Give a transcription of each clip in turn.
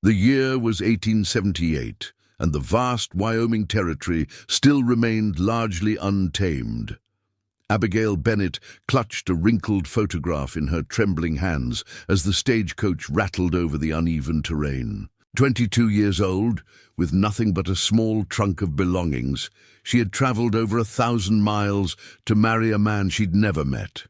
The year was 1878, and the vast Wyoming territory still remained largely untamed. Abigail Bennett clutched a wrinkled photograph in her trembling hands as the stagecoach rattled over the uneven terrain. 22 years old, with nothing but a small trunk of belongings, she had traveled over 1,000 miles to marry a man she'd never met.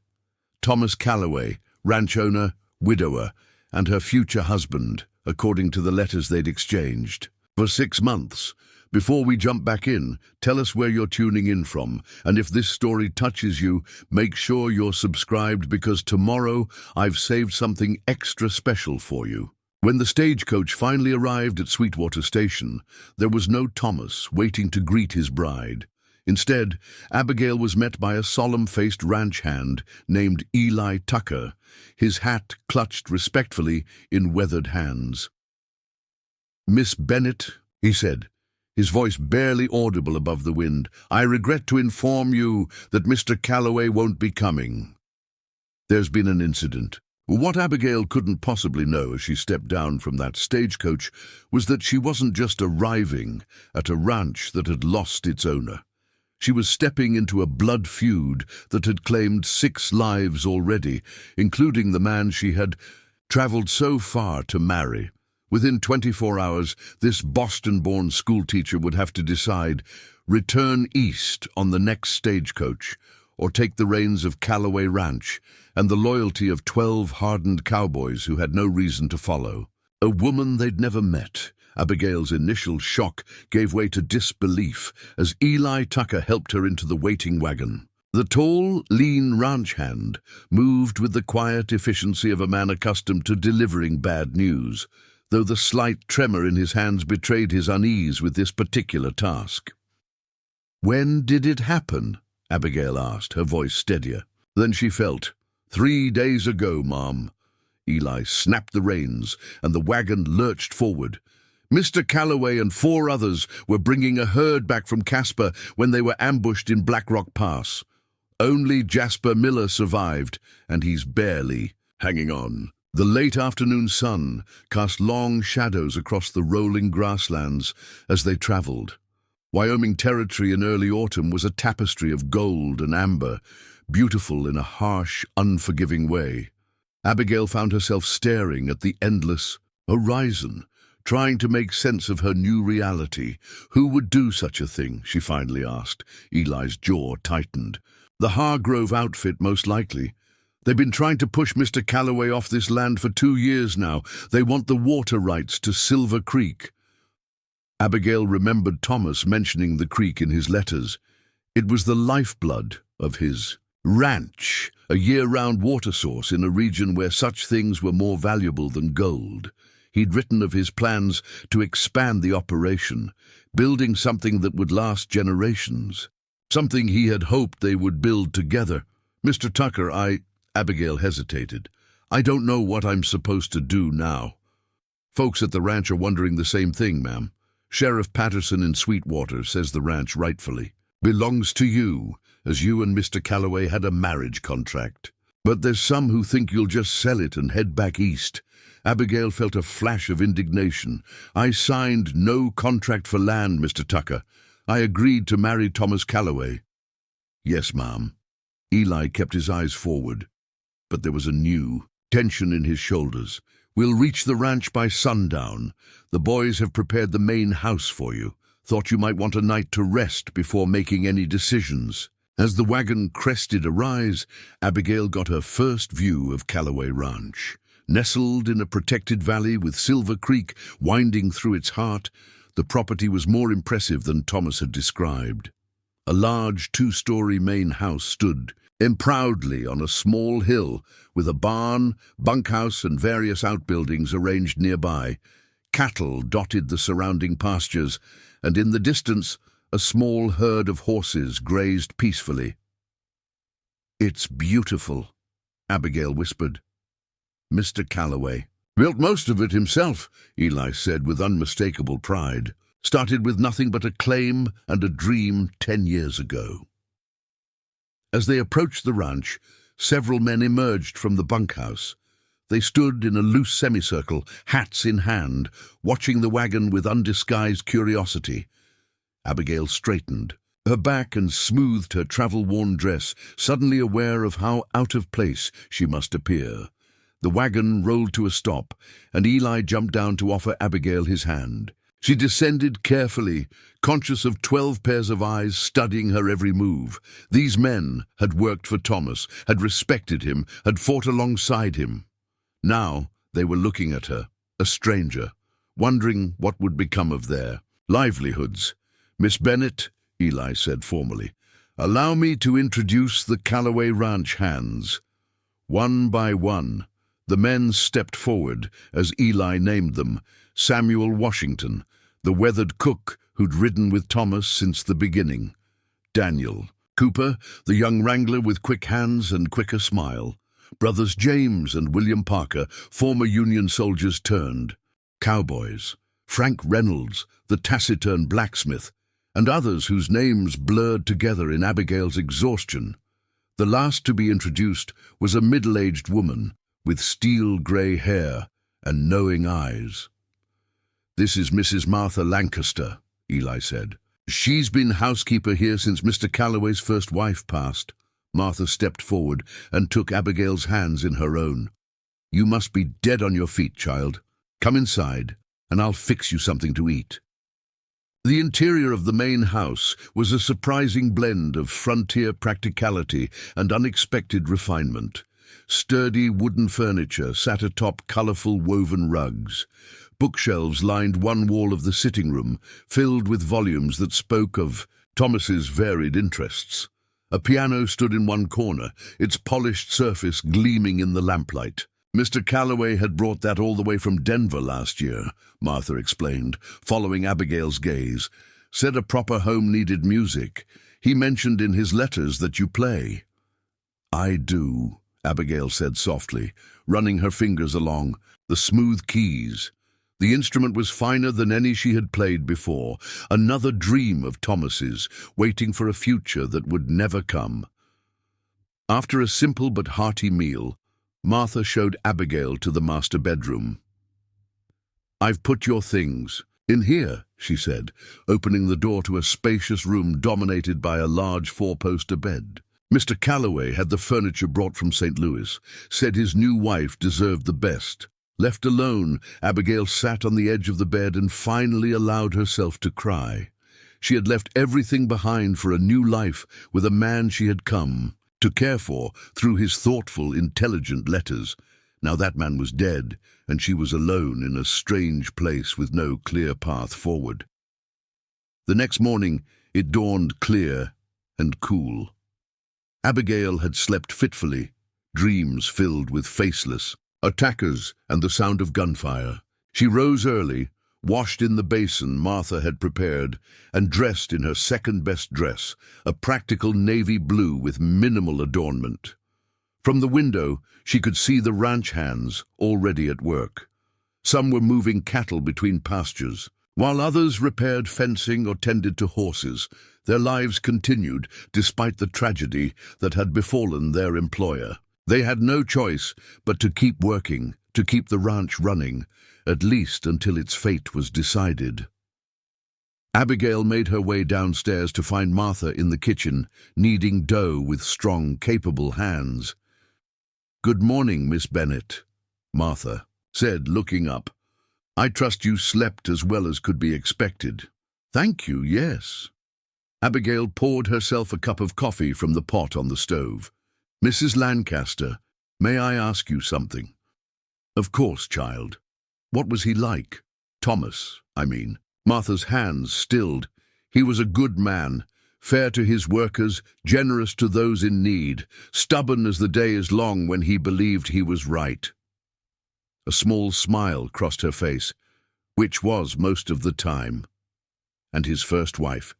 Thomas Calloway, ranch owner, widower, and her future husband, according to the letters they'd exchanged. For 6 months. Before we jump back in, tell us where you're tuning in from, and if this story touches you, make sure you're subscribed because tomorrow I've saved something extra special for you. When the stagecoach finally arrived at Sweetwater Station, there was no Thomas waiting to greet his bride. Instead, Abigail was met by a solemn-faced ranch hand named Eli Tucker, his hat clutched respectfully in weathered hands. "Miss Bennett," he said, his voice barely audible above the wind, "I regret to inform you that Mr. Calloway won't be coming. There's been an incident." What Abigail couldn't possibly know as she stepped down from that stagecoach was that she wasn't just arriving at a ranch that had lost its owner. She was stepping into a blood feud that had claimed 6 lives already, including the man she had traveled so far to marry. Within 24 hours, this Boston-born schoolteacher would have to decide, return east on the next stagecoach, or take the reins of Calloway Ranch and the loyalty of 12 hardened cowboys who had no reason to follow. A woman they'd never met. Abigail's initial shock gave way to disbelief as Eli Tucker helped her into the waiting wagon. The tall, lean ranch hand moved with the quiet efficiency of a man accustomed to delivering bad news, though the slight tremor in his hands betrayed his unease with this particular task. "When did it happen?" Abigail asked, her voice steadier. Then she felt, "3 days ago, Mom." Eli snapped the reins, and the wagon lurched forward. Mr. Calloway and 4 others were bringing a herd back from Casper when they were ambushed in Black Rock Pass. Only Jasper Miller survived, and he's barely hanging on. The late afternoon sun cast long shadows across the rolling grasslands as they traveled. Wyoming territory in early autumn was a tapestry of gold and amber, beautiful in a harsh, unforgiving way. Abigail found herself staring at the endless horizon, trying to make sense of her new reality. Who would do such a thing, she finally asked. Eli's jaw tightened. The Hargrove outfit, most likely. They've been trying to push Mr. Calloway off this land for 2 years now. They want the water rights to Silver Creek. Abigail remembered Thomas mentioning the creek in his letters. It was the lifeblood of his ranch, a year-round water source in a region where such things were more valuable than gold. He'd written of his plans to expand the operation, building something that would last generations, something he had hoped they would build together. "Mr. Tucker, Abigail hesitated. "I don't know what I'm supposed to do now." "Folks at the ranch are wondering the same thing, ma'am. Sheriff Patterson in Sweetwater says the ranch rightfully belongs to you, as you and Mr. Calloway had a marriage contract. But there's some who think you'll just sell it and head back east." Abigail felt a flash of indignation. "I signed no contract for land, Mr. Tucker. I agreed to marry Thomas Calloway." "Yes, ma'am." Eli kept his eyes forward, but there was a new tension in his shoulders. "We'll reach the ranch by sundown. The boys have prepared the main house for you. Thought you might want a night to rest before making any decisions." As the wagon crested a rise, Abigail got her first view of Calloway Ranch. Nestled in a protected valley with Silver Creek winding through its heart, the property was more impressive than Thomas had described. A large 2-story main house stood proudly on a small hill, with a barn, bunkhouse, and various outbuildings arranged nearby. Cattle dotted the surrounding pastures, and in the distance, a small herd of horses grazed peacefully. "It's beautiful," Abigail whispered. "Mr. Calloway built most of it himself," Eli said with unmistakable pride. "Started with nothing but a claim and a dream 10 years ago." As they approached the ranch, several men emerged from the bunkhouse. They stood in a loose semicircle, hats in hand, watching the wagon with undisguised curiosity. Abigail straightened, her back, and smoothed her travel-worn dress, suddenly aware of how out of place she must appear. The wagon rolled to a stop, and Eli jumped down to offer Abigail his hand. She descended carefully, conscious of 12 pairs of eyes studying her every move. These men had worked for Thomas, had respected him, had fought alongside him. Now they were looking at her, a stranger, wondering what would become of their livelihoods. "Miss Bennett," Eli said formally, "allow me to introduce the Callaway Ranch hands." One by one, the men stepped forward as Eli named them: Samuel Washington, the weathered cook who'd ridden with Thomas since the beginning; Daniel Cooper, the young wrangler with quick hands and quicker smile; brothers James and William Parker, former Union soldiers turned cowboys; Frank Reynolds, the taciturn blacksmith, and others whose names blurred together in Abigail's exhaustion. The last to be introduced was a middle-aged woman with steel-gray hair and knowing eyes. "This is Mrs. Martha Lancaster," Eli said. "She's been housekeeper here since Mr. Callaway's first wife passed." Martha stepped forward and took Abigail's hands in her own. "You must be dead on your feet, child. Come inside, and I'll fix you something to eat." The interior of the main house was a surprising blend of frontier practicality and unexpected refinement. Sturdy wooden furniture sat atop colorful woven rugs. Bookshelves lined one wall of the sitting room, filled with volumes that spoke of Thomas's varied interests. A piano stood in one corner, its polished surface gleaming in the lamplight. "Mr. Callaway had brought that all the way from Denver last year," Martha explained, following Abigail's gaze. "Said a proper home needed music. He mentioned in his letters that you play." "I do," Abigail said softly, running her fingers along the smooth keys. The instrument was finer than any she had played before, another dream of Thomas's, waiting for a future that would never come. After a simple but hearty meal, Martha showed Abigail to the master bedroom. "I've put your things in here," she said, opening the door to a spacious room dominated by a large four-poster bed. "Mr. Callaway had the furniture brought from St. Louis, said his new wife deserved the best." Left alone, Abigail sat on the edge of the bed and finally allowed herself to cry. She had left everything behind for a new life with a man she had come to care for through his thoughtful, intelligent letters. Now that man was dead, and she was alone in a strange place with no clear path forward. The next morning, it dawned clear and cool. Abigail had slept fitfully, dreams filled with faceless attackers and the sound of gunfire. She rose early, washed in the basin Martha had prepared, and dressed in her second-best dress, a practical navy blue with minimal adornment. From the window, she could see the ranch hands already at work. Some were moving cattle between pastures, while others repaired fencing or tended to horses. Their lives continued despite the tragedy that had befallen their employer. They had no choice but to keep working, to keep the ranch running, at least until its fate was decided. Abigail made her way downstairs to find Martha in the kitchen, kneading dough with strong, capable hands. "Good morning, Miss Bennett," Martha said, looking up. "I trust you slept as well as could be expected." "Thank you, yes." Abigail poured herself a cup of coffee from the pot on the stove. "Mrs. Lancaster, may I ask you something?" "Of course, child. What was he like?" "Thomas, I mean." Martha's hands stilled. "He was a good man, fair to his workers, generous to those in need, stubborn as the day is long when he believed he was right." A small smile crossed her face, which was most of the time. And his first wife?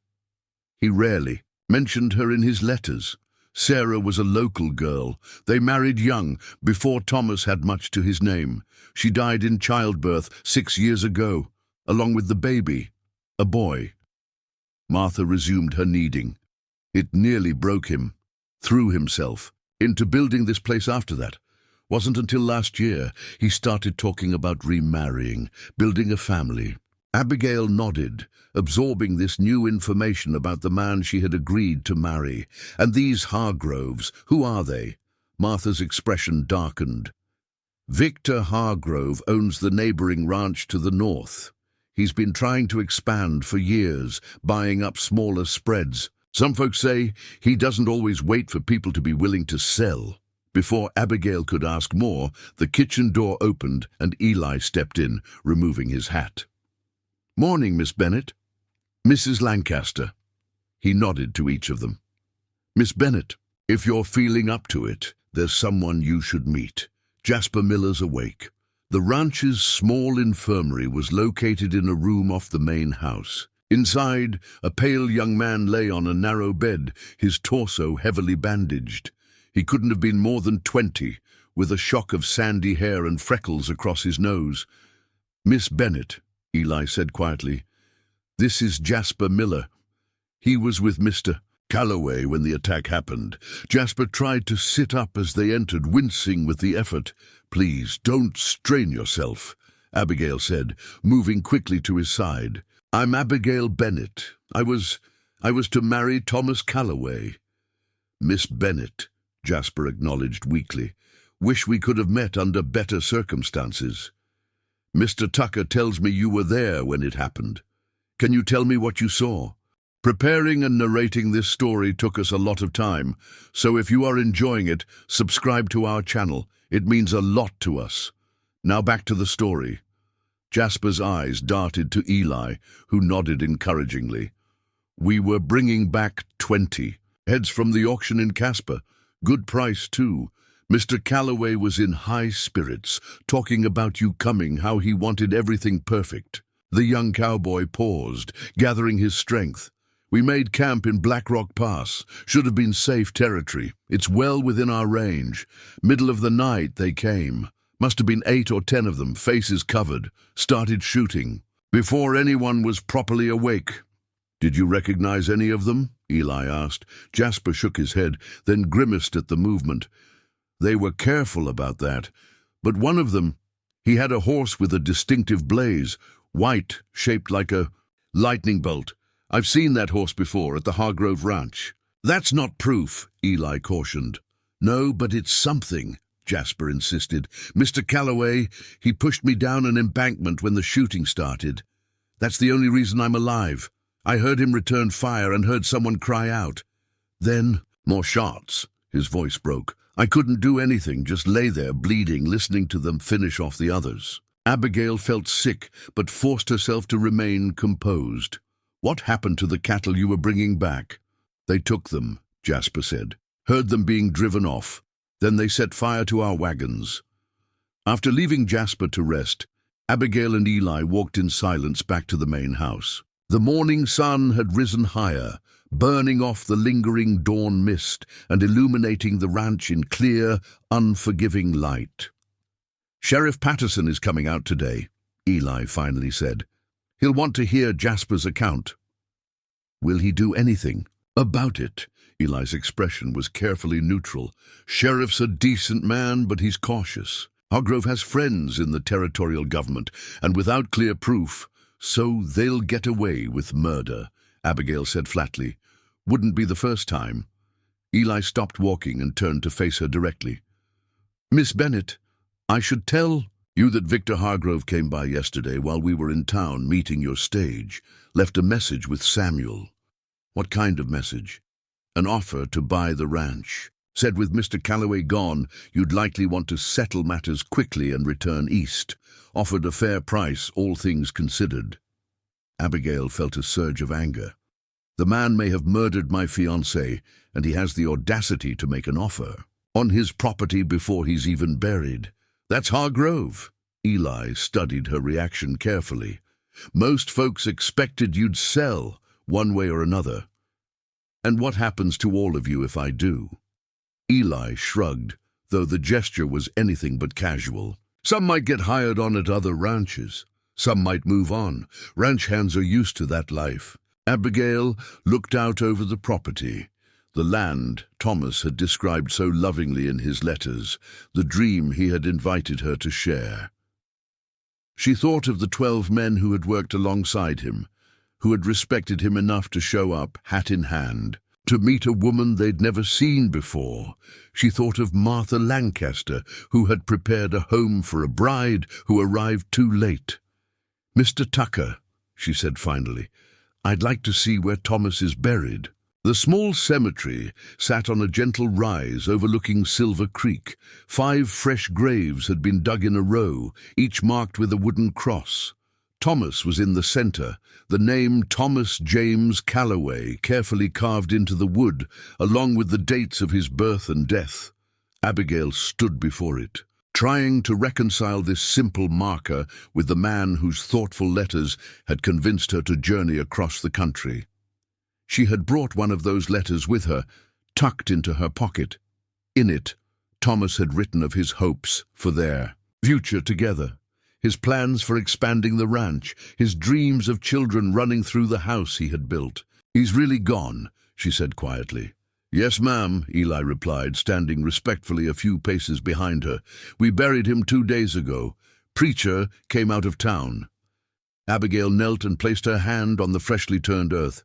He rarely mentioned her in his letters. Sarah was a local girl. They married young, before Thomas had much to his name. She died in childbirth 6 years ago, along with the baby, a boy. Martha resumed her kneading. It nearly broke him, threw himself, into building this place after that. Wasn't until last year he started talking about remarrying, building a family. Abigail nodded, absorbing this new information about the man she had agreed to marry. And these Hargroves, who are they? Martha's expression darkened. Victor Hargrove owns the neighboring ranch to the north. He's been trying to expand for years, buying up smaller spreads. Some folks say he doesn't always wait for people to be willing to sell. Before Abigail could ask more, the kitchen door opened and Eli stepped in, removing his hat. "Morning, Miss Bennet." "Mrs. Lancaster." He nodded to each of them. "Miss Bennet, if you're feeling up to it, there's someone you should meet. Jasper Miller's awake." The ranch's small infirmary was located in a room off the main house. Inside, a pale young man lay on a narrow bed, his torso heavily bandaged. He couldn't have been more than 20, with a shock of sandy hair and freckles across his nose. "Miss Bennet," Eli said quietly, "this is Jasper Miller. He was with Mr. Calloway when the attack happened." Jasper tried to sit up as they entered, wincing with the effort. "Please, don't strain yourself," Abigail said, moving quickly to his side. "I'm Abigail Bennet. I was to marry Thomas Calloway." "Miss Bennet," Jasper acknowledged weakly. "Wish we could have met under better circumstances. Mr. Tucker tells me you were there when it happened. Can you tell me what you saw?" Preparing and narrating this story took us a lot of time, so if you are enjoying it, subscribe to our channel. It means a lot to us. Now back to the story. Jasper's eyes darted to Eli, who nodded encouragingly. "We were bringing back 20 heads from the auction in Casper. Good price, too. Mr. Calloway was in high spirits, talking about you coming, how he wanted everything perfect." The young cowboy paused, gathering his strength. "We made camp in Black Rock Pass. Should have been safe territory. It's well within our range. Middle of the night they came. Must have been 8 or 10 of them, faces covered. Started shooting. Before anyone was properly awake." "Did you recognize any of them?" Eli asked. Jasper shook his head, then grimaced at the movement. "They were careful about that. But one of them, he had a horse with a distinctive blaze, white, shaped like a lightning bolt. I've seen that horse before at the Hargrove Ranch." "That's not proof," Eli cautioned. "No, but it's something," Jasper insisted. "Mr. Calloway, he pushed me down an embankment when the shooting started. That's the only reason I'm alive. I heard him return fire and heard someone cry out. Then, more shots." His voice broke. "I couldn't do anything, just lay there bleeding, listening to them finish off the others." Abigail felt sick, but forced herself to remain composed. "What happened to the cattle you were bringing back?" "They took them," Jasper said. "Heard them being driven off. Then they set fire to our wagons." After leaving Jasper to rest, Abigail and Eli walked in silence back to the main house. The morning sun had risen higher, burning off the lingering dawn mist and illuminating the ranch in clear, unforgiving light. "Sheriff Patterson is coming out today," Eli finally said. "He'll want to hear Jasper's account." "Will he do anything about it?" Eli's expression was carefully neutral. "Sheriff's a decent man, but he's cautious. Hargrove has friends in the territorial government, and without clear proof, so they'll get away with murder," Abigail said flatly. "Wouldn't be the first time." Eli stopped walking and turned to face her directly. "Miss Bennet, I should tell you that Victor Hargrove came by yesterday while we were in town meeting your stage, left a message with Samuel." "What kind of message?" "An offer to buy the ranch. Said with Mr. Calloway gone, you'd likely want to settle matters quickly and return east. Offered a fair price, all things considered." Abigail felt a surge of anger. "The man may have murdered my fiancée, and he has the audacity to make an offer on his property before he's even buried. That's Hargrove." Eli studied her reaction carefully. "Most folks expected you'd sell, one way or another. And what happens to all of you if I do?" Eli shrugged, though the gesture was anything but casual. "Some might get hired on at other ranches. Some might move on. Ranch hands are used to that life." Abigail looked out over the property. The land Thomas had described so lovingly in his letters, the dream he had invited her to share. She thought of the 12 men who had worked alongside him, who had respected him enough to show up, hat in hand, to meet a woman they'd never seen before. She thought of Martha Lancaster, who had prepared a home for a bride who arrived too late. "Mr. Tucker," she said finally, "I'd like to see where Thomas is buried." The small cemetery sat on a gentle rise overlooking Silver Creek. 5 fresh graves had been dug in a row, each marked with a wooden cross. Thomas was in the center, the name Thomas James Calloway carefully carved into the wood, along with the dates of his birth and death. Abigail stood before it, trying to reconcile this simple marker with the man whose thoughtful letters had convinced her to journey across the country. She had brought one of those letters with her, tucked into her pocket. In it, Thomas had written of his hopes for their future together, his plans for expanding the ranch, his dreams of children running through the house he had built. "He's really gone," she said quietly. "Yes, ma'am," Eli replied, standing respectfully a few paces behind her. "We buried him 2 days ago. Preacher came out of town." Abigail knelt and placed her hand on the freshly turned earth.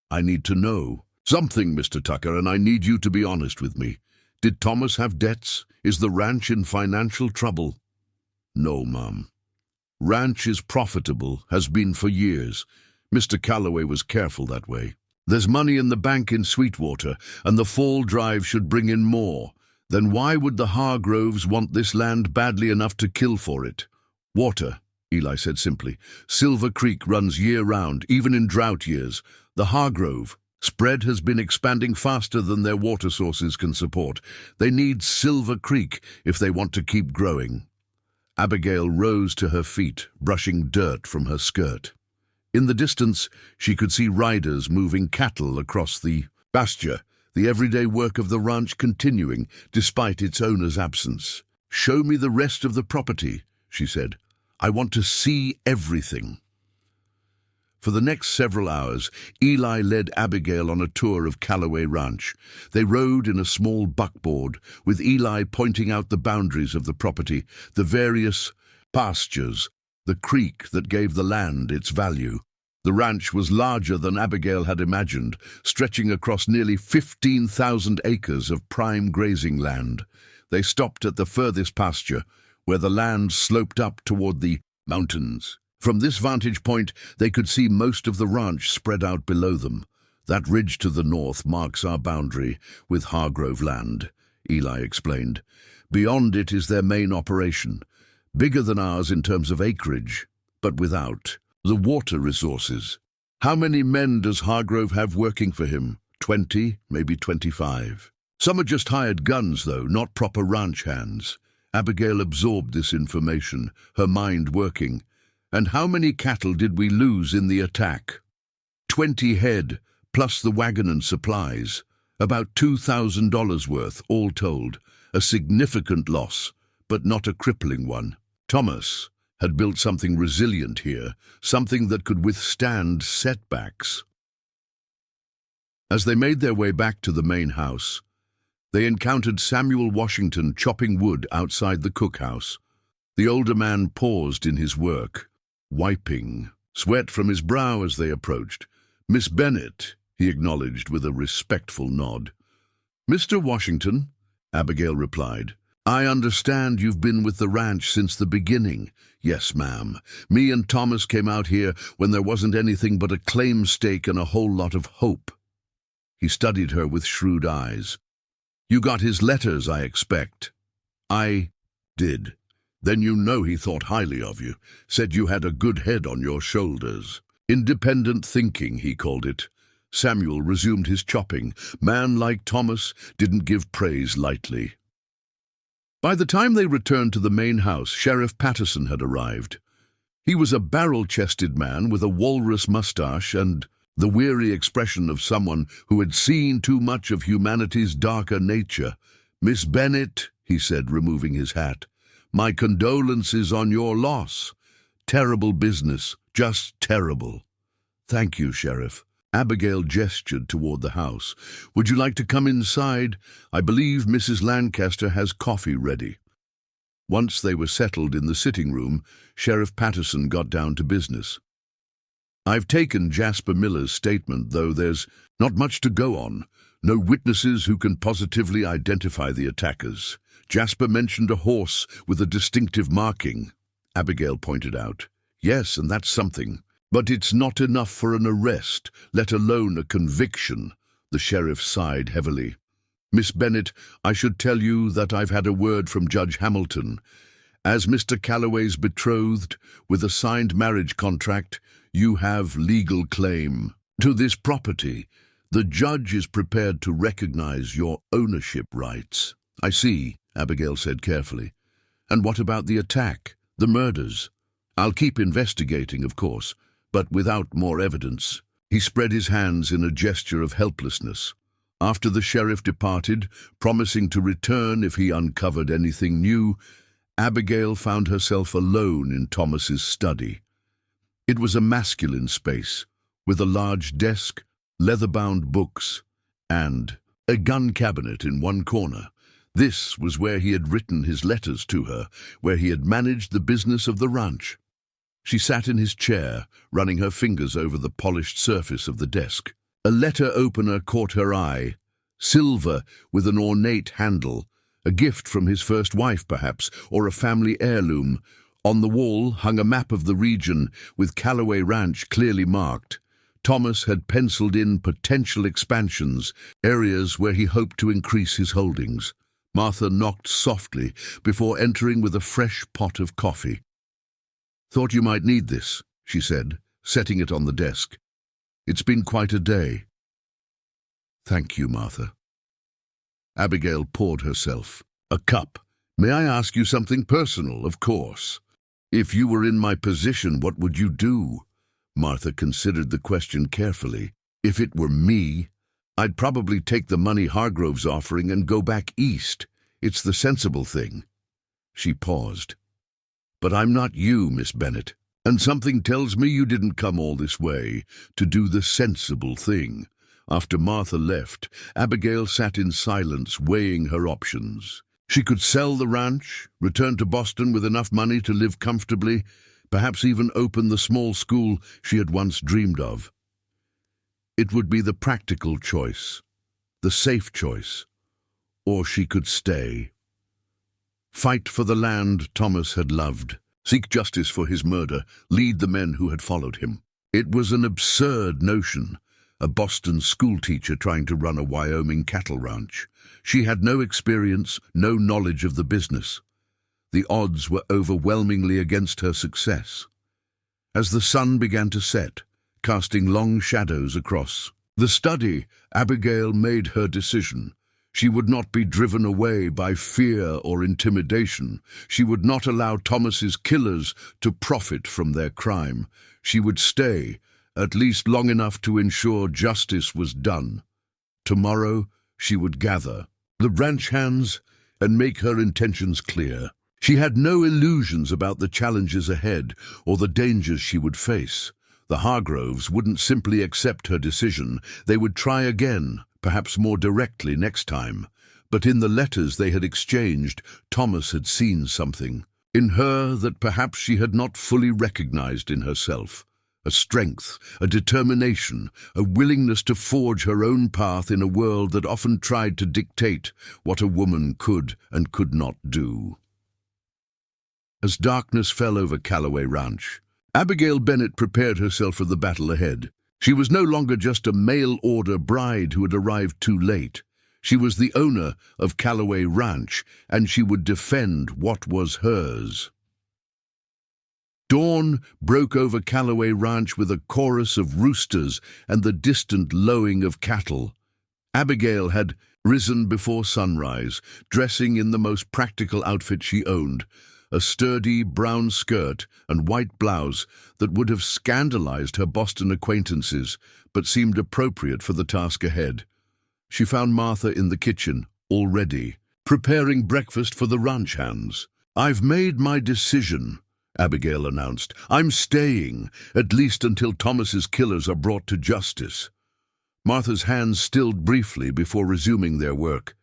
"I need to know something, Mr. Tucker, and I need you to be honest with me. Did Thomas have debts? Is the ranch in financial trouble?" "No, Mom. Ranch is profitable, has been for years. Mr. Calloway was careful that way. There's money in the bank in Sweetwater, and the fall drive should bring in more. Then why would the Hargroves want this land badly enough to kill for it?" "Water," Eli said simply. "Silver Creek runs year-round, even in drought years. The Hargrove spread has been expanding faster than their water sources can support. They need Silver Creek if they want to keep growing." Abigail rose to her feet, brushing dirt from her skirt. In the distance, she could see riders moving cattle across the pasture, the everyday work of the ranch continuing despite its owner's absence. "Show me the rest of the property," she said. "I want to see everything." For the next several hours, Eli led Abigail on a tour of Calloway Ranch. They rode in a small buckboard, with Eli pointing out the boundaries of the property, the various pastures, the creek that gave the land its value. The ranch was larger than Abigail had imagined, stretching across nearly 15,000 acres of prime grazing land. They stopped at the furthest pasture, where the land sloped up toward the mountains. From this vantage point, they could see most of the ranch spread out below them. "That ridge to the north marks our boundary with Hargrove land," Eli explained. "Beyond it is their main operation, bigger than ours in terms of acreage, but without the water resources." "How many men does Hargrove have working for him? 20, maybe 25. Some are just hired guns, though, not proper ranch hands." Abigail absorbed this information, her mind working. "And how many cattle did we lose in the attack?" 20 head, plus the wagon and supplies. About $2,000 worth, all told. A significant loss, but not a crippling one. Thomas had built something resilient here, something that could withstand setbacks. As they made their way back to the main house, they encountered Samuel Washington chopping wood outside the cookhouse. The older man paused in his work, wiping sweat from his brow as they approached. "Miss Bennett," he acknowledged with a respectful nod. "Mr. Washington," Abigail replied. "I understand you've been with the ranch since the beginning." "Yes, ma'am. Me and Thomas came out here when there wasn't anything but a claim stake and a whole lot of hope." He studied her with shrewd eyes. "You got his letters, I expect." "I did." "Then you know he thought highly of you, said you had a good head on your shoulders." "Independent thinking," he called it. Samuel resumed his chopping. Man like Thomas didn't give praise lightly. By the time they returned to the main house, Sheriff Patterson had arrived. He was a barrel-chested man with a walrus mustache and the weary expression of someone who had seen too much of humanity's darker nature. "Miss Bennett," he said, removing his hat, "my condolences on your loss. Terrible business, just terrible." "Thank you, Sheriff." Abigail gestured toward the house. "Would you like to come inside? I believe Mrs. Lancaster has coffee ready." Once they were settled in the sitting room, Sheriff Patterson got down to business. "I've taken Jasper Miller's statement, though there's not much to go on. No witnesses who can positively identify the attackers. Jasper mentioned a horse with a distinctive marking," Abigail pointed out. "Yes, and that's something. But it's not enough for an arrest, let alone a conviction," the sheriff sighed heavily. "Miss Bennet, I should tell you that I've had a word from Judge Hamilton. As Mr. Calloway's betrothed, with a signed marriage contract, you have legal claim to this property. The judge is prepared to recognize your ownership rights." "I see," Abigail said carefully. "And what about the attack, the murders?" "I'll keep investigating, of course, but without more evidence." He spread his hands in a gesture of helplessness. After the sheriff departed, promising to return if he uncovered anything new, Abigail found herself alone in Thomas's study. It was a masculine space, with a large desk, leather-bound books, and a gun cabinet in one corner. This was where he had written his letters to her, where he had managed the business of the ranch. She sat in his chair, running her fingers over the polished surface of the desk. A letter opener caught her eye, silver with an ornate handle, a gift from his first wife perhaps, or a family heirloom. On the wall hung a map of the region, with Calloway Ranch clearly marked. Thomas had penciled in potential expansions, areas where he hoped to increase his holdings. Martha knocked softly before entering with a fresh pot of coffee. "Thought you might need this," she said, setting it on the desk. "It's been quite a day." "Thank you, Martha." Abigail poured herself a cup. "May I ask you something personal, of course? If you were in my position, what would you do?" Martha considered the question carefully. "If it were me, I'd probably take the money Hargrove's offering and go back east. It's the sensible thing." She paused. "But I'm not you, Miss Bennet, and something tells me you didn't come all this way to do the sensible thing." After Martha left, Abigail sat in silence, weighing her options. She could sell the ranch, return to Boston with enough money to live comfortably, perhaps even open the small school she had once dreamed of. It would be the practical choice, the safe choice, or she could stay. Fight for the land Thomas had loved, seek justice for his murder, lead the men who had followed him. It was an absurd notion, a Boston schoolteacher trying to run a Wyoming cattle ranch. She had no experience, no knowledge of the business. The odds were overwhelmingly against her success. As the sun began to set, casting long shadows across the study, Abigail made her decision. She would not be driven away by fear or intimidation. She would not allow Thomas's killers to profit from their crime. She would stay, at least long enough to ensure justice was done. Tomorrow she would gather the ranch hands and make her intentions clear. She had no illusions about the challenges ahead or the dangers she would face. The Hargroves wouldn't simply accept her decision. They would try again, perhaps more directly next time. But in the letters they had exchanged, Thomas had seen something in her that perhaps she had not fully recognized in herself. A strength, a determination, a willingness to forge her own path in a world that often tried to dictate what a woman could and could not do. As darkness fell over Calloway Ranch, Abigail Bennet prepared herself for the battle ahead. She was no longer just a mail-order bride who had arrived too late. She was the owner of Calloway Ranch, and she would defend what was hers. Dawn broke over Calloway Ranch with a chorus of roosters and the distant lowing of cattle. Abigail had risen before sunrise, dressing in the most practical outfit she owned, a sturdy brown skirt and white blouse that would have scandalized her Boston acquaintances, but seemed appropriate for the task ahead. She found Martha in the kitchen, already, preparing breakfast for the ranch hands. "I've made my decision," Abigail announced. "I'm staying, at least until Thomas's killers are brought to justice." Martha's hands stilled briefly before resuming their work.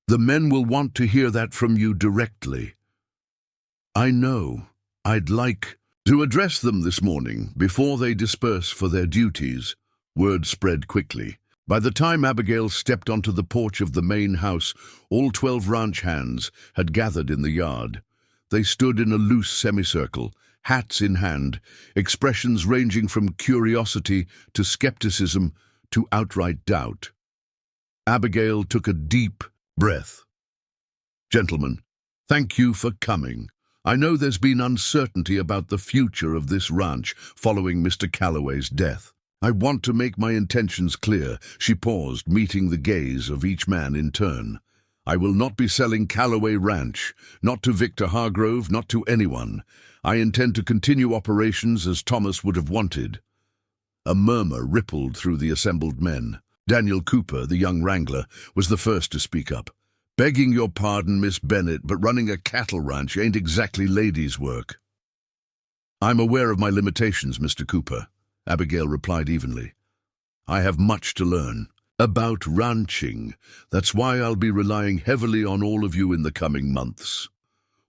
"The men will want to hear that from you directly." "I know. I'd like to address them this morning before they disperse for their duties." Word spread quickly. By the time Abigail stepped onto the porch of the main house, all 12 ranch hands had gathered in the yard. They stood in a loose semicircle, hats in hand, expressions ranging from curiosity to skepticism to outright doubt. Abigail took a deep breath. "Gentlemen, thank you for coming. I know there's been uncertainty about the future of this ranch following Mr. Calloway's death. I want to make my intentions clear." She paused, meeting the gaze of each man in turn. "I will not be selling Calloway Ranch, not to Victor Hargrove, not to anyone. I intend to continue operations as Thomas would have wanted." A murmur rippled through the assembled men. Daniel Cooper, the young wrangler, was the first to speak up. "Begging your pardon, Miss Bennett, but running a cattle ranch ain't exactly ladies' work." "I'm aware of my limitations, Mr. Cooper," Abigail replied evenly. "I have much to learn about ranching. That's why I'll be relying heavily on all of you in the coming months."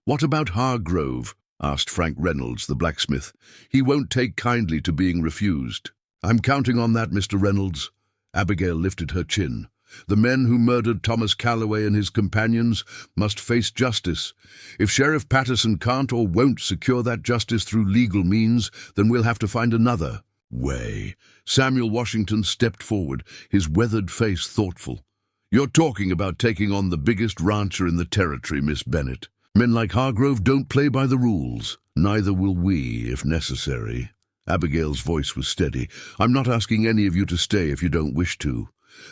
"What about Hargrove?" asked Frank Reynolds, the blacksmith. "He won't take kindly to being refused." "I'm counting on that, Mr. Reynolds." Abigail lifted her chin. "The men who murdered Thomas Calloway and his companions must face justice. If Sheriff Patterson can't or won't secure that justice through legal means, then we'll have to find another way." Samuel Washington stepped forward, his weathered face thoughtful. "You're talking about taking on the biggest rancher in the territory, Miss Bennett. Men like Hargrove don't play by the rules. Neither will we, if necessary." Abigail's voice was steady. "I'm not asking any of you to stay if you don't wish to.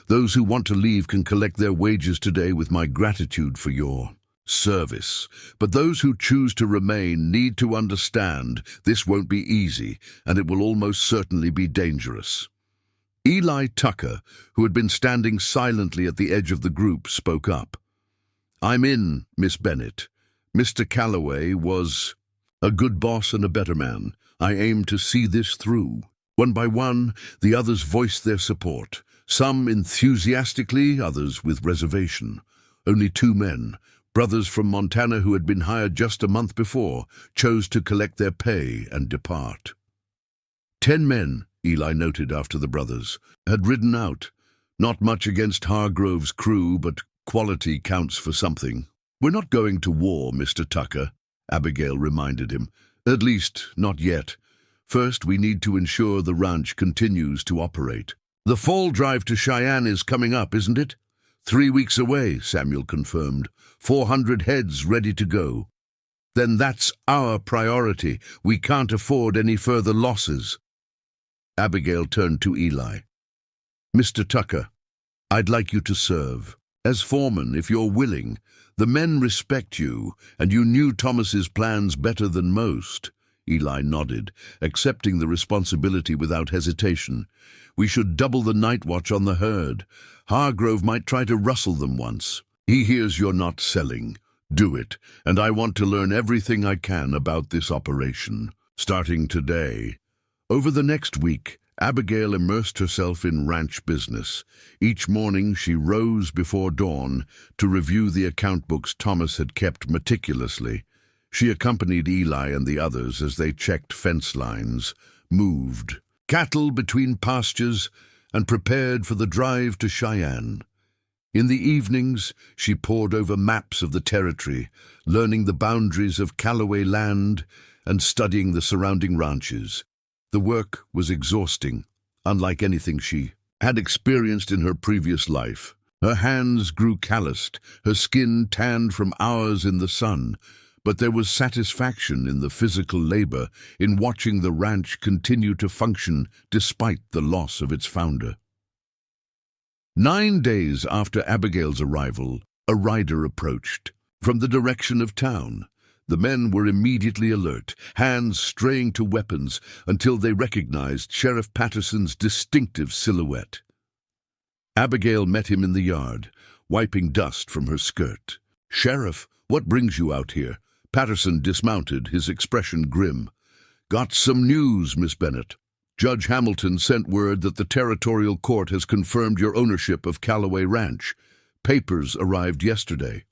Those who want to leave can collect their wages today with my gratitude for your service. But those who choose to remain need to understand this won't be easy, and it will almost certainly be dangerous." Eli Tucker, who had been standing silently at the edge of the group, spoke up. "I'm in, Miss Bennett. Mr. Calloway was a good boss and a better man. I aim to see this through." One by one, the others voiced their support. Some enthusiastically, others with reservation. Only 2 men, brothers from Montana who had been hired just a month before, chose to collect their pay and depart. 10 men, Eli noted after the brothers, had ridden out. Not much against Hargrove's crew, but quality counts for something. "We're not going to war, Mr. Tucker," Abigail reminded him. "At least, not yet. First, we need to ensure the ranch continues to operate." "The fall drive to Cheyenne is coming up, isn't it?" 3 weeks away, Samuel confirmed. 400 heads ready to go. "Then that's our priority. We can't afford any further losses." Abigail turned to Eli. "Mr. Tucker, I'd like you to serve. As foreman, if you're willing. The men respect you, and you knew Thomas's plans better than most." Eli nodded, accepting the responsibility without hesitation. "We should double the night watch on the herd. Hargrove might try to rustle them once. He hears you're not selling. Do it, and I want to learn everything I can about this operation, starting today." Over the next week, Abigail immersed herself in ranch business. Each morning she rose before dawn to review the account books Thomas had kept meticulously. She accompanied Eli and the others as they checked fence lines, moved cattle between pastures, and prepared for the drive to Cheyenne. In the evenings, she pored over maps of the territory, learning the boundaries of Calloway land and studying the surrounding ranches. The work was exhausting, unlike anything she had experienced in her previous life. Her hands grew calloused, her skin tanned from hours in the sun, but there was satisfaction in the physical labor, in watching the ranch continue to function despite the loss of its founder. 9 days after Abigail's arrival, a rider approached from the direction of town. The men were immediately alert, hands straying to weapons until they recognized Sheriff Patterson's distinctive silhouette. Abigail met him in the yard, wiping dust from her skirt. "Sheriff, what brings you out here?" Patterson dismounted, his expression grim. "Got some news, Miss Bennett." Judge Hamilton sent word that the territorial court has confirmed your ownership of Callaway Ranch. Papers arrived yesterday.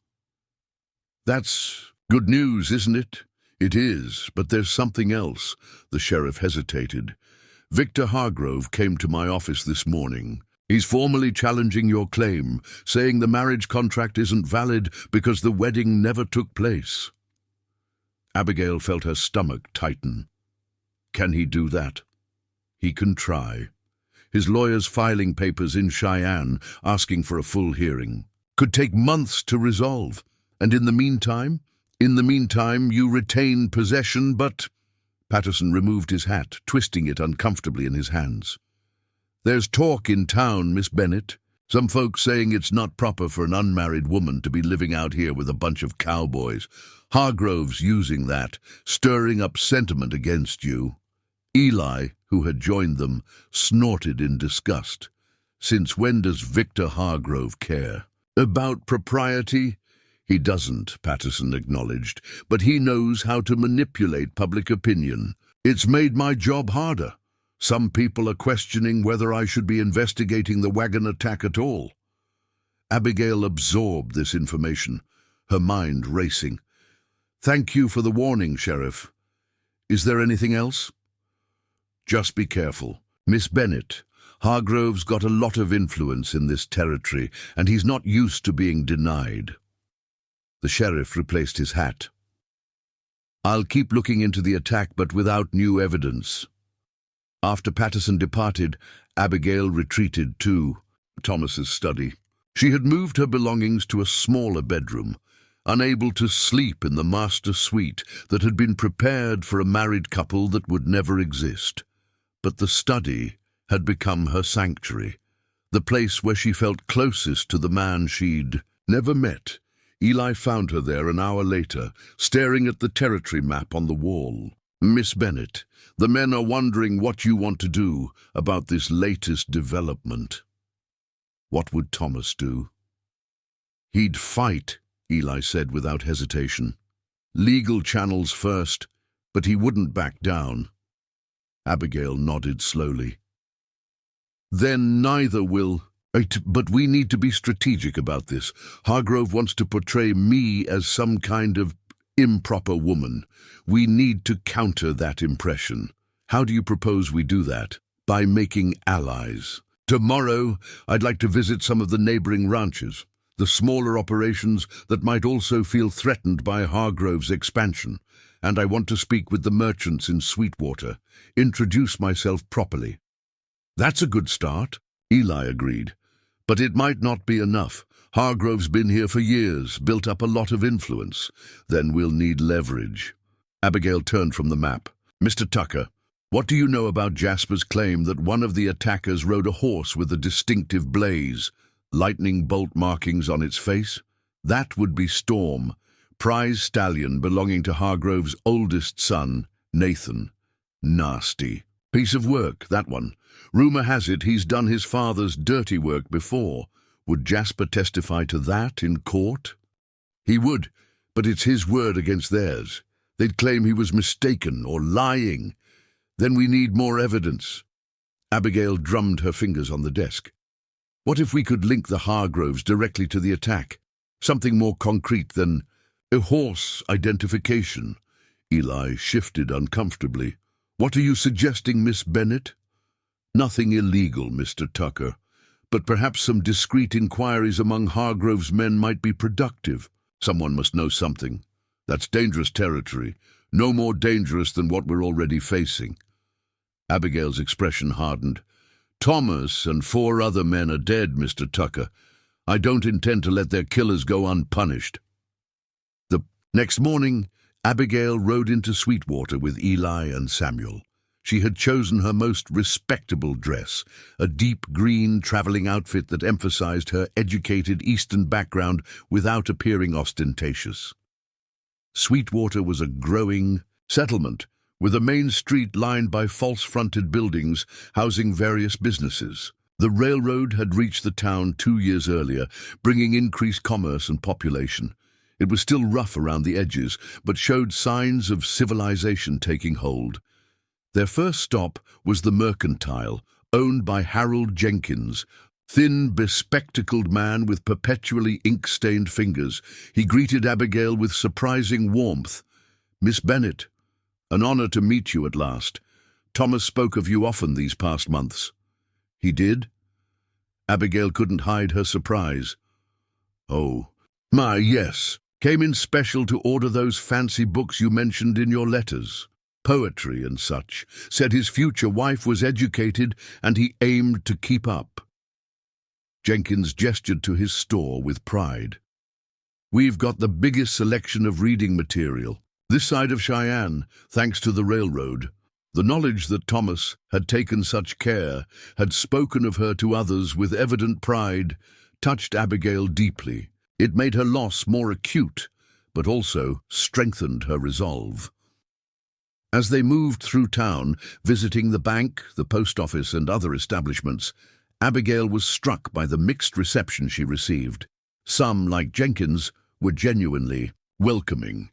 That's good news, isn't it? It is, but there's something else. The sheriff hesitated. Victor Hargrove came to my office this morning. He's formally challenging your claim, saying the marriage contract isn't valid because the wedding never took place. Abigail felt her stomach tighten. Can he do that? He can try. His lawyer's filing papers in Cheyenne, asking for a full hearing, could take months to resolve. And in the meantime, you retain possession, but... Patterson removed his hat, twisting it uncomfortably in his hands. There's talk in town, Miss Bennett. Some folks saying it's not proper for an unmarried woman to be living out here with a bunch of cowboys. Hargrove's using that, stirring up sentiment against you. Eli, who had joined them, snorted in disgust. Since when does Victor Hargrove care? About propriety? He doesn't, Patterson acknowledged, but he knows how to manipulate public opinion. It's made my job harder. Some people are questioning whether I should be investigating the wagon attack at all. Abigail absorbed this information, her mind racing. Thank you for the warning, Sheriff. Is there anything else? Just be careful. Miss Bennett, Hargrove's got a lot of influence in this territory, and he's not used to being denied. The sheriff replaced his hat. I'll keep looking into the attack, but without new evidence. After Patterson departed, Abigail retreated to Thomas's study. She had moved her belongings to a smaller bedroom, unable to sleep in the master suite that had been prepared for a married couple that would never exist. But the study had become her sanctuary, the place where she felt closest to the man she'd never met. Eli found her there an hour later, staring at the territory map on the wall. Miss Bennett, the men are wondering what you want to do about this latest development. What would Thomas do? He'd fight, Eli said without hesitation. Legal channels first, but he wouldn't back down. Abigail nodded slowly. Then neither will. But we need to be strategic about this. Hargrove wants to portray me as some kind of improper woman. We need to counter that impression. How do you propose we do that? By making allies. Tomorrow, I'd like to visit some of the neighboring ranches, the smaller operations that might also feel threatened by Hargrove's expansion. And I want to speak with the merchants in Sweetwater, introduce myself properly. That's a good start, Eli agreed. But it might not be enough. Hargrove's been here for years, built up a lot of influence. Then we'll need leverage. Abigail turned from the map. Mr. Tucker, what do you know about Jasper's claim that one of the attackers rode a horse with a distinctive blaze, lightning bolt markings on its face? That would be Storm, prize stallion belonging to Hargrove's oldest son, Nathan. Nasty. Piece of work, that one. Rumor has it he's done his father's dirty work before. Would Jasper testify to that in court? He would, but it's his word against theirs. They'd claim he was mistaken or lying. Then we need more evidence. Abigail drummed her fingers on the desk. What if we could link the Hargroves directly to the attack? Something more concrete than a horse identification. Eli shifted uncomfortably. What are you suggesting, Miss Bennett? Nothing illegal, Mr. Tucker, but perhaps some discreet inquiries among Hargrove's men might be productive. Someone must know something. That's dangerous territory, no more dangerous than what we're already facing. Abigail's expression hardened. Thomas and 4 other men are dead, Mr. Tucker. I don't intend to let their killers go unpunished. The next morning, Abigail rode into Sweetwater with Eli and Samuel. She had chosen her most respectable dress, a deep green traveling outfit that emphasized her educated Eastern background without appearing ostentatious. Sweetwater was a growing settlement, with a main street lined by false-fronted buildings housing various businesses. The railroad had reached the town 2 years earlier, bringing increased commerce and population. It was still rough around the edges, but showed signs of civilization taking hold. Their first stop was the Mercantile, owned by Harold Jenkins, thin, bespectacled man with perpetually ink-stained fingers. He greeted Abigail with surprising warmth. "Miss Bennet, an honor to meet you at last. Thomas spoke of you often these past months." "He did?" Abigail couldn't hide her surprise. "Oh, my, yes. Came in special to order those fancy books you mentioned in your letters. Poetry and such. Said his future wife was educated and he aimed to keep up." Jenkins gestured to his store with pride. "We've got the biggest selection of reading material this side of Cheyenne, thanks to the railroad." The knowledge that Thomas had taken such care, had spoken of her to others with evident pride, touched Abigail deeply. It made her loss more acute, but also strengthened her resolve. As they moved through town, visiting the bank, the post office, and other establishments, Abigail was struck by the mixed reception she received. Some, like Jenkins, were genuinely welcoming.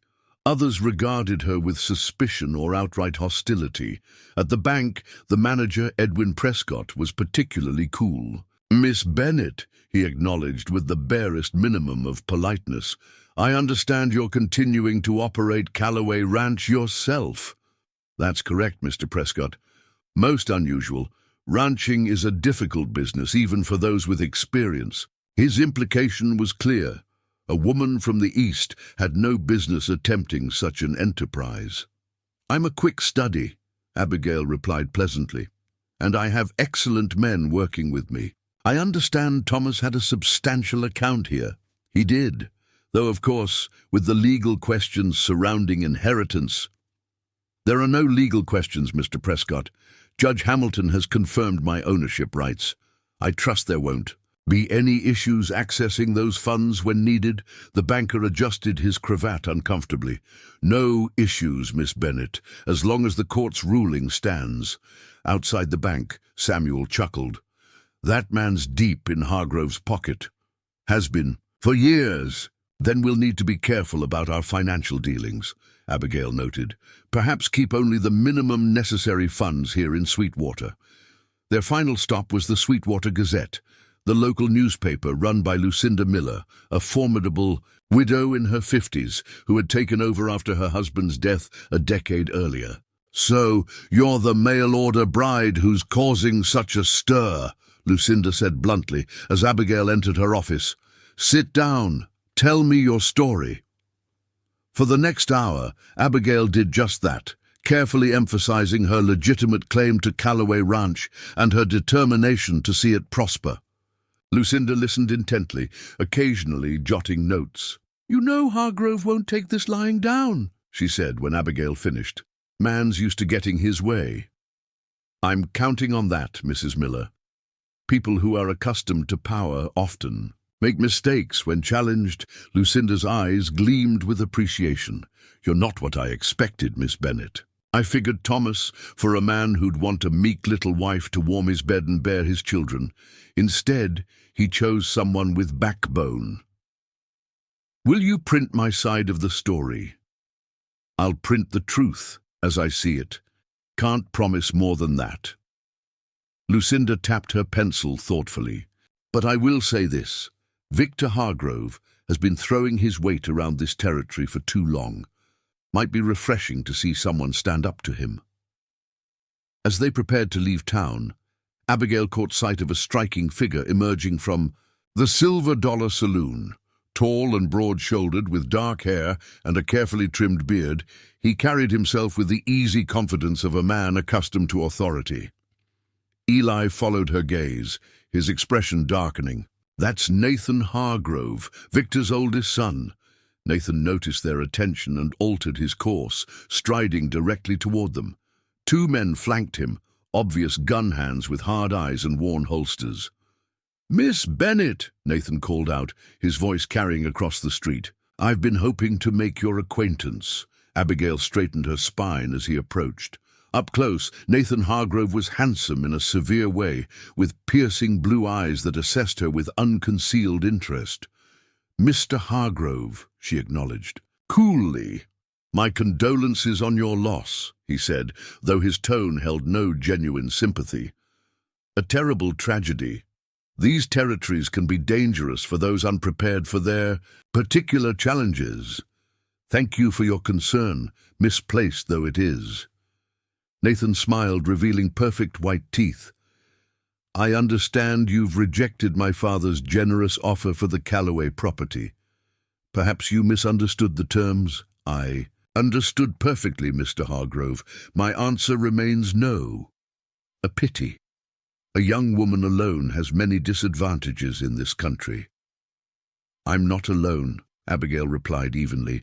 Others regarded her with suspicion or outright hostility. At the bank, the manager, Edwin Prescott, was particularly cool. "Miss Bennet," he acknowledged with the barest minimum of politeness, "I understand you're continuing to operate Callaway Ranch yourself." "That's correct, Mr. Prescott. Most unusual. Ranching is a difficult business, even for those with experience." His implication was clear. A woman from the East had no business attempting such an enterprise. "I'm a quick study," Abigail replied pleasantly, "and I have excellent men working with me. I understand Thomas had a substantial account here." "He did, though of course, with the legal questions surrounding inheritance." "There are no legal questions, Mr. Prescott. Judge Hamilton has confirmed my ownership rights. I trust there won't be any issues accessing those funds when needed." The banker adjusted his cravat uncomfortably. "No issues, Miss Bennet, as long as the court's ruling stands." Outside the bank, Samuel chuckled. "That man's deep in Hargrove's pocket. Has been for years." "Then we'll need to be careful about our financial dealings," Abigail noted. "Perhaps keep only the minimum necessary funds here in Sweetwater." Their final stop was the Sweetwater Gazette, the local newspaper run by Lucinda Miller, a formidable widow in her 50s who had taken over after her husband's death a decade earlier. "So, you're the mail-order bride who's causing such a stir," Lucinda said bluntly as Abigail entered her office. "Sit down. Tell me your story." For the next hour, Abigail did just that, carefully emphasizing her legitimate claim to Callaway Ranch and her determination to see it prosper. Lucinda listened intently, occasionally jotting notes. "You know Hargrove won't take this lying down," she said when Abigail finished. "Man's used to getting his way." "I'm counting on that, Mrs. Miller. People who are accustomed to power often make mistakes when challenged." Lucinda's eyes gleamed with appreciation. "You're not what I expected, Miss Bennet. I figured Thomas, for a man who'd want a meek little wife to warm his bed and bear his children. Instead, he chose someone with backbone." "Will you print my side of the story?" "I'll print the truth as I see it. Can't promise more than that." Lucinda tapped her pencil thoughtfully. "But I will say this. Victor Hargrove has been throwing his weight around this territory for too long. Might be refreshing to see someone stand up to him." As they prepared to leave town, Abigail caught sight of a striking figure emerging from the Silver Dollar Saloon. Tall and broad-shouldered, with dark hair and a carefully trimmed beard, he carried himself with the easy confidence of a man accustomed to authority. Eli followed her gaze, his expression darkening. "That's Nathan Hargrove, Victor's oldest son." Nathan noticed their attention and altered his course, striding directly toward them. Two men flanked him, obvious gun hands with hard eyes and worn holsters. "Miss Bennet," Nathan called out, his voice carrying across the street. "I've been hoping to make your acquaintance." Abigail straightened her spine as he approached. Up close, Nathan Hargrove was handsome in a severe way, with piercing blue eyes that assessed her with unconcealed interest. "Mr. Hargrove," she acknowledged. Coolly. "My condolences on your loss," he said, though his tone held no genuine sympathy. A terrible tragedy. These territories can be dangerous for those unprepared for their particular challenges. Thank you for your concern, misplaced though it is. Nathan smiled, revealing perfect white teeth. I understand you've rejected my father's generous offer for the Calloway property. Perhaps you misunderstood the terms. I understood perfectly, Mr. Hargrove. My answer remains no. A pity. A young woman alone has many disadvantages in this country. I'm not alone, Abigail replied evenly.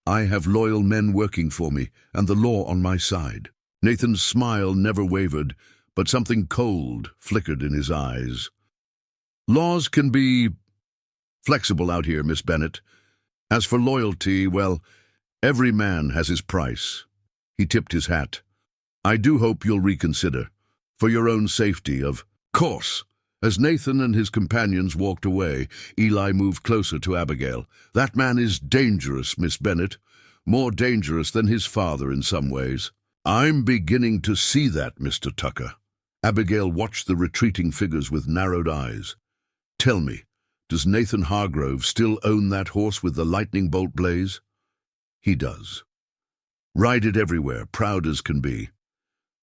I have loyal men working for me, and the law on my side. Nathan's smile never wavered, but something cold flickered in his eyes. Laws can be flexible out here, Miss Bennet. As for loyalty, well, every man has his price. He tipped his hat. I do hope you'll reconsider, for your own safety, of course. As Nathan and his companions walked away, Eli moved closer to Abigail. That man is dangerous, Miss Bennet. More dangerous than his father in some ways. I'm beginning to see that, Mr. Tucker. Abigail watched the retreating figures with narrowed eyes. Tell me, does Nathan Hargrove still own that horse with the lightning bolt blaze? He does. Ride it everywhere, proud as can be.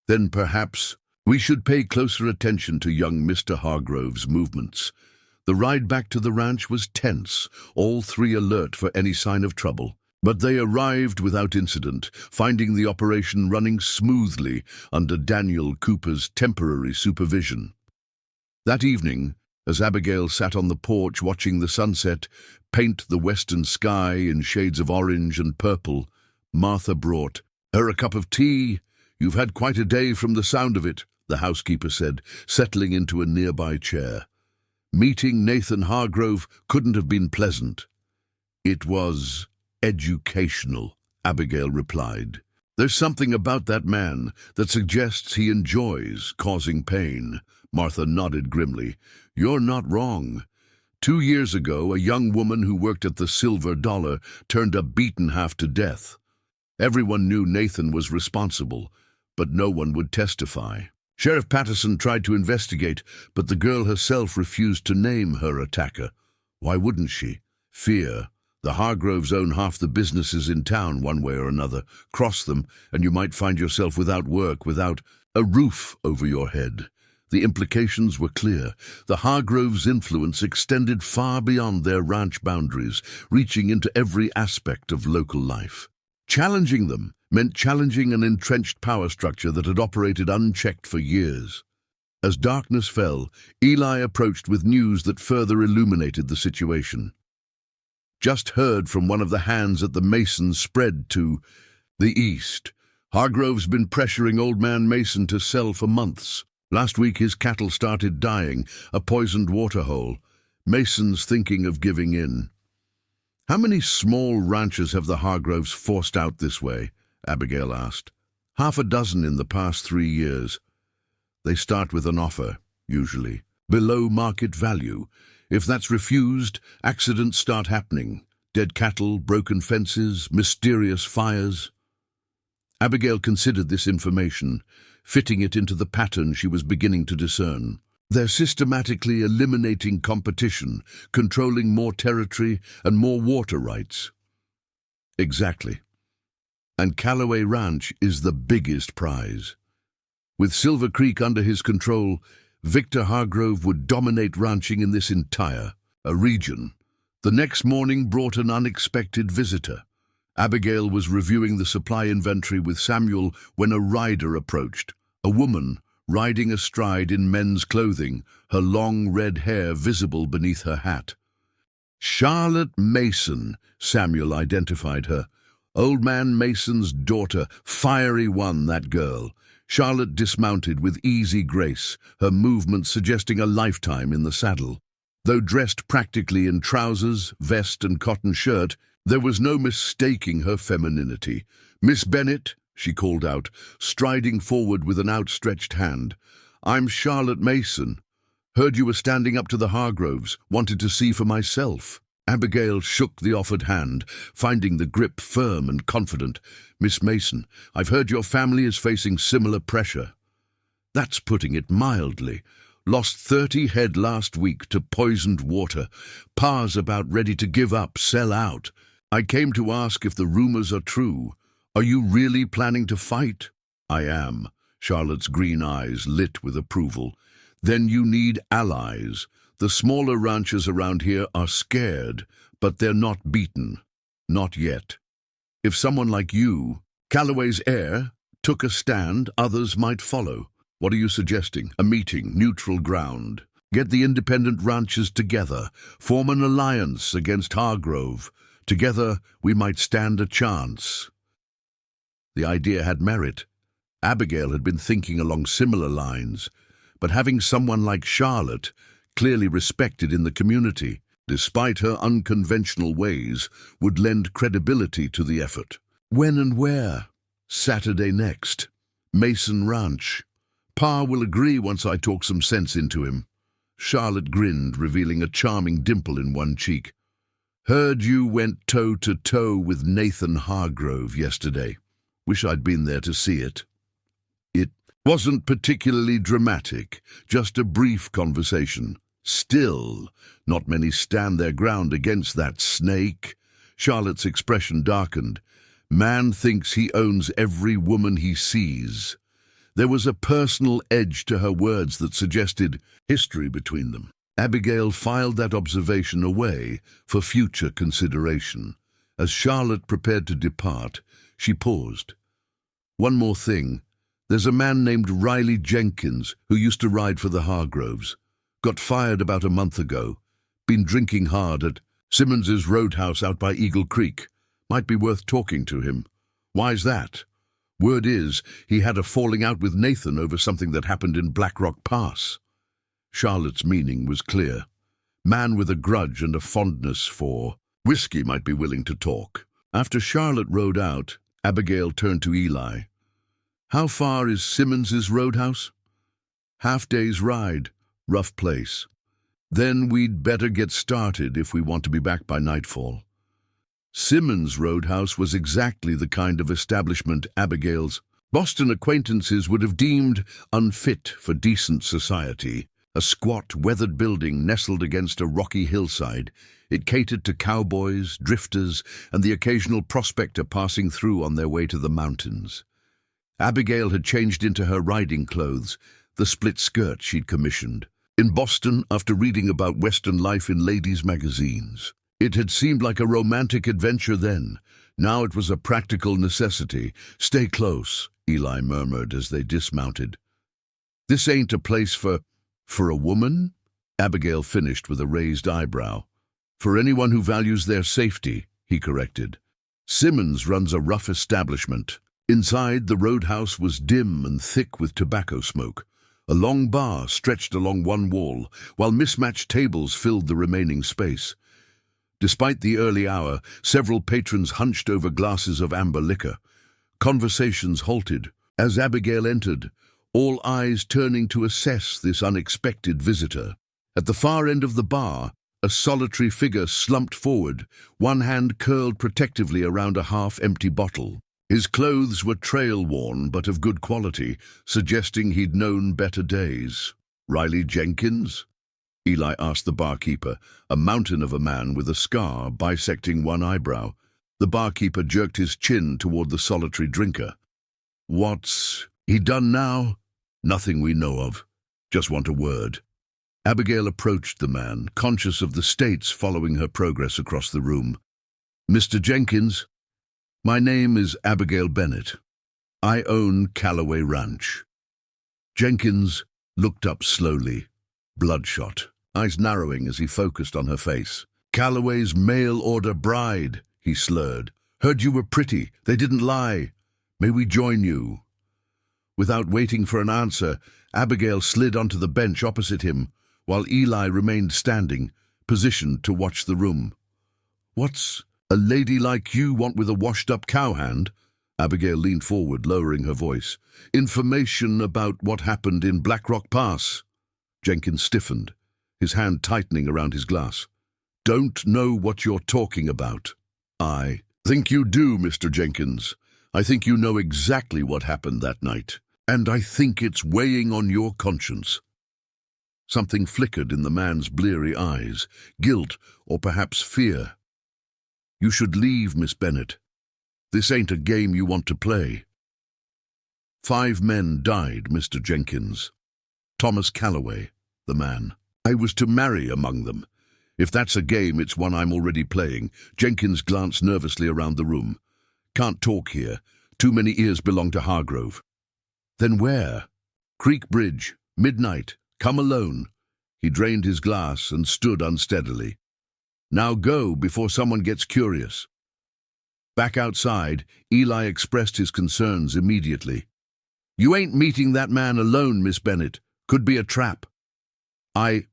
Then perhaps we should pay closer attention to young Mr. Hargrove's movements. The ride back to the ranch was tense, all three alert for any sign of trouble. But they arrived without incident, finding the operation running smoothly under Daniel Cooper's temporary supervision. That evening, as Abigail sat on the porch watching the sunset paint the western sky in shades of orange and purple, Martha brought her a cup of tea. You've had quite a day from the sound of it, the housekeeper said, settling into a nearby chair. Meeting Nathan Hargrove couldn't have been pleasant. It was educational, Abigail replied. There's something about that man that suggests he enjoys causing pain. Martha nodded grimly. You're not wrong. 2 years ago, a young woman who worked at the Silver Dollar turned a beaten half to death. Everyone knew Nathan was responsible, but no one would testify. Sheriff Patterson tried to investigate, but the girl herself refused to name her attacker. Why wouldn't she? Fear. The Hargroves own half the businesses in town one way or another. Cross them, and you might find yourself without work, without a roof over your head. The implications were clear. The Hargroves' influence extended far beyond their ranch boundaries, reaching into every aspect of local life. Challenging them meant challenging an entrenched power structure that had operated unchecked for years. As darkness fell, Eli approached with news that further illuminated the situation. Just heard from one of the hands at the Mason spread to the east. Hargrove's been pressuring Old Man Mason to sell for months. Last week his cattle started dying, a poisoned waterhole. Mason's thinking of giving in. How many small ranches have the Hargroves forced out this way? Abigail asked. 6 in the past 3 years. They start with an offer, usually, below market value. If that's refused, accidents start happening. Dead cattle, broken fences, mysterious fires. Abigail considered this information, fitting it into the pattern she was beginning to discern. They're systematically eliminating competition, controlling more territory and more water rights. Exactly. And Calloway Ranch is the biggest prize. With Silver Creek under his control, Victor Hargrove would dominate ranching in this entire region. The next morning brought an unexpected visitor. Abigail was reviewing the supply inventory with Samuel when a rider approached. A woman, riding astride in men's clothing, her long red hair visible beneath her hat. Charlotte Mason, Samuel identified her. Old Man Mason's daughter, fiery one, that girl. Charlotte dismounted with easy grace, her movements suggesting a lifetime in the saddle. Though dressed practically in trousers, vest and cotton shirt, there was no mistaking her femininity. Miss Bennet, she called out, striding forward with an outstretched hand. I'm Charlotte Mason. Heard you were standing up to the Hargroves, wanted to see for myself. Abigail shook the offered hand, finding the grip firm and confident. "Miss Mason, I've heard your family is facing similar pressure." "That's putting it mildly. Lost 30 head last week to poisoned water. Pa's about ready to give up, sell out. I came to ask if the rumors are true. Are you really planning to fight?" "I am." Charlotte's green eyes lit with approval. "Then you need allies. The smaller ranchers around here are scared, but they're not beaten. Not yet. If someone like you, Calloway's heir, took a stand, others might follow. What are you suggesting? A meeting, neutral ground. Get the independent ranchers together, form an alliance against Hargrove. Together, we might stand a chance." The idea had merit. Abigail had been thinking along similar lines, but having someone like Charlotte, clearly respected in the community, despite her unconventional ways, would lend credibility to the effort. "When and where?" "Saturday next. Mason Ranch. Pa will agree once I talk some sense into him." Charlotte grinned, revealing a charming dimple in one cheek. "Heard you went toe-to-toe with Nathan Hargrove yesterday. Wish I'd been there to see it." "It wasn't particularly dramatic, just a brief conversation. Still, not many stand their ground against that snake." Charlotte's expression darkened. "Man thinks he owns every woman he sees." There was a personal edge to her words that suggested history between them. Abigail filed that observation away for future consideration. As Charlotte prepared to depart, she paused. "One more thing. There's a man named Riley Jenkins who used to ride for the Hargroves. Got fired about a month ago. Been drinking hard at Simmons's Roadhouse out by Eagle Creek. Might be worth talking to him." "Why's that?" "Word is, he had a falling out with Nathan over something that happened in Black Rock Pass." Charlotte's meaning was clear. Man with a grudge and a fondness for whiskey might be willing to talk. After Charlotte rode out, Abigail turned to Eli. "How far is Simmons's Roadhouse?" "Half-day's ride. Rough place." "Then we'd better get started if we want to be back by nightfall." Simmons' Roadhouse was exactly the kind of establishment Abigail's Boston acquaintances would have deemed unfit for decent society. A squat, weathered building nestled against a rocky hillside, it catered to cowboys, drifters, and the occasional prospector passing through on their way to the mountains. Abigail had changed into her riding clothes, the split skirt she'd commissioned, in Boston after reading about Western life in ladies' magazines. It had seemed like a romantic adventure then. Now it was a practical necessity. "Stay close," Eli murmured as they dismounted. "This ain't a place for a woman?" Abigail finished with a raised eyebrow. "For anyone who values their safety," he corrected. "Simmons runs a rough establishment." Inside, the roadhouse was dim and thick with tobacco smoke. A long bar stretched along one wall, while mismatched tables filled the remaining space. Despite the early hour, several patrons hunched over glasses of amber liquor. Conversations halted. As Abigail entered, all eyes turning to assess this unexpected visitor. At the far end of the bar, a solitary figure slumped forward, one hand curled protectively around a half-empty bottle. His clothes were trail-worn but of good quality, suggesting he'd known better days. "Riley Jenkins?" Eli asked the barkeeper, a mountain of a man with a scar bisecting one eyebrow. The barkeeper jerked his chin toward the solitary drinker. "What's he done now?" "Nothing we know of. Just want a word." Abigail approached the man, conscious of the states following her progress across the room. "Mr. Jenkins, my name is Abigail Bennett. I own Calloway Ranch." Jenkins looked up slowly, bloodshot, eyes narrowing as he focused on her face. "Calloway's mail-order bride," he slurred. "Heard you were pretty. They didn't lie. May we join you?" Without waiting for an answer, Abigail slid onto the bench opposite him, while Eli remained standing, positioned to watch the room. "What's a lady like you want with a washed-up cowhand?" Abigail leaned forward, lowering her voice. "Information about what happened in Black Rock Pass." Jenkins stiffened, his hand tightening around his glass. Don't know what you're talking about. I think you do, Mr. Jenkins. I think you know exactly what happened that night, and I think it's weighing on your conscience. Something flickered in the man's bleary eyes, guilt or perhaps fear. You should leave, Miss Bennet. This ain't a game you want to play. 5 men died, Mr. Jenkins. Thomas Calloway, the man. I was to marry among them. If that's a game, it's one I'm already playing. Jenkins glanced nervously around the room. Can't talk here. Too many ears belong to Hargrove. Then where? Creek Bridge, midnight. Come alone. He drained his glass and stood unsteadily. Now go before someone gets curious. Back outside, Eli expressed his concerns immediately. You ain't meeting that man alone, Miss Bennet. Could be a trap. I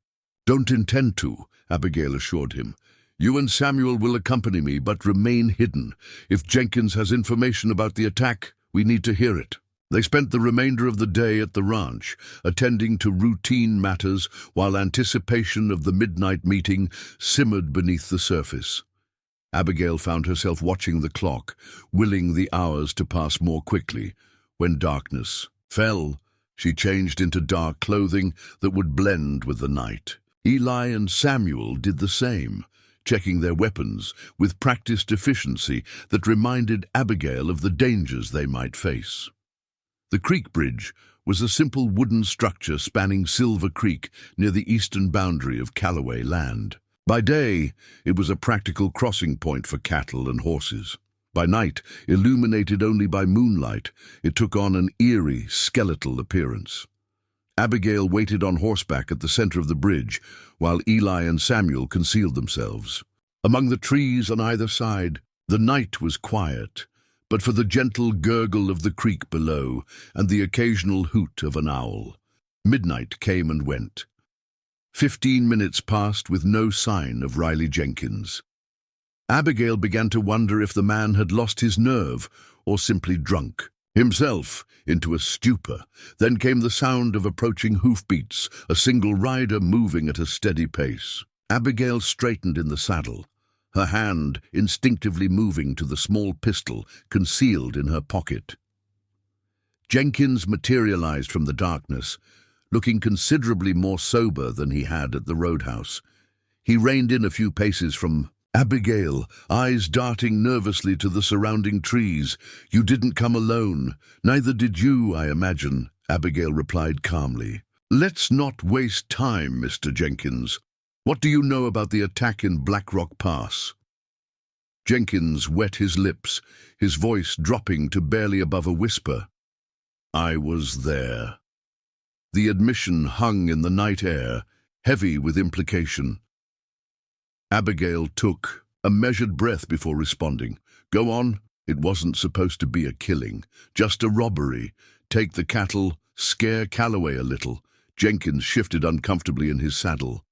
don't intend to, Abigail assured him. You and Samuel will accompany me, but remain hidden. If Jenkins has information about the attack, we need to hear it. They spent the remainder of the day at the ranch, attending to routine matters while anticipation of the midnight meeting simmered beneath the surface. Abigail found herself watching the clock, willing the hours to pass more quickly. When darkness fell, she changed into dark clothing that would blend with the night. Eli and Samuel did the same, checking their weapons with practiced efficiency that reminded Abigail of the dangers they might face. The Creek Bridge was a simple wooden structure spanning Silver Creek near the eastern boundary of Calloway land. By day, it was a practical crossing point for cattle and horses. By night, illuminated only by moonlight, it took on an eerie, skeletal appearance. Abigail waited on horseback at the center of the bridge, while Eli and Samuel concealed themselves. Among the trees on either side, the night was quiet, but for the gentle gurgle of the creek below and the occasional hoot of an owl. Midnight came and went. 15 minutes passed with no sign of Riley Jenkins. Abigail began to wonder if the man had lost his nerve or simply drunk himself into a stupor. Then came the sound of approaching hoofbeats, a single rider moving at a steady pace. Abigail straightened in the saddle, her hand instinctively moving to the small pistol concealed in her pocket. Jenkins materialized from the darkness, looking considerably more sober than he had at the roadhouse. He reined in a few paces from Abigail, eyes darting nervously to the surrounding trees. You didn't come alone. Neither did you, I imagine, Abigail replied calmly. Let's not waste time, Mr. Jenkins. What do you know about the attack in Black Rock Pass? Jenkins wet his lips, his voice dropping to barely above a whisper. I was there. The admission hung in the night air, heavy with implication. Abigail took a measured breath before responding. Go on. It wasn't supposed to be a killing, just a robbery. Take the cattle, scare Calloway a little. Jenkins shifted uncomfortably in his saddle.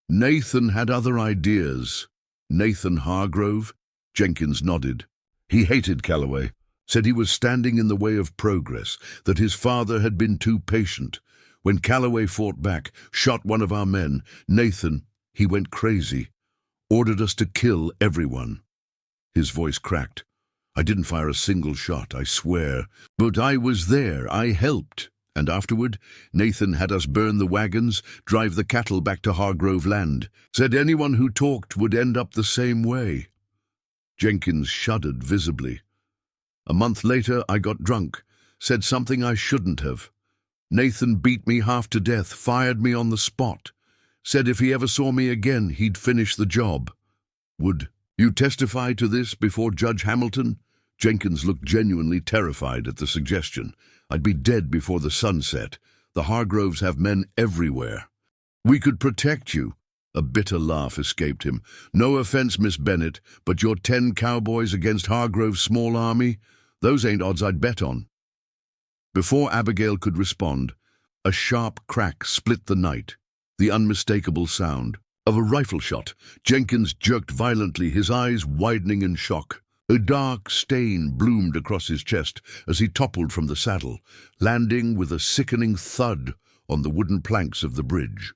Nathan had other ideas. Nathan Hargrove? Jenkins nodded. He hated Calloway, said he was standing in the way of progress, that his father had been too patient. When Calloway fought back, shot one of our men, Nathan, he went crazy. Ordered us to kill everyone. His voice cracked. I didn't fire a single shot, I swear. But I was there, I helped. And afterward, Nathan had us burn the wagons, drive the cattle back to Hargrove land. Said anyone who talked would end up the same way. Jenkins shuddered visibly. A month later, I got drunk, said something I shouldn't have. Nathan beat me half to death, fired me on the spot. Said if he ever saw me again, he'd finish the job. Would you testify to this before Judge Hamilton? Jenkins looked genuinely terrified at the suggestion. I'd be dead before the sun set. The Hargroves have men everywhere. We could protect you. A bitter laugh escaped him. No offense, Miss Bennet, but your 10 cowboys against Hargrove's small army? Those ain't odds I'd bet on. Before Abigail could respond, a sharp crack split the night. The unmistakable sound of a rifle shot. Jenkins jerked violently, his eyes widening in shock. A dark stain bloomed across his chest as he toppled from the saddle, landing with a sickening thud on the wooden planks of the bridge.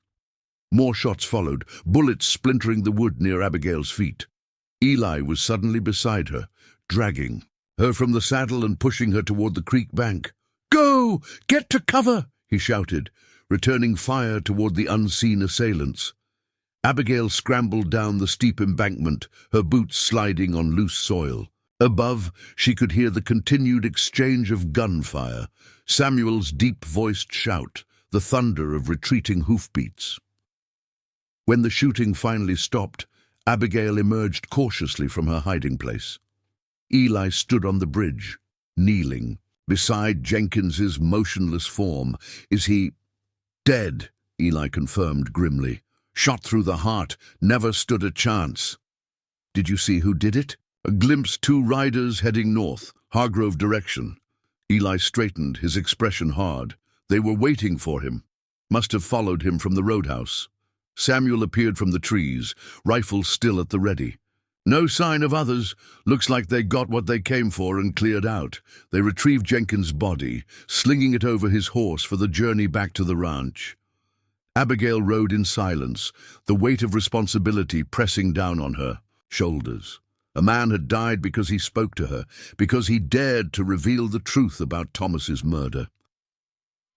More shots followed, bullets splintering the wood near Abigail's feet. Eli was suddenly beside her, dragging her from the saddle and pushing her toward the creek bank. "Go! Get to cover!" he shouted, returning fire toward the unseen assailants. Abigail scrambled down the steep embankment, her boots sliding on loose soil. Above, she could hear the continued exchange of gunfire, Samuel's deep-voiced shout, the thunder of retreating hoofbeats. When the shooting finally stopped, Abigail emerged cautiously from her hiding place. Eli stood on the bridge, kneeling, beside Jenkins's motionless form. "Is he dead?" Eli confirmed grimly. "Shot through the heart, never stood a chance." "Did you see who did it?" A glimpse, 2 riders heading north, Hargrove direction. Eli straightened, his expression hard. They were waiting for him. Must have followed him from the roadhouse. Samuel appeared from the trees, rifle still at the ready. "No sign of others. Looks like they got what they came for and cleared out." They retrieved Jenkins' body, slinging it over his horse for the journey back to the ranch. Abigail rode in silence, the weight of responsibility pressing down on her shoulders. A man had died because he spoke to her, because he dared to reveal the truth about Thomas's murder.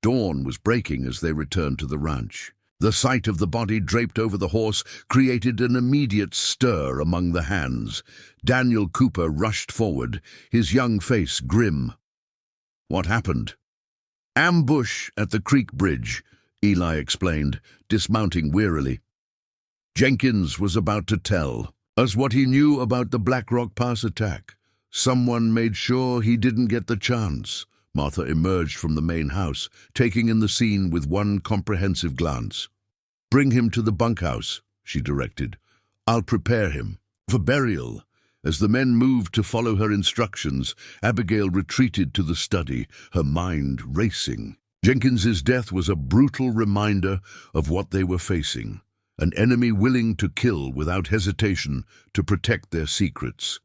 Dawn was breaking as they returned to the ranch. The sight of the body draped over the horse created an immediate stir among the hands. Daniel Cooper rushed forward, his young face grim. "What happened?" "Ambush at the creek bridge," Eli explained, dismounting wearily. Jenkins was about to tell us what he knew about the Black Rock Pass attack. Someone made sure he didn't get the chance. Martha emerged from the main house, taking in the scene with one comprehensive glance. "Bring him to the bunkhouse," she directed. "I'll prepare him for burial." As the men moved to follow her instructions, Abigail retreated to the study, her mind racing. Jenkins's death was a brutal reminder of what they were facing, an enemy willing to kill without hesitation to protect their secrets.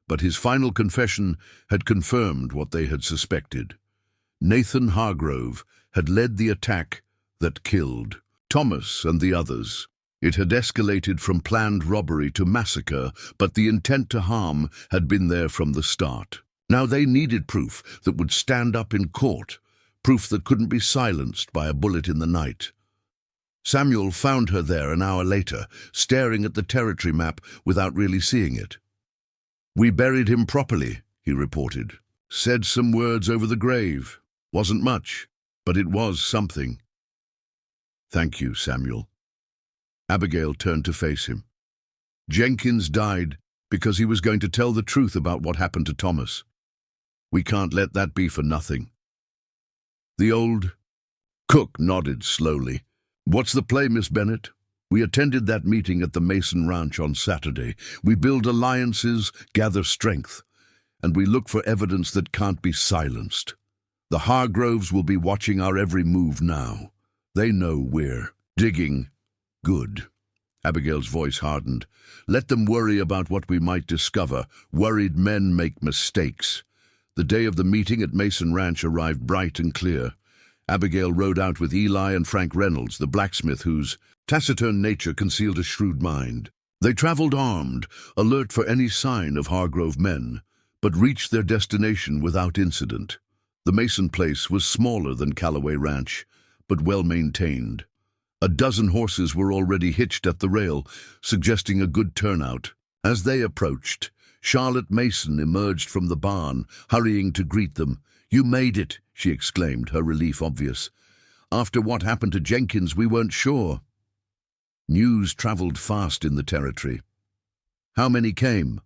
But his final confession had confirmed what they had suspected. Nathan Hargrove had led the attack that killed Thomas and the others. It had escalated from planned robbery to massacre, but the intent to harm had been there from the start. Now they needed proof that would stand up in court, proof that couldn't be silenced by a bullet in the night. Samuel found her there an hour later, staring at the territory map without really seeing it. "We buried him properly," he reported. "Said some words over the grave. Wasn't much, but it was something." "Thank you, Samuel." Abigail turned to face him. "Jenkins died because he was going to tell the truth about what happened to Thomas. We can't let that be for nothing." The old cook nodded slowly. "What's the play, Miss Bennett?" "We attended that meeting at the Mason Ranch on Saturday. We build alliances, gather strength, and we look for evidence that can't be silenced. The Hargroves will be watching our every move now. They know we're digging. Good." Abigail's voice hardened. "Let them worry about what we might discover. Worried men make mistakes." The day of the meeting at Mason Ranch arrived bright and clear. Abigail rode out with Eli and Frank Reynolds, the blacksmith whose taciturn nature concealed a shrewd mind. They traveled armed, alert for any sign of Hargrove men, but reached their destination without incident. The Mason place was smaller than Callaway Ranch, but well-maintained. A dozen horses were already hitched at the rail, suggesting a good turnout. As they approached, Charlotte Mason emerged from the barn, hurrying to greet them. "You made it," she exclaimed, her relief obvious. "After what happened to Jenkins, we weren't sure." News traveled fast in the territory. "How many came?"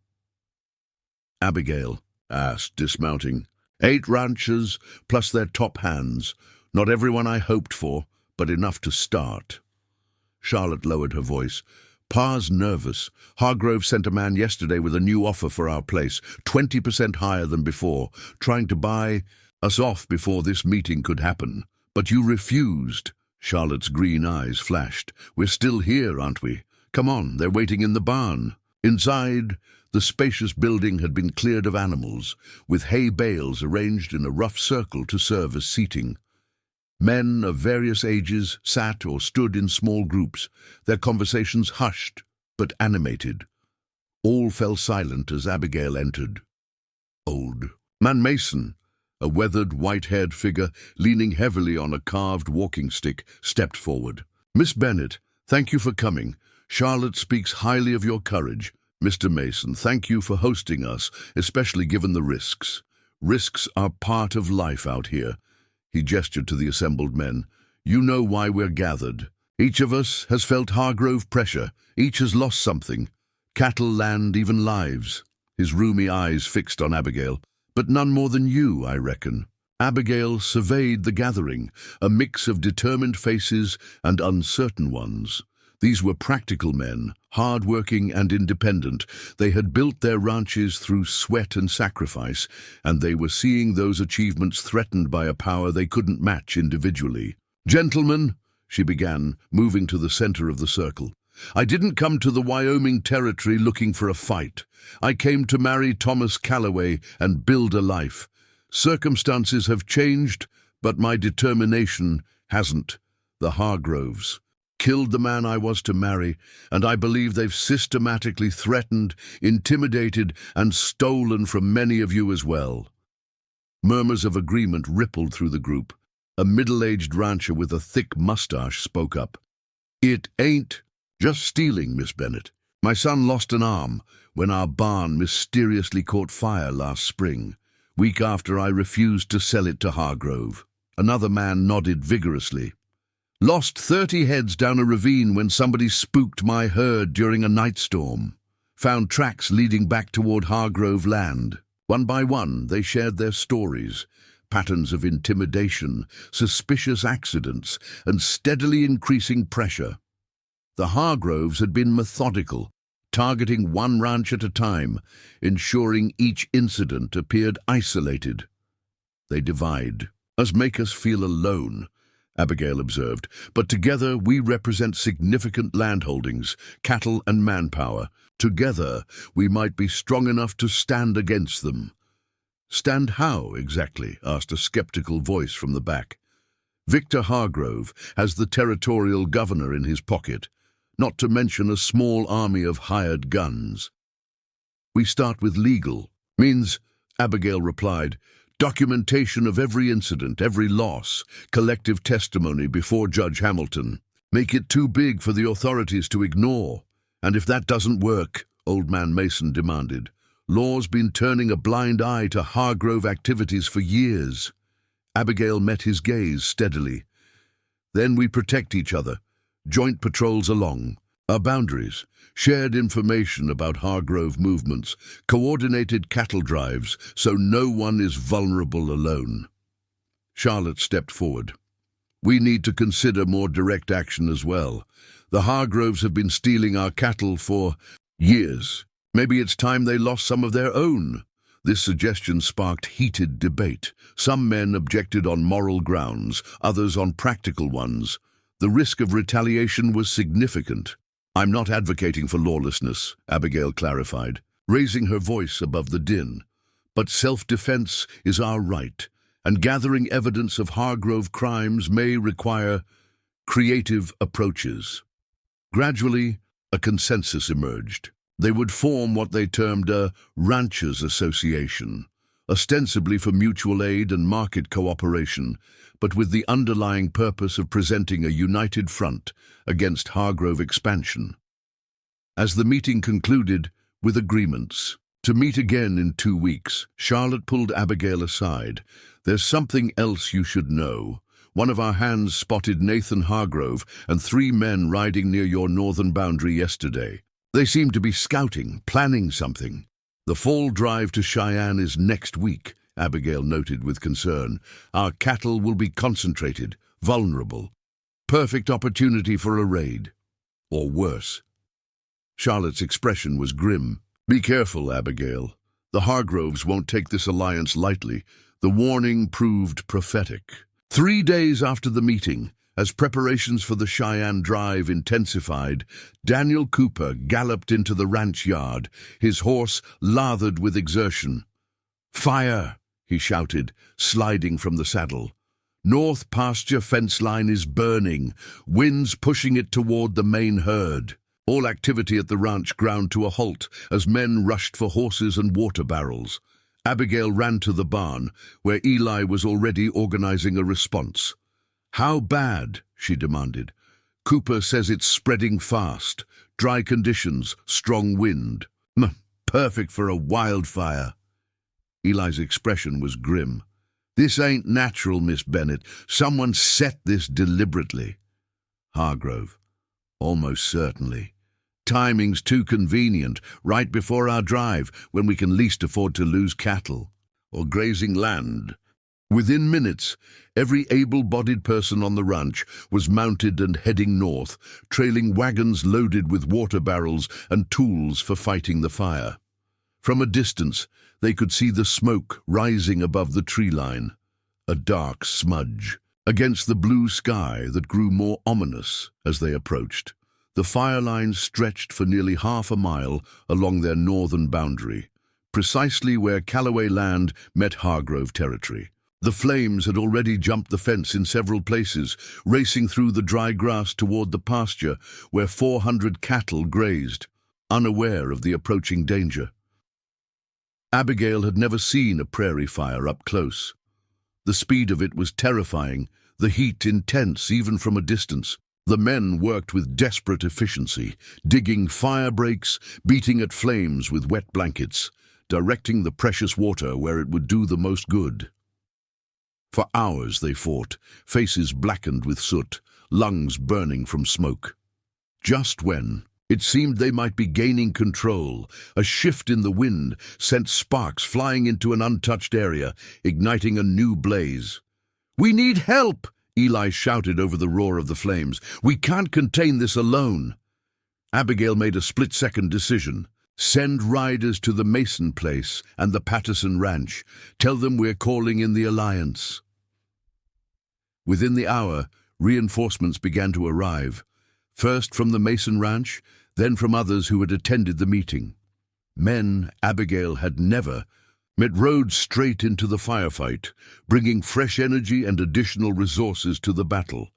Abigail asked, dismounting. 8 ranchers, plus their top hands. Not everyone I hoped for, but enough to start." Charlotte lowered her voice. "Pa's nervous. Hargrove sent a man yesterday with a new offer for our place, 20% higher than before, trying to buy us off before this meeting could happen. But you refused." Charlotte's green eyes flashed. "We're still here, aren't we? Come on, they're waiting in the barn." Inside, the spacious building had been cleared of animals, with hay bales arranged in a rough circle to serve as seating. Men of various ages sat or stood in small groups, their conversations hushed but animated. All fell silent as Abigail entered. Old Man Mason, a weathered, white-haired figure leaning heavily on a carved walking stick, stepped forward. "Miss Bennet, thank you for coming. Charlotte speaks highly of your courage. Mr. Mason, thank you for hosting us, especially given the risks. Risks are part of life out here." He gestured to the assembled men. "You know why we're gathered. Each of us has felt Hargrove pressure. Each has lost something. Cattle, land, even lives." His rheumy eyes fixed on Abigail. "But none more than you, I reckon." Abigail surveyed the gathering, a mix of determined faces and uncertain ones. These were practical men, hard-working and independent. They had built their ranches through sweat and sacrifice, and they were seeing those achievements threatened by a power they couldn't match individually. "Gentlemen," she began, moving to the center of the circle, "I didn't come to the Wyoming Territory looking for a fight. I came to marry Thomas Calloway and build a life. Circumstances have changed, but my determination hasn't. The Hargroves killed the man I was to marry, and I believe they've systematically threatened, intimidated, and stolen from many of you as well." Murmurs of agreement rippled through the group. A middle-aged rancher with a thick mustache spoke up. "It ain't just stealing, Miss Bennet. My son lost an arm when our barn mysteriously caught fire last spring, week after I refused to sell it to Hargrove." Another man nodded vigorously. "Lost 30 heads down a ravine when somebody spooked my herd during a night storm. Found tracks leading back toward Hargrove land." One by one, they shared their stories, patterns of intimidation, suspicious accidents, and steadily increasing pressure. The Hargroves had been methodical, targeting one ranch at a time, ensuring each incident appeared isolated. "They divide us, make us feel alone," Abigail observed, "but together we represent significant landholdings, cattle and manpower. Together we might be strong enough to stand against them." "Stand how, exactly?" asked a skeptical voice from the back. "Victor Hargrove has the territorial governor in his pocket, not to mention a small army of hired guns." "We start with legal means," Abigail replied. "Documentation of every incident, every loss, collective testimony before Judge Hamilton. Make it too big for the authorities to ignore. And if that doesn't work," Old Man Mason demanded, "law's been turning a blind eye to Hargrove activities for years." Abigail met his gaze steadily. "Then we protect each other. Joint patrols along our boundaries, shared information about Hargrove movements, coordinated cattle drives so no one is vulnerable alone." Charlotte stepped forward. "We need to consider more direct action as well. The Hargroves have been stealing our cattle for years. Maybe it's time they lost some of their own." This suggestion sparked heated debate. Some men objected on moral grounds, others on practical ones. The risk of retaliation was significant. "I'm not advocating for lawlessness," Abigail clarified, raising her voice above the din. "But self-defense is our right, and gathering evidence of Hargrove crimes may require creative approaches." Gradually, a consensus emerged. They would form what they termed a ranchers' association, ostensibly for mutual aid and market cooperation, but with the underlying purpose of presenting a united front against Hargrove expansion. As the meeting concluded with agreements to meet again in 2 weeks, Charlotte pulled Abigail aside. "There's something else you should know. One of our hands spotted Nathan Hargrove and 3 men riding near your northern boundary yesterday. They seem to be scouting, planning something." "The fall drive to Cheyenne is next week," Abigail noted with concern. "Our cattle will be concentrated, vulnerable. Perfect opportunity for a raid. Or worse." Charlotte's expression was grim. "Be careful, Abigail. The Hargroves won't take this alliance lightly." The warning proved prophetic. 3 days after the meeting, as preparations for the Cheyenne drive intensified, Daniel Cooper galloped into the ranch yard, his horse lathered with exertion. "Fire!" he shouted, sliding from the saddle. North pasture fence line is burning, winds pushing it toward the main herd. All activity at the ranch ground to a halt as men rushed for horses and water barrels. Abigail ran to the barn, where Eli was already organizing a response. "How bad?" she demanded. "Cooper says it's spreading fast. Dry conditions, strong wind. Perfect for a wildfire." Eli's expression was grim. "This ain't natural, Miss Bennett. Someone set this deliberately." Hargrove: "Almost certainly. Timing's too convenient, right before our drive, when we can least afford to lose cattle or grazing land." Within minutes, every able-bodied person on the ranch was mounted and heading north, trailing wagons loaded with water barrels and tools for fighting the fire. From a distance, they could see the smoke rising above the tree line, a dark smudge, against the blue sky that grew more ominous as they approached. The fire lines stretched for nearly half a mile along their northern boundary, precisely where Callaway land met Hargrove territory. The flames had already jumped the fence in several places, racing through the dry grass toward the pasture where 400 cattle grazed, unaware of the approaching danger. Abigail had never seen a prairie fire up close. The speed of it was terrifying, the heat intense even from a distance. The men worked with desperate efficiency, digging fire breaks, beating at flames with wet blankets, directing the precious water where it would do the most good. For hours they fought, faces blackened with soot, lungs burning from smoke. Just when it seemed they might be gaining control, a shift in the wind sent sparks flying into an untouched area, igniting a new blaze. "We need help!" Eli shouted over the roar of the flames. "We can't contain this alone." Abigail made a split-second decision. "Send riders to the Mason place and the Patterson Ranch. Tell them we're calling in the Alliance." Within the hour, reinforcements began to arrive, first from the Mason Ranch, then from others who had attended the meeting. Men Abigail had never met rode straight into the firefight, bringing fresh energy and additional resources to the battle.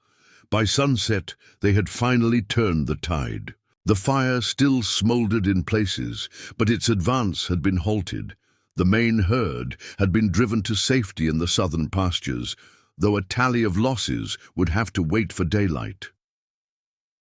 By sunset, they had finally turned the tide. The fire still smoldered in places, but its advance had been halted. The main herd had been driven to safety in the southern pastures, though a tally of losses would have to wait for daylight.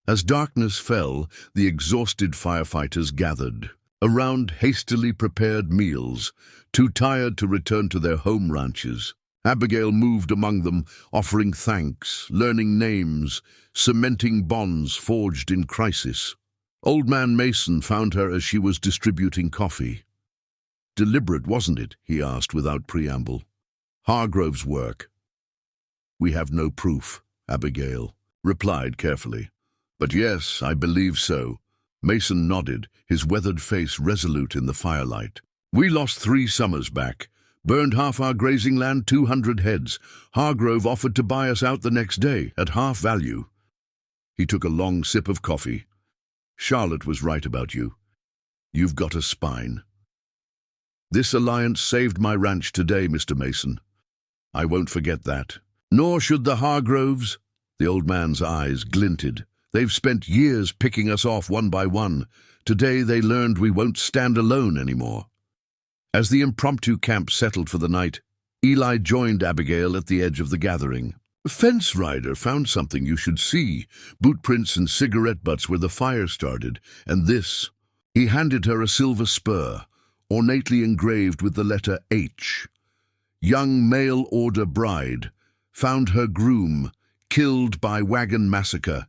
As darkness fell, the exhausted firefighters gathered around hastily prepared meals, too tired to return to their home ranches. Abigail moved among them, offering thanks, learning names, cementing bonds forged in crisis. Old Man Mason found her as she was distributing coffee. "Deliberate, wasn't it?" he asked without preamble. "Hargrove's work." "We have no proof," Abigail replied carefully. "But yes, I believe so." Mason nodded, his weathered face resolute in the firelight. "We lost 3 summers back, burned half our grazing land, 200 heads. Hargrove offered to buy us out the next day, at half value." He took a long sip of coffee. "Charlotte was right about you. You've got a spine. This alliance saved my ranch today, Mr. Mason. I won't forget that. Nor should the Hargroves." The old man's eyes glinted. "They've spent years picking us off one by one. Today they learned we won't stand alone anymore." As the impromptu camp settled for the night, Eli joined Abigail at the edge of the gathering. "A fence rider found something you should see. Boot prints and cigarette butts where the fire started. And this." He handed her a silver spur, ornately engraved with the letter H. "Young mail-order bride. Found her groom, killed by Wagon Massacre,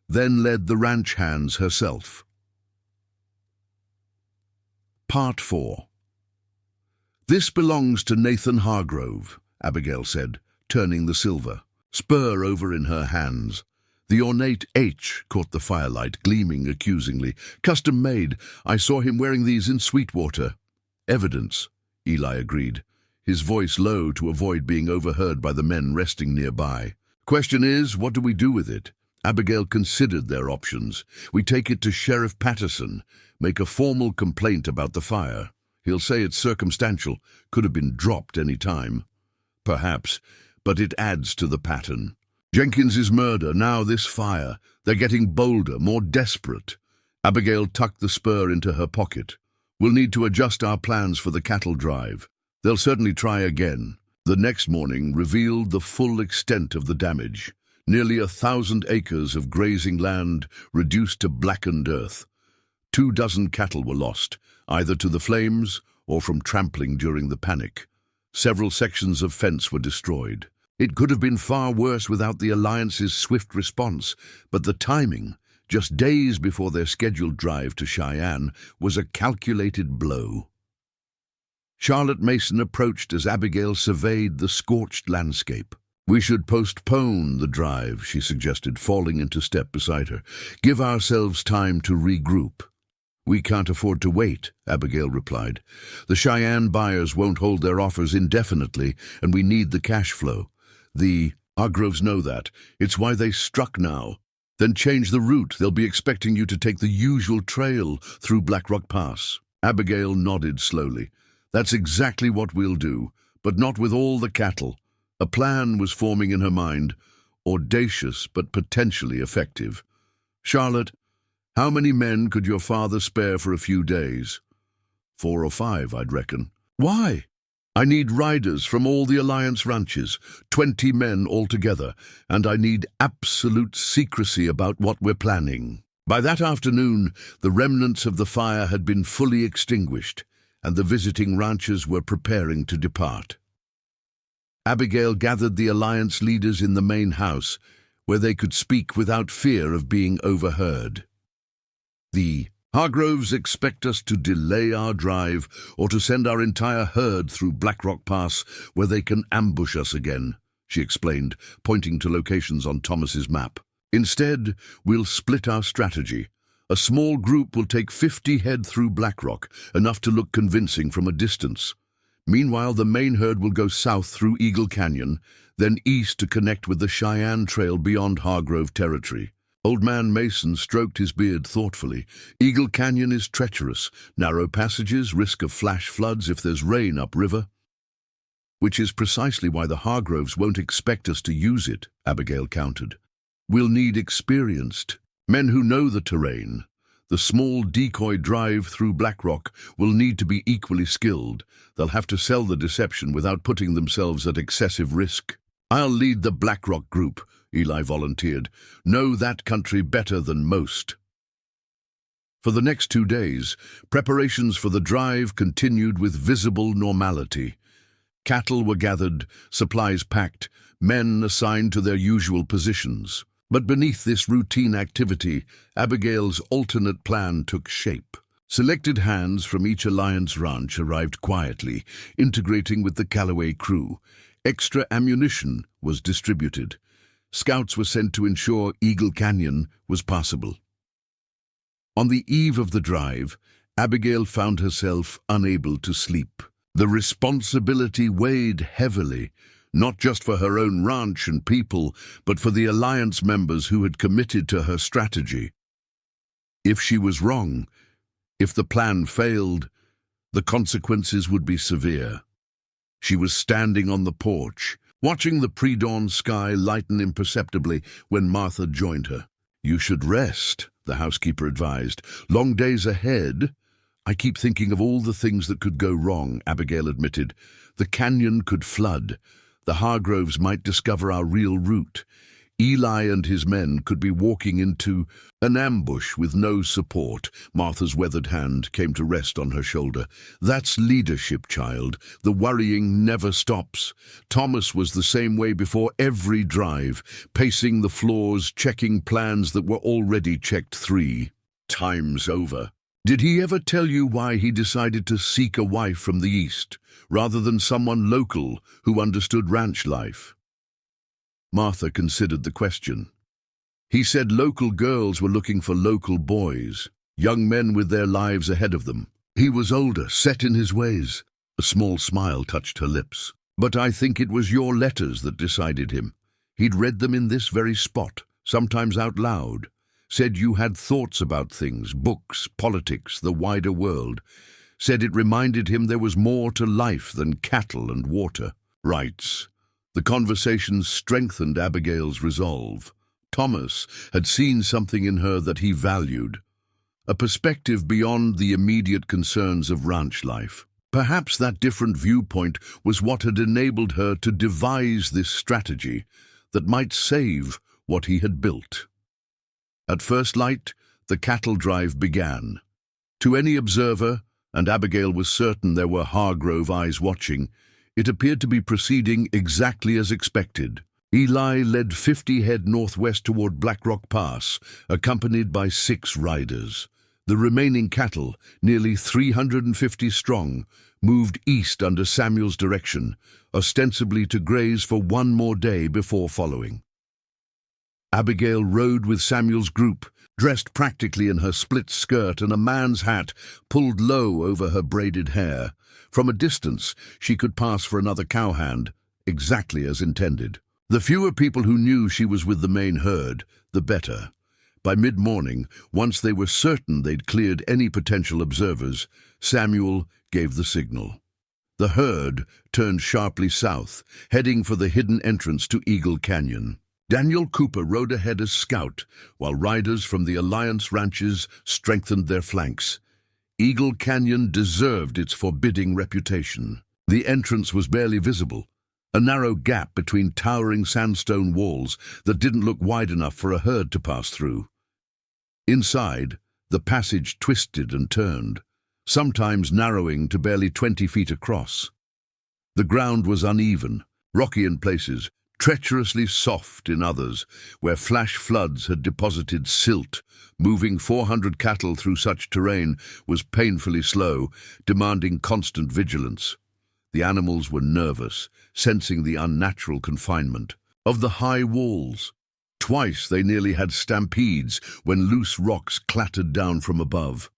then led the ranch hands herself." Part 4. "This belongs to Nathan Hargrove," Abigail said, turning the silver spur over in her hands. The ornate H caught the firelight, gleaming accusingly. "Custom made. I saw him wearing these in Sweetwater." "Evidence," Eli agreed, his voice low to avoid being overheard by the men resting nearby. "Question is, what do we do with it?" Abigail considered their options. "We take it to Sheriff Patterson, make a formal complaint about the fire. He'll say it's circumstantial, could have been dropped any time. Perhaps, but it adds to the pattern. Jenkins's murder, now this fire. They're getting bolder, more desperate. Abigail tucked the spur into her pocket. We'll need to adjust our plans for the cattle drive. They'll certainly try again. The next morning revealed the full extent of the damage. Nearly 1,000 acres of grazing land reduced to blackened earth. 24 cattle were lost, either to the flames or from trampling during the panic. Several sections of fence were destroyed. It could have been far worse without the Alliance's swift response, but the timing, just days before their scheduled drive to Cheyenne, was a calculated blow. Charlotte Mason approached as Abigail surveyed the scorched landscape. "We should postpone the drive," she suggested, falling into step beside her. "Give ourselves time to regroup." "We can't afford to wait," Abigail replied. "The Cheyenne buyers won't hold their offers indefinitely, and we need the cash flow. The Hargroves know that. It's why they struck now. Then change the route. They'll be expecting you to take the usual trail through Black Rock Pass." Abigail nodded slowly. "That's exactly what we'll do, but not with all the cattle." A plan was forming in her mind, audacious but potentially effective. "Charlotte, how many men could your father spare for a few days?" 4 or 5, I'd reckon." "Why?" "I need riders from all the Alliance ranches, 20 men altogether, and I need absolute secrecy about what we're planning." By that afternoon, the remnants of the fire had been fully extinguished, and the visiting ranchers were preparing to depart. Abigail gathered the Alliance leaders in the main house, where they could speak without fear of being overheard. "The Hargroves expect us to delay our drive or to send our entire herd through Black Rock Pass where they can ambush us again," she explained, pointing to locations on Thomas's map. "Instead, we'll split our strategy. A small group will take 50 head through Black Rock, enough to look convincing from a distance. Meanwhile, the main herd will go south through Eagle Canyon, then east to connect with the Cheyenne Trail beyond Hargrove territory." Old Man Mason stroked his beard thoughtfully. "Eagle Canyon is treacherous, narrow passages, risk of flash floods if there's rain upriver." "Which is precisely why the Hargroves won't expect us to use it," Abigail countered. "We'll need experienced men who know the terrain. The small decoy drive through Black Rock will need to be equally skilled. They'll have to sell the deception without putting themselves at excessive risk." "I'll lead the Black Rock group," Eli volunteered. "Know that country better than most." For the next 2 days, preparations for the drive continued with visible normality. Cattle were gathered, supplies packed, men assigned to their usual positions. But beneath this routine activity, Abigail's alternate plan took shape. Selected hands from each Alliance ranch arrived quietly, integrating with the Callaway crew. Extra ammunition was distributed. Scouts were sent to ensure Eagle Canyon was passable. On the eve of the drive, Abigail found herself unable to sleep. The responsibility weighed heavily, not just for her own ranch and people, but for the Alliance members who had committed to her strategy. If she was wrong, if the plan failed, the consequences would be severe. She was standing on the porch, watching the pre-dawn sky lighten imperceptibly when Martha joined her. "You should rest," the housekeeper advised. "Long days ahead." "I keep thinking of all the things that could go wrong," Abigail admitted. "The canyon could flood. The Hargroves might discover our real route. Eli and his men could be walking into an ambush with no support." Martha's weathered hand came to rest on her shoulder. "That's leadership, child. The worrying never stops. Thomas was the same way before every drive, pacing the floors, checking plans that were already checked 3 times over. Did he ever tell you why he decided to seek a wife from the East, rather than someone local who understood ranch life?" Martha considered the question. "He said local girls were looking for local boys, young men with their lives ahead of them. He was older, set in his ways." A small smile touched her lips. "But I think it was your letters that decided him. He'd read them in this very spot, sometimes out loud. Said you had thoughts about things, books, politics, the wider world. Said it reminded him there was more to life than cattle and water." "Rights." The conversation strengthened Abigail's resolve. Thomas had seen something in her that he valued, a perspective beyond the immediate concerns of ranch life. Perhaps that different viewpoint was what had enabled her to devise this strategy that might save what he had built. At first light, the cattle drive began. To any observer, and Abigail was certain there were Hargrove eyes watching, it appeared to be proceeding exactly as expected. Eli led 50 head northwest toward Black Rock Pass, accompanied by 6 riders. The remaining cattle, nearly 350 strong, moved east under Samuel's direction, ostensibly to graze for one more day before following. Abigail rode with Samuel's group, dressed practically in her split skirt and a man's hat pulled low over her braided hair. From a distance, she could pass for another cowhand, exactly as intended. The fewer people who knew she was with the main herd, the better. By mid-morning, once they were certain they'd cleared any potential observers, Samuel gave the signal. The herd turned sharply south, heading for the hidden entrance to Eagle Canyon. Daniel Cooper rode ahead as scout, while riders from the Alliance ranches strengthened their flanks. Eagle Canyon deserved its forbidding reputation. The entrance was barely visible, a narrow gap between towering sandstone walls that didn't look wide enough for a herd to pass through. Inside, the passage twisted and turned, sometimes narrowing to barely 20 feet across. The ground was uneven, rocky in places, treacherously soft in others, where flash floods had deposited silt. Moving 400 cattle through such terrain was painfully slow, demanding constant vigilance. The animals were nervous, sensing the unnatural confinement of the high walls. Twice they nearly had stampedes when loose rocks clattered down from above.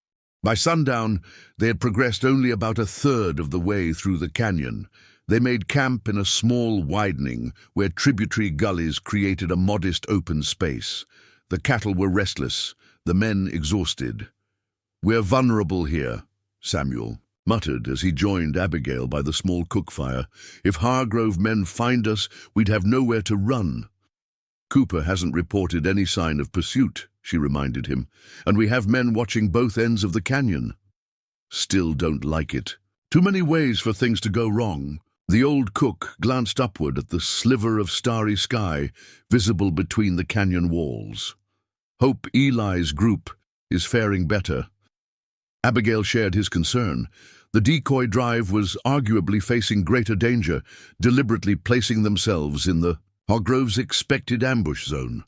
By sundown, they had progressed only about a third of the way through the canyon. They made camp in a small widening where tributary gullies created a modest open space. The cattle were restless, the men exhausted. "We're vulnerable here," Samuel muttered as he joined Abigail by the small cook fire. "If Hargrove men find us, we'd have nowhere to run." "Cooper hasn't reported any sign of pursuit," she reminded him, "and we have men watching both ends of the canyon." "Still don't like it. Too many ways for things to go wrong." The old cook glanced upward at the sliver of starry sky visible between the canyon walls. "Hope Eli's group is faring better." Abigail shared his concern. The decoy drive was arguably facing greater danger, deliberately placing themselves in the Hargrove's expected ambush zone.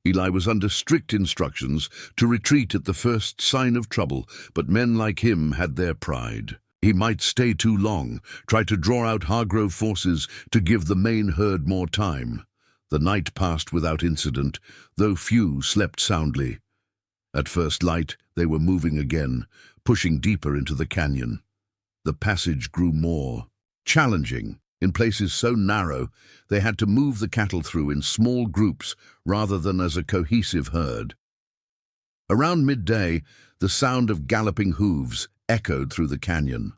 Eli was under strict instructions to retreat at the first sign of trouble, but men like him had their pride. He might stay too long, try to draw out Hargrove forces to give the main herd more time. The night passed without incident, though few slept soundly. At first light, they were moving again, pushing deeper into the canyon. The passage grew more challenging. In places so narrow, they had to move the cattle through in small groups rather than as a cohesive herd. Around midday, the sound of galloping hooves echoed through the canyon.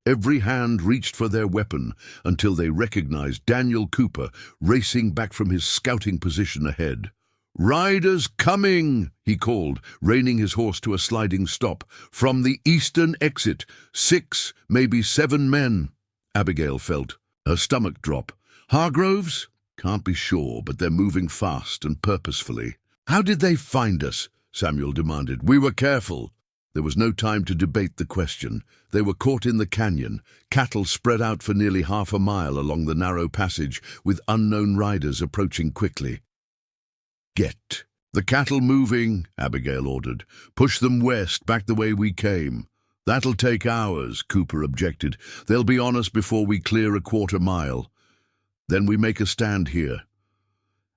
Every hand reached for their weapon until they recognized Daniel Cooper racing back from his scouting position ahead. "Riders coming!" he called, reining his horse to a sliding stop. "From the eastern exit, 6, maybe 7 men." Abigail felt her stomach drop. "Hargroves? Can't be sure, but they're moving fast and purposefully." "How did they find us?" Samuel demanded. "We were careful." There was no time to debate the question. They were caught in the canyon, cattle spread out for nearly half a mile along the narrow passage, with unknown riders approaching quickly. "Get the cattle moving," Abigail ordered. "Push them west, back the way we came." "That'll take hours," Cooper objected. "They'll be on us before we clear a quarter mile. Then we make a stand here."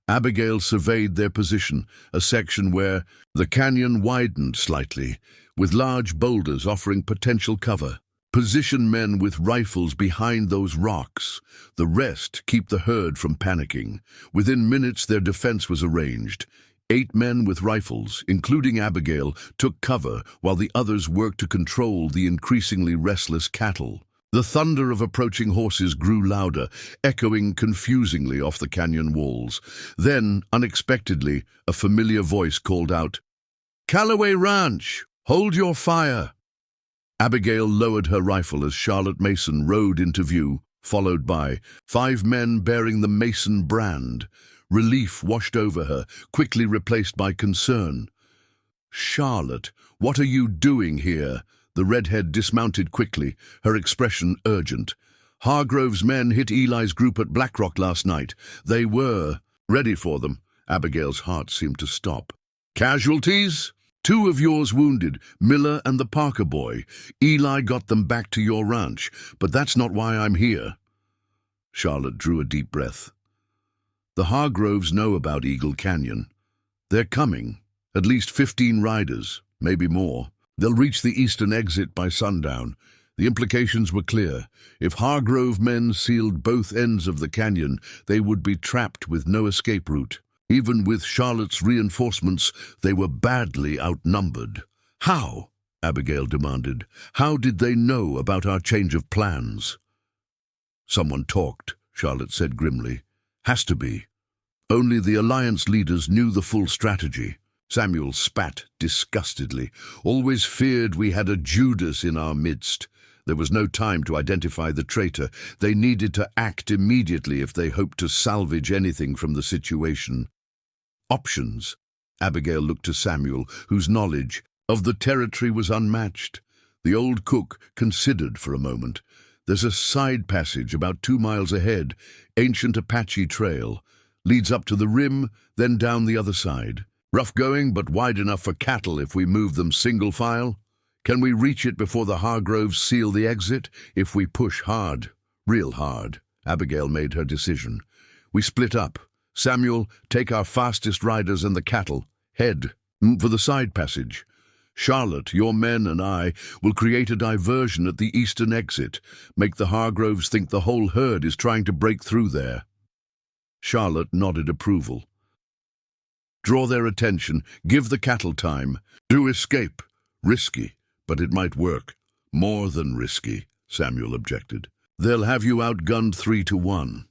Abigail surveyed their position, a section where the canyon widened slightly, with large boulders offering potential cover. "Position men with rifles behind those rocks. The rest keep the herd from panicking." Within minutes their defense was arranged. 8 men with rifles, including Abigail, took cover while the others worked to control the increasingly restless cattle. The thunder of approaching horses grew louder, echoing confusingly off the canyon walls. Then, unexpectedly, a familiar voice called out, "Callaway Ranch! Hold your fire!" Abigail lowered her rifle as Charlotte Mason rode into view, followed by 5 men bearing the Mason brand. Relief washed over her, quickly replaced by concern. "Charlotte, what are you doing here?" The redhead dismounted quickly, her expression urgent. "Hargrove's men hit Eli's group at Blackrock last night. They were ready for them." Abigail's heart seemed to stop. "Casualties? 2 of yours wounded, Miller and the Parker boy. Eli got them back to your ranch, but that's not why I'm here." Charlotte drew a deep breath. "The Hargroves know about Eagle Canyon. They're coming. At least 15 riders, maybe more. They'll reach the eastern exit by sundown." The implications were clear. If Hargrove men sealed both ends of the canyon, they would be trapped with no escape route. Even with Charlotte's reinforcements, they were badly outnumbered. "How?" Abigail demanded. "How did they know about our change of plans?" "Someone talked," Charlotte said grimly. "Has to be. Only the Alliance leaders knew the full strategy." Samuel spat disgustedly. "Always feared we had a Judas in our midst." There was no time to identify the traitor. They needed to act immediately if they hoped to salvage anything from the situation. "Options." Abigail looked to Samuel, whose knowledge of the territory was unmatched. The old cook considered for a moment. "There's a side passage about 2 miles ahead, ancient Apache trail. Leads up to the rim, then down the other side. Rough going, but wide enough for cattle if we move them single file. Can we reach it before the Hargroves seal the exit? If we push hard, real hard." Abigail made her decision. "We split up. Samuel, take our fastest riders and the cattle. Head for the side passage. Charlotte, your men and I will create a diversion at the eastern exit. Make the Hargroves think the whole herd is trying to break through there." Charlotte nodded approval. "Draw their attention, give the cattle time. Do escape. Risky, but it might work." "More than risky," Samuel objected. "They'll have you outgunned 3-1.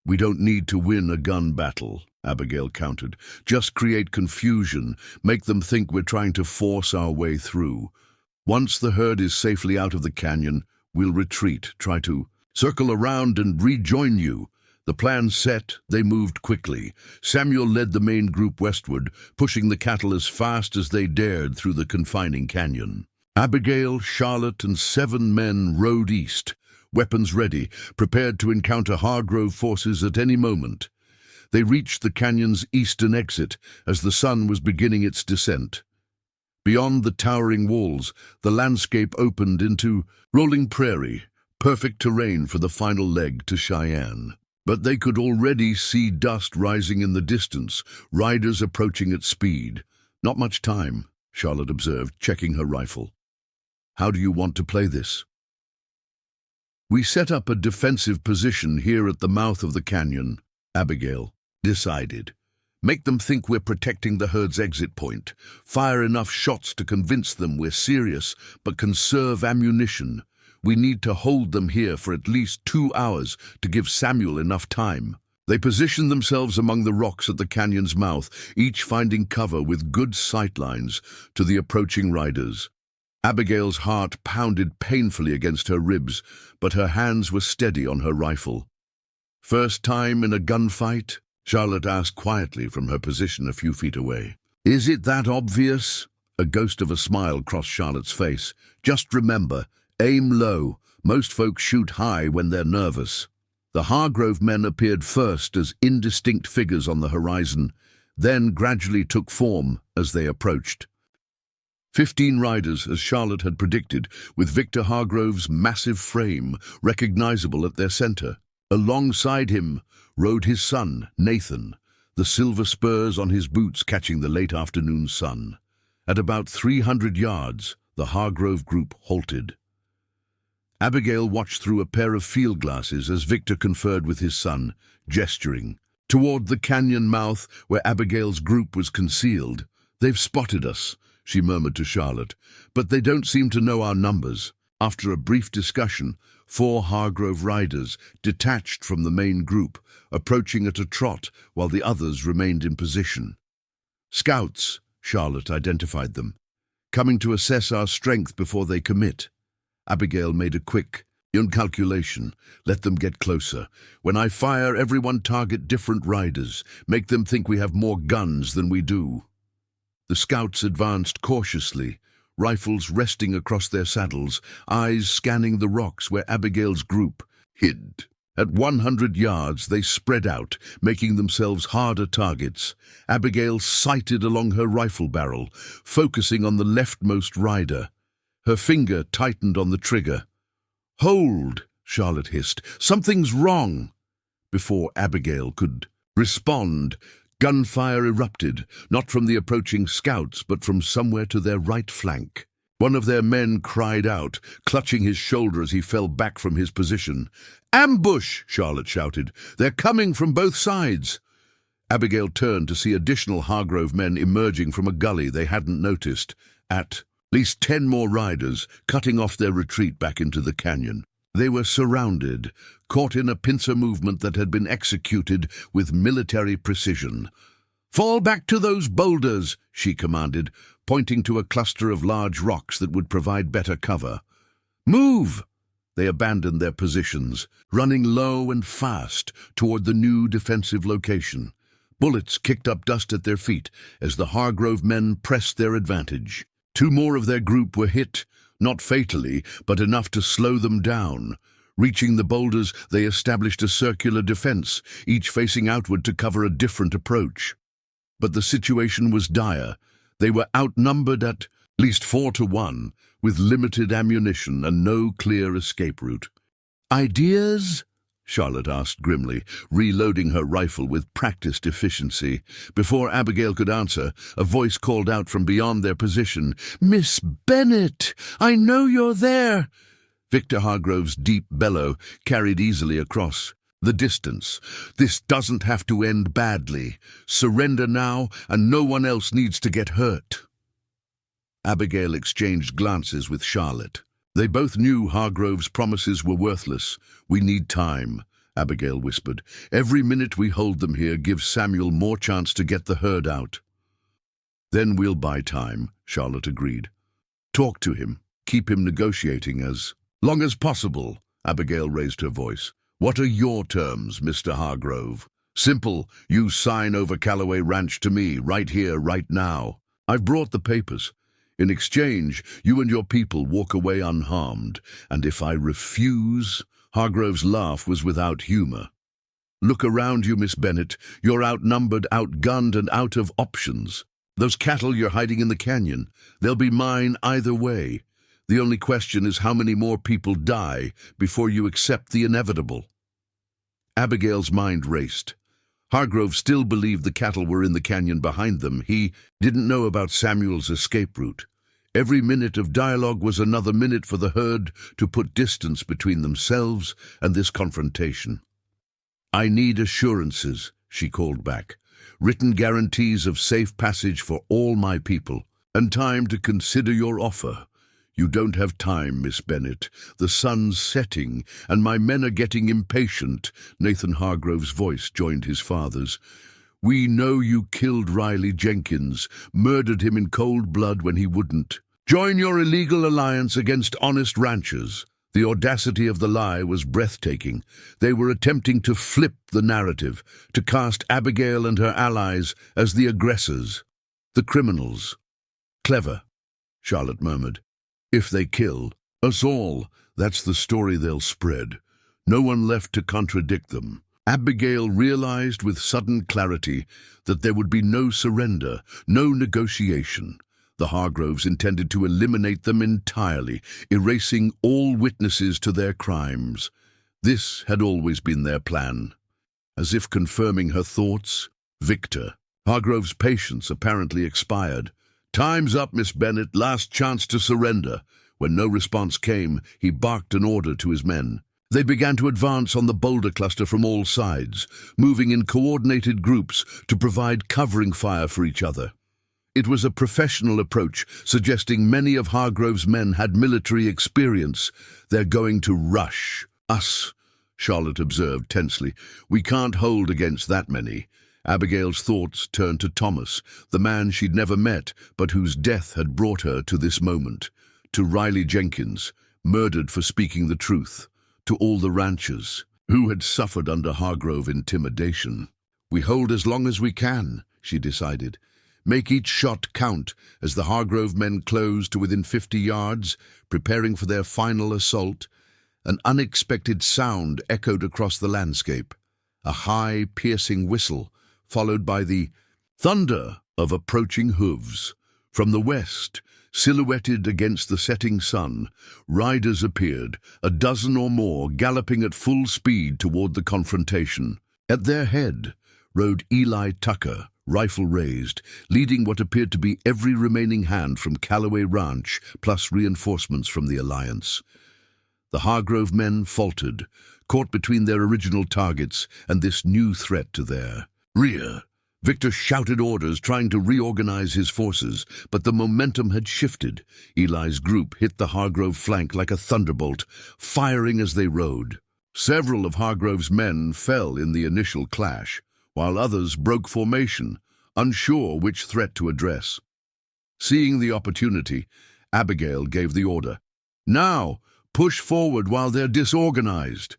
"We don't need to win a gun battle," Abigail countered. "Just create confusion, make them think we're trying to force our way through. Once the herd is safely out of the canyon, we'll retreat, try to circle around and rejoin you." The plan set, they moved quickly. Samuel led the main group westward, pushing the cattle as fast as they dared through the confining canyon. Abigail, Charlotte, and 7 men rode east, weapons ready, prepared to encounter Hargrove forces at any moment. They reached the canyon's eastern exit as the sun was beginning its descent. Beyond the towering walls, the landscape opened into rolling prairie, perfect terrain for the final leg to Cheyenne. But they could already see dust rising in the distance, riders approaching at speed. "Not much time," Charlotte observed, checking her rifle. "How do you want to play this?" "We set up a defensive position here at the mouth of the canyon," Abigail decided. "Make them think we're protecting the herd's exit point. Fire enough shots to convince them we're serious, but conserve ammunition. We need to hold them here for at least 2 hours to give Samuel enough time." They positioned themselves among the rocks at the canyon's mouth, each finding cover with good sightlines to the approaching riders. Abigail's heart pounded painfully against her ribs, but her hands were steady on her rifle. "First time in a gunfight?" Charlotte asked quietly from her position a few feet away. "Is it that obvious?" A ghost of a smile crossed Charlotte's face. "Just remember, aim low. Most folks shoot high when they're nervous." The Hargrove men appeared first as indistinct figures on the horizon, then gradually took form as they approached. 15 riders, as Charlotte had predicted, with Victor Hargrove's massive frame recognizable at their center. Alongside him rode his son, Nathan, the silver spurs on his boots catching the late afternoon sun. At about 300 yards, the Hargrove group halted. Abigail watched through a pair of field glasses as Victor conferred with his son, gesturing toward the canyon mouth where Abigail's group was concealed. "They've spotted us," she murmured to Charlotte, "but they don't seem to know our numbers." After a brief discussion, 4 Hargrove riders detached from the main group, approaching at a trot while the others remained in position. Scouts, Charlotte identified them, coming to assess our strength before they commit. Abigail made a quick calculation. Let them get closer. When I fire, everyone target different riders. Make them think we have more guns than we do. The scouts advanced cautiously, rifles resting across their saddles, eyes scanning the rocks where Abigail's group hid. At 100 yards, they spread out, making themselves harder targets. Abigail sighted along her rifle barrel, focusing on the leftmost rider. Her finger tightened on the trigger. "Hold," Charlotte hissed. "Something's wrong." Before Abigail could respond, gunfire erupted, not from the approaching scouts, but from somewhere to their right flank. One of their men cried out, clutching his shoulder as he fell back from his position. "Ambush!" Charlotte shouted. "They're coming from both sides." Abigail turned to see additional Hargrove men emerging from a gully they hadn't noticed. At least 10 more riders, cutting off their retreat back into the canyon. They were surrounded, caught in a pincer movement that had been executed with military precision. "Fall back to those boulders," she commanded, pointing to a cluster of large rocks that would provide better cover. "Move!" They abandoned their positions, running low and fast toward the new defensive location. Bullets kicked up dust at their feet as the Hargrove men pressed their advantage. 2 more of their group were hit, not fatally, but enough to slow them down. Reaching the boulders, they established a circular defense, each facing outward to cover a different approach. But the situation was dire. They were outnumbered at least 4 to 1, with limited ammunition and no clear escape route. "Ideas?" Charlotte asked grimly, reloading her rifle with practiced efficiency. Before Abigail could answer, a voice called out from beyond their position, "Miss Bennet, I know you're there!" Victor Hargrove's deep bellow carried easily across the distance. "This doesn't have to end badly. Surrender now, and no one else needs to get hurt." Abigail exchanged glances with Charlotte. They both knew Hargrove's promises were worthless. "We need time," Abigail whispered. "Every minute we hold them here gives Samuel more chance to get the herd out." "Then we'll buy time," Charlotte agreed. "Talk to him. Keep him negotiating as long as possible." Abigail raised her voice. "What are your terms, Mr. Hargrove?" "Simple. You sign over Callaway Ranch to me, right here, right now. I've brought the papers. In exchange, you and your people walk away unharmed, and if I refuse—" Hargrove's laugh was without humor. "Look around you, Miss Bennet. You're outnumbered, outgunned, and out of options. Those cattle you're hiding in the canyon, they'll be mine either way. The only question is how many more people die before you accept the inevitable." Abigail's mind raced. Hargrove still believed the cattle were in the canyon behind them. He didn't know about Samuel's escape route. Every minute of dialogue was another minute for the herd to put distance between themselves and this confrontation. "I need assurances," she called back. "Written guarantees of safe passage for all my people, and time to consider your offer." "You don't have time, Miss Bennet. The sun's setting, and my men are getting impatient." Nathan Hargrove's voice joined his father's. "We know you killed Riley Jenkins, murdered him in cold blood when he wouldn't. Join your illegal alliance against honest ranchers." The audacity of the lie was breathtaking. They were attempting to flip the narrative, to cast Abigail and her allies as the aggressors, the criminals. "Clever," Charlotte murmured. "If they kill us all, that's the story they'll spread. No one left to contradict them." Abigail realized with sudden clarity that there would be no surrender, no negotiation. The Hargroves intended to eliminate them entirely, erasing all witnesses to their crimes. This had always been their plan. As if confirming her thoughts, Victor. Hargrove's patience apparently expired. "Time's up, Miss Bennet. Last chance to surrender." When no response came, he barked an order to his men. They began to advance on the boulder cluster from all sides, moving in coordinated groups to provide covering fire for each other. It was a professional approach, suggesting many of Hargrove's men had military experience. "They're going to rush us," Charlotte observed tensely. "We can't hold against that many." Abigail's thoughts turned to Thomas, the man she'd never met, but whose death had brought her to this moment. To Riley Jenkins, murdered for speaking the truth. To all the ranchers who had suffered under Hargrove intimidation. "We hold as long as we can," she decided. "Make each shot count," as the Hargrove men closed to within 50 yards, preparing for their final assault. An unexpected sound echoed across the landscape. A high, piercing whistle, followed by the thunder of approaching hooves. From the west, silhouetted against the setting sun, riders appeared, a dozen or more, galloping at full speed toward the confrontation. At their head rode Eli Tucker, rifle raised, leading what appeared to be every remaining hand from Callaway Ranch, plus reinforcements from the Alliance. The Hargrove men faltered, caught between their original targets and this new threat to their rear. Victor shouted orders, trying to reorganize his forces, but the momentum had shifted. Eli's group hit the Hargrove flank like a thunderbolt, firing as they rode. Several of Hargrove's men fell in the initial clash, while others broke formation, unsure which threat to address. Seeing the opportunity, Abigail gave the order, "Now, push forward while they're disorganized."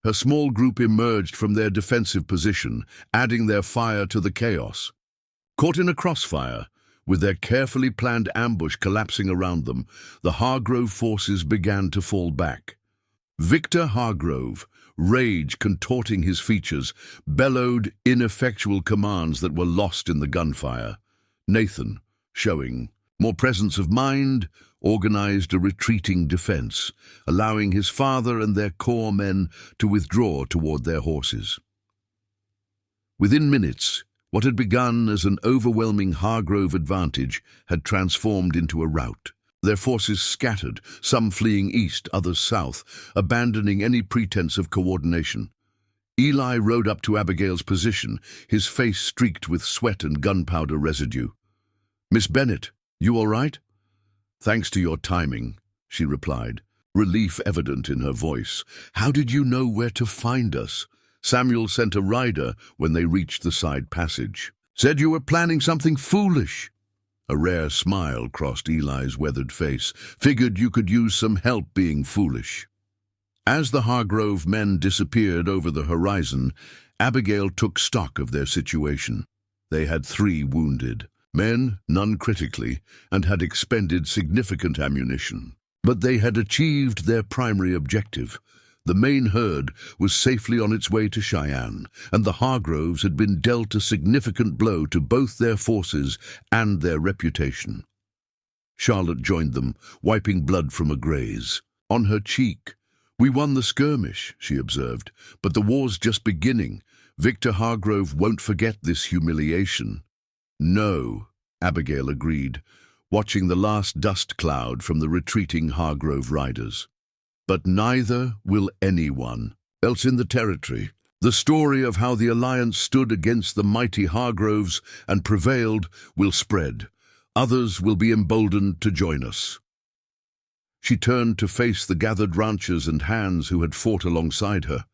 Her small group emerged from their defensive position, adding their fire to the chaos. Caught in a crossfire, with their carefully planned ambush collapsing around them, the Hargrove forces began to fall back. Victor Hargrove, rage contorting his features, bellowed ineffectual commands that were lost in the gunfire. Nathan, showing more presence of mind, organized a retreating defense, allowing his father and their corps men to withdraw toward their horses. Within minutes, what had begun as an overwhelming Hargrove advantage had transformed into a rout. Their forces scattered, some fleeing east, others south, abandoning any pretense of coordination. Eli rode up to Abigail's position, his face streaked with sweat and gunpowder residue. "Miss Bennett, you all right?" "Thanks to your timing," she replied, relief evident in her voice. "How did you know where to find us?" "Samuel sent a rider when they reached the side passage. Said you were planning something foolish." A rare smile crossed Eli's weathered face. "Figured you could use some help being foolish." As the Hargrove men disappeared over the horizon, Abigail took stock of their situation. They had 3 wounded. Men, none critically, and had expended significant ammunition. But they had achieved their primary objective. The main herd was safely on its way to Cheyenne, and the Hargroves had been dealt a significant blow to both their forces and their reputation. Charlotte joined them, wiping blood from a graze. On her cheek, "We won the skirmish," she observed, "but the war's just beginning. Victor Hargrove won't forget this humiliation." "No," Abigail agreed, watching the last dust cloud from the retreating Hargrove riders. "But neither will anyone else in the territory. The story of how the Alliance stood against the mighty Hargroves and prevailed will spread. Others will be emboldened to join us." She turned to face the gathered ranchers and hands who had fought alongside her,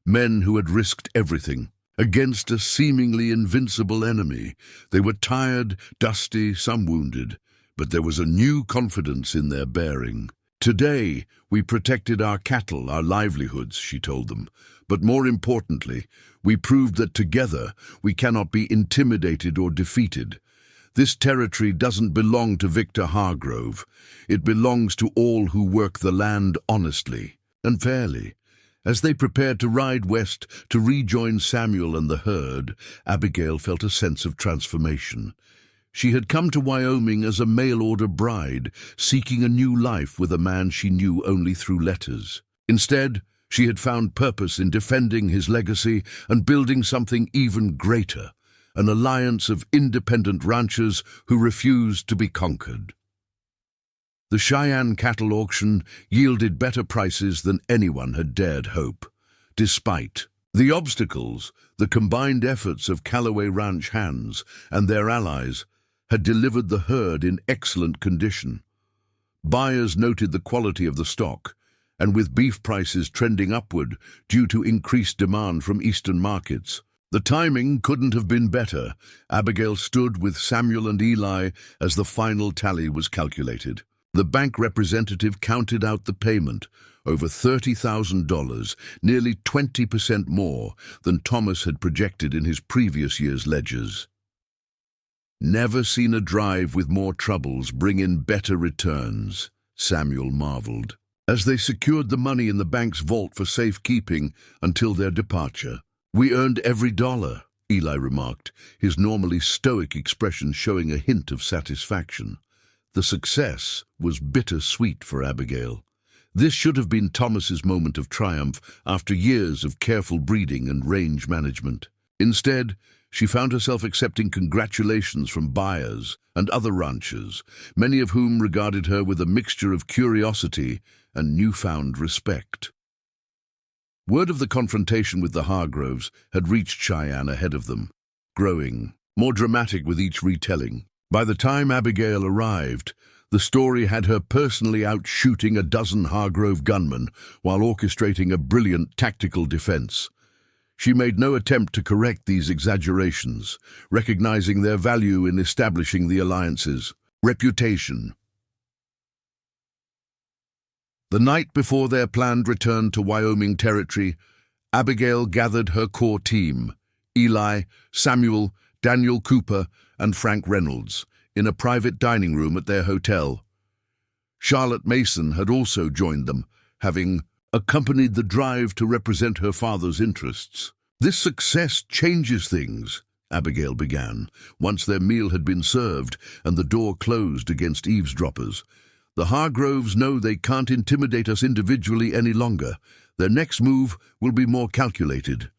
men who had risked everything against a seemingly invincible enemy. They were tired, dusty, some wounded, but there was a new confidence in their bearing. "Today, we protected our cattle, our livelihoods," she told them. "But more importantly, we proved that together we cannot be intimidated or defeated. This territory doesn't belong to Victor Hargrove. It belongs to all who work the land honestly and fairly." As they prepared to ride west to rejoin Samuel and the herd, Abigail felt a sense of transformation. She had come to Wyoming as a mail-order bride, seeking a new life with a man she knew only through letters. Instead, she had found purpose in defending his legacy and building something even greater, an alliance of independent ranchers who refused to be conquered. The Cheyenne cattle auction yielded better prices than anyone had dared hope. Despite the obstacles, the combined efforts of Callaway Ranch hands and their allies had delivered the herd in excellent condition. Buyers noted the quality of the stock, and with beef prices trending upward due to increased demand from eastern markets, the timing couldn't have been better. Abigail stood with Samuel and Eli as the final tally was calculated. The bank representative counted out the payment, over $30,000, nearly 20% more than Thomas had projected in his previous year's ledgers. "Never seen a drive with more troubles bring in better returns," Samuel marveled, as they secured the money in the bank's vault for safekeeping until their departure. "We earned every dollar," Eli remarked, his normally stoic expression showing a hint of satisfaction. The success was bittersweet for Abigail. This should have been Thomas's moment of triumph after years of careful breeding and range management. Instead, she found herself accepting congratulations from buyers and other ranchers, many of whom regarded her with a mixture of curiosity and newfound respect. Word of the confrontation with the Hargroves had reached Cheyenne ahead of them, growing more dramatic with each retelling. By the time Abigail arrived, the story had her personally out shooting a dozen Hargrove gunmen while orchestrating a brilliant tactical defense. She made no attempt to correct these exaggerations, recognizing their value in establishing the alliance's reputation. The night before their planned return to Wyoming Territory, Abigail gathered her core team, Eli, Samuel, Daniel Cooper, and Frank Reynolds, in a private dining room at their hotel. Charlotte Mason had also joined them, having accompanied the drive to represent her father's interests. "This success changes things," Abigail began, once their meal had been served and the door closed against eavesdroppers. "The Hargroves know they can't intimidate us individually any longer. Their next move will be more calculated."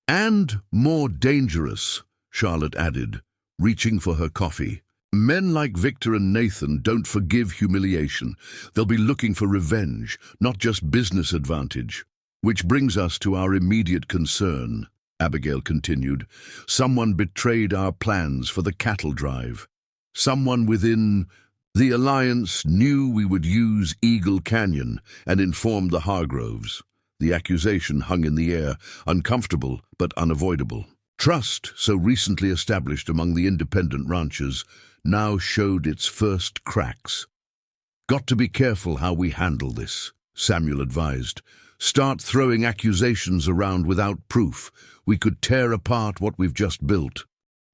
"And more dangerous," Charlotte added, reaching for her coffee. "Men like Victor and Nathan don't forgive humiliation. They'll be looking for revenge, not just business advantage. Which brings us to our immediate concern," Abigail continued. "Someone betrayed our plans for the cattle drive. Someone within the alliance knew we would use Eagle Canyon and informed the Hargroves." The accusation hung in the air, uncomfortable but unavoidable. Trust, so recently established among the independent ranchers, now showed its first cracks. "Got to be careful how we handle this," Samuel advised. "Start throwing accusations around without proof. We could tear apart what we've just built."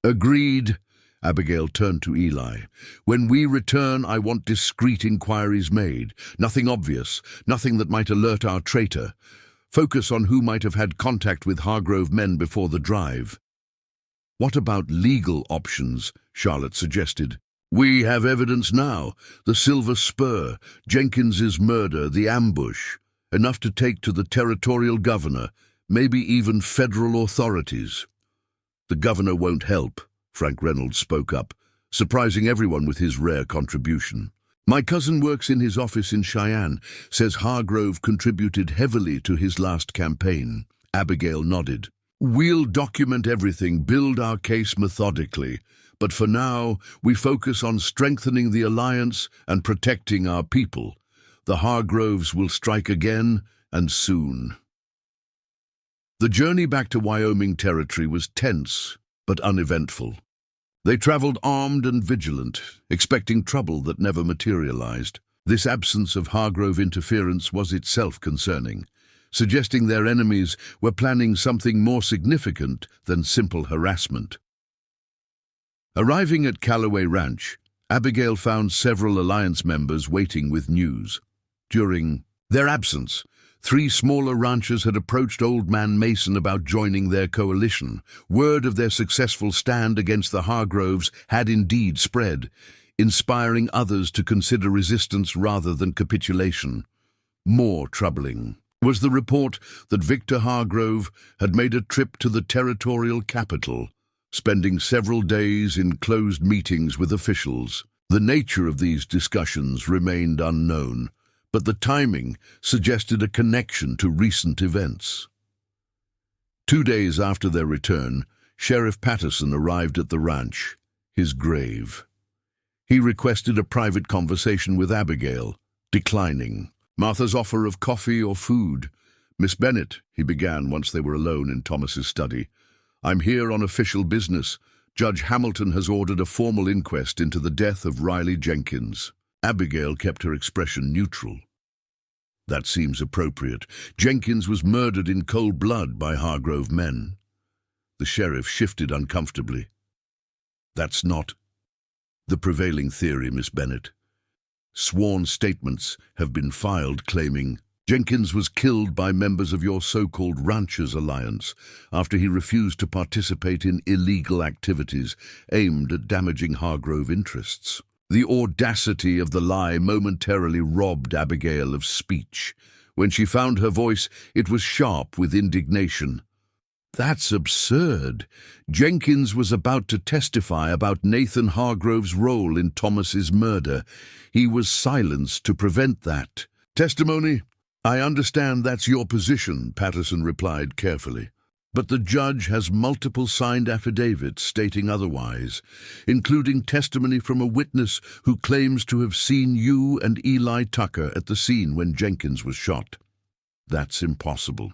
"Agreed." Abigail turned to Eli. "When we return, I want discreet inquiries made. Nothing obvious, nothing that might alert our traitor. Focus on who might have had contact with Hargrove men before the drive." "What about legal options?" Charlotte suggested. "We have evidence now. The Silver Spur, Jenkins's murder, the ambush. Enough to take to the territorial governor, maybe even federal authorities." "The governor won't help," Frank Reynolds spoke up, surprising everyone with his rare contribution. "My cousin works in his office in Cheyenne, says Hargrove contributed heavily to his last campaign." Abigail nodded. "We'll document everything, build our case methodically, but for now, we focus on strengthening the alliance and protecting our people. The Hargroves will strike again, and soon." The journey back to Wyoming Territory was tense, but uneventful. They traveled armed and vigilant, expecting trouble that never materialized. This absence of Hargrove interference was itself concerning, suggesting their enemies were planning something more significant than simple harassment. Arriving at Callaway Ranch, Abigail found several alliance members waiting with news. During their absence, 3 smaller ranchers had approached Old Man Mason about joining their coalition. Word of their successful stand against the Hargroves had indeed spread, inspiring others to consider resistance rather than capitulation. More troubling was the report that Victor Hargrove had made a trip to the territorial capital, spending several days in closed meetings with officials. The nature of these discussions remained unknown, but the timing suggested a connection to recent events. 2 days after their return, Sheriff Patterson arrived at the ranch. his grave. He requested a private conversation with Abigail, declining Martha's offer of coffee or food. "Miss Bennet," he began once they were alone in Thomas's study, "I'm here on official business. Judge Hamilton has ordered a formal inquest into the death of Riley Jenkins." Abigail kept her expression neutral. "That seems appropriate. Jenkins was murdered in cold blood by Hargrove men." The sheriff shifted uncomfortably. "That's not the prevailing theory, Miss Bennet. Sworn statements have been filed claiming Jenkins was killed by members of your so-called Ranchers Alliance after he refused to participate in illegal activities aimed at damaging Hargrove interests." The audacity of the lie momentarily robbed Abigail of speech. When she found her voice, it was sharp with indignation. "That's absurd. Jenkins was about to testify about Nathan Hargrove's role in Thomas's murder. He was silenced to prevent that." "Testimony? I understand that's your position," Patterson replied carefully. "But the judge has multiple signed affidavits stating otherwise, including testimony from a witness who claims to have seen you and Eli Tucker at the scene when Jenkins was shot." "That's impossible."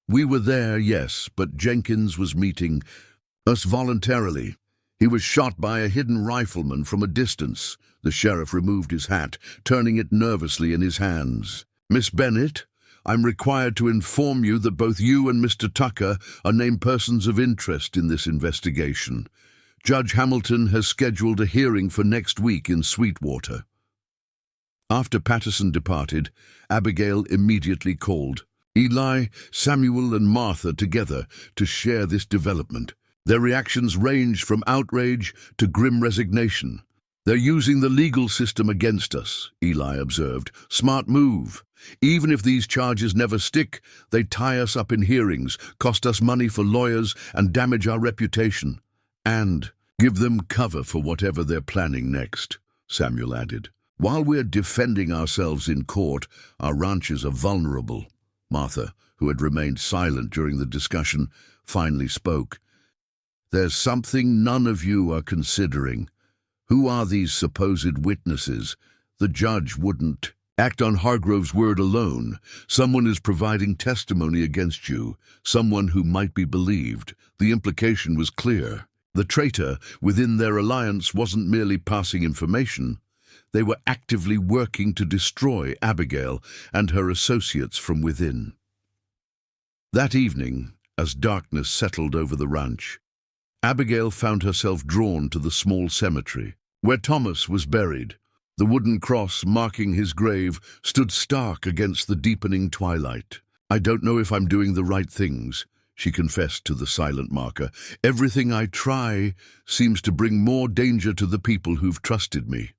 "We were there, yes, but Jenkins was meeting us voluntarily. He was shot by a hidden rifleman from a distance." The sheriff removed his hat, turning it nervously in his hands. "Miss Bennet, I'm required to inform you that both you and Mr. Tucker are named persons of interest in this investigation. Judge Hamilton has scheduled a hearing for next week in Sweetwater." After Patterson departed, Abigail immediately called Eli, Samuel, and Martha together to share this development. Their reactions ranged from outrage to grim resignation. "They're using the legal system against us," Eli observed. "Smart move. Even if these charges never stick, they tie us up in hearings, cost us money for lawyers, and damage our reputation. And give them cover for whatever they're planning next," Samuel added. "While we're defending ourselves in court, our ranchers are vulnerable." Martha, who had remained silent during the discussion, finally spoke. "There's something none of you are considering. Who are these supposed witnesses? The judge wouldn't act on Hargrove's word alone. Someone is providing testimony against you, someone who might be believed." The implication was clear. The traitor within their alliance wasn't merely passing information. They were actively working to destroy Abigail and her associates from within. That evening, as darkness settled over the ranch, Abigail found herself drawn to the small cemetery, where Thomas was buried. The wooden cross marking his grave stood stark against the deepening twilight. "I don't know if I'm doing the right things," she confessed to the silent marker. "Everything I try seems to bring more danger to the people who've trusted me."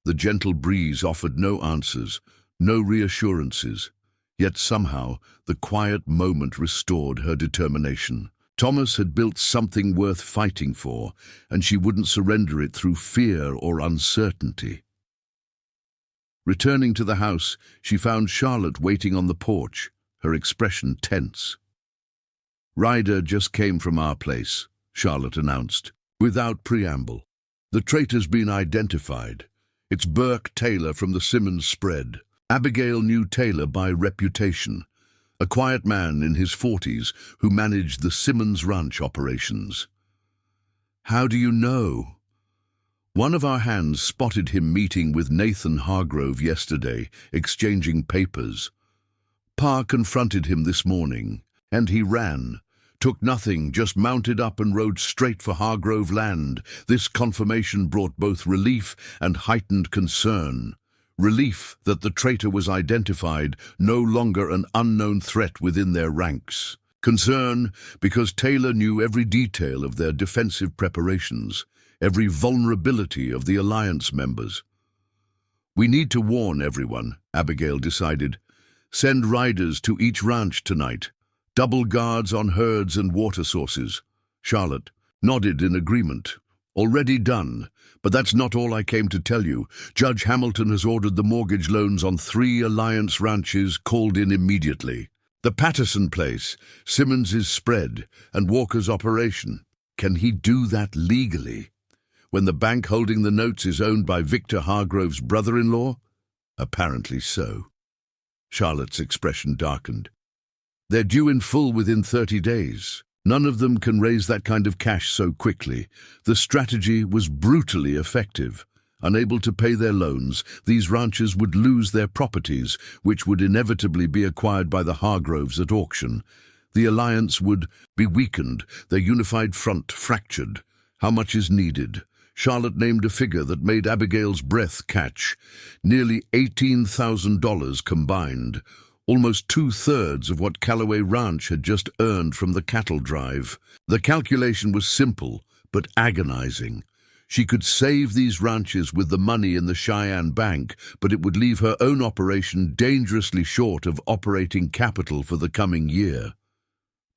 The gentle breeze offered no answers, no reassurances. Yet somehow the quiet moment restored her determination. Thomas had built something worth fighting for, and she wouldn't surrender it through fear or uncertainty. Returning to the house, she found Charlotte waiting on the porch, her expression tense. "Ryder just came from our place," Charlotte announced, without preamble. "The traitor's been identified. It's Burke Taylor from the Simmons spread." Abigail knew Taylor by reputation, a quiet man in his 40s who managed the Simmons Ranch operations. "How do you know?" "One of our hands spotted him meeting with Nathan Hargrove yesterday, exchanging papers. Pa confronted him this morning, and he ran. Took nothing, just mounted up and rode straight for Hargrove land." This confirmation brought both relief and heightened concern. Relief that the traitor was identified, no longer an unknown threat within their ranks. Concern because Taylor knew every detail of their defensive preparations, every vulnerability of the alliance members. "We need to warn everyone," Abigail decided. "Send riders to each ranch tonight. Double guards on herds and water sources." Charlotte nodded in agreement. "Already done. But that's not all I came to tell you. Judge Hamilton has ordered the mortgage loans on 3 alliance ranches called in immediately. The Patterson place, Simmons's spread, and Walker's operation. Can he do that legally?" when the bank holding the notes is owned by Victor Hargrove's brother-in-law? Apparently so. Charlotte's expression darkened. They're due in full within 30 days. None of them can raise that kind of cash so quickly. The strategy was brutally effective. Unable to pay their loans, these ranchers would lose their properties, which would inevitably be acquired by the Hargroves at auction. The alliance would be weakened, their unified front fractured. How much is needed? Charlotte named a figure that made Abigail's breath catch. Nearly $18,000 combined. Almost 2/3 of what Callaway Ranch had just earned from the cattle drive. The calculation was simple, but agonizing. She could save these ranches with the money in the Cheyenne Bank, but it would leave her own operation dangerously short of operating capital for the coming year.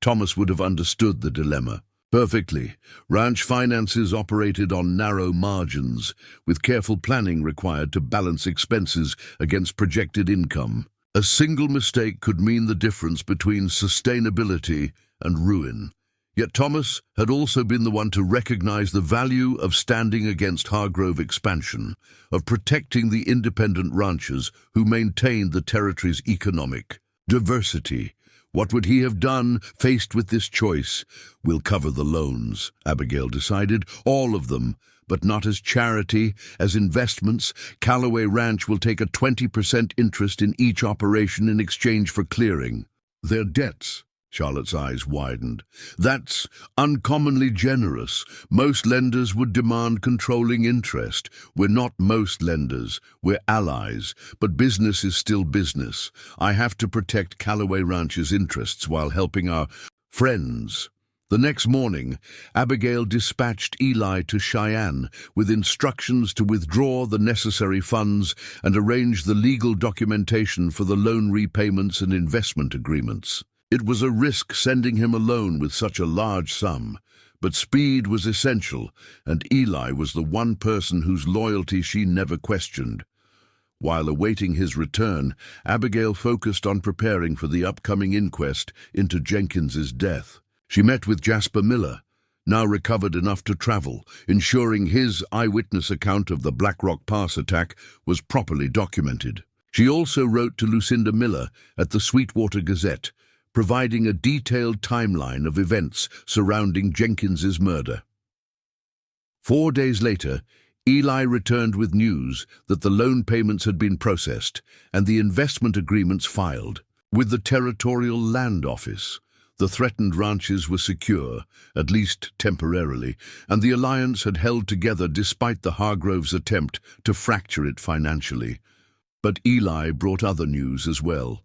Thomas would have understood the dilemma perfectly. Ranch finances operated on narrow margins, with careful planning required to balance expenses against projected income. A single mistake could mean the difference between sustainability and ruin. Yet Thomas had also been the one to recognize the value of standing against Hargrove expansion, of protecting the independent ranchers who maintained the territory's economic diversity. What would he have done faced with this choice? We'll cover the loans, Abigail decided, all of them, but not as charity, as investments. Callaway Ranch will take a 20% interest in each operation in exchange for clearing their debts. Charlotte's eyes widened. That's uncommonly generous. Most lenders would demand controlling interest. We're not most lenders. We're allies. But business is still business. I have to protect Callaway Ranch's interests while helping our friends. The next morning, Abigail dispatched Eli to Cheyenne with instructions to withdraw the necessary funds and arrange the legal documentation for the loan repayments and investment agreements. It was a risk sending him alone with such a large sum, but speed was essential, and Eli was the one person whose loyalty she never questioned. While awaiting his return, Abigail focused on preparing for the upcoming inquest into Jenkins's death. She met with Jasper Miller, now recovered enough to travel, ensuring his eyewitness account of the Black Rock Pass attack was properly documented. She also wrote to Lucinda Miller at the Sweetwater Gazette, providing a detailed timeline of events surrounding Jenkins's murder. 4 days later, Eli returned with news that the loan payments had been processed and the investment agreements filed. With the Territorial Land Office, the threatened ranches were secure, at least temporarily, and the alliance had held together despite the Hargroves' attempt to fracture it financially. But Eli brought other news as well.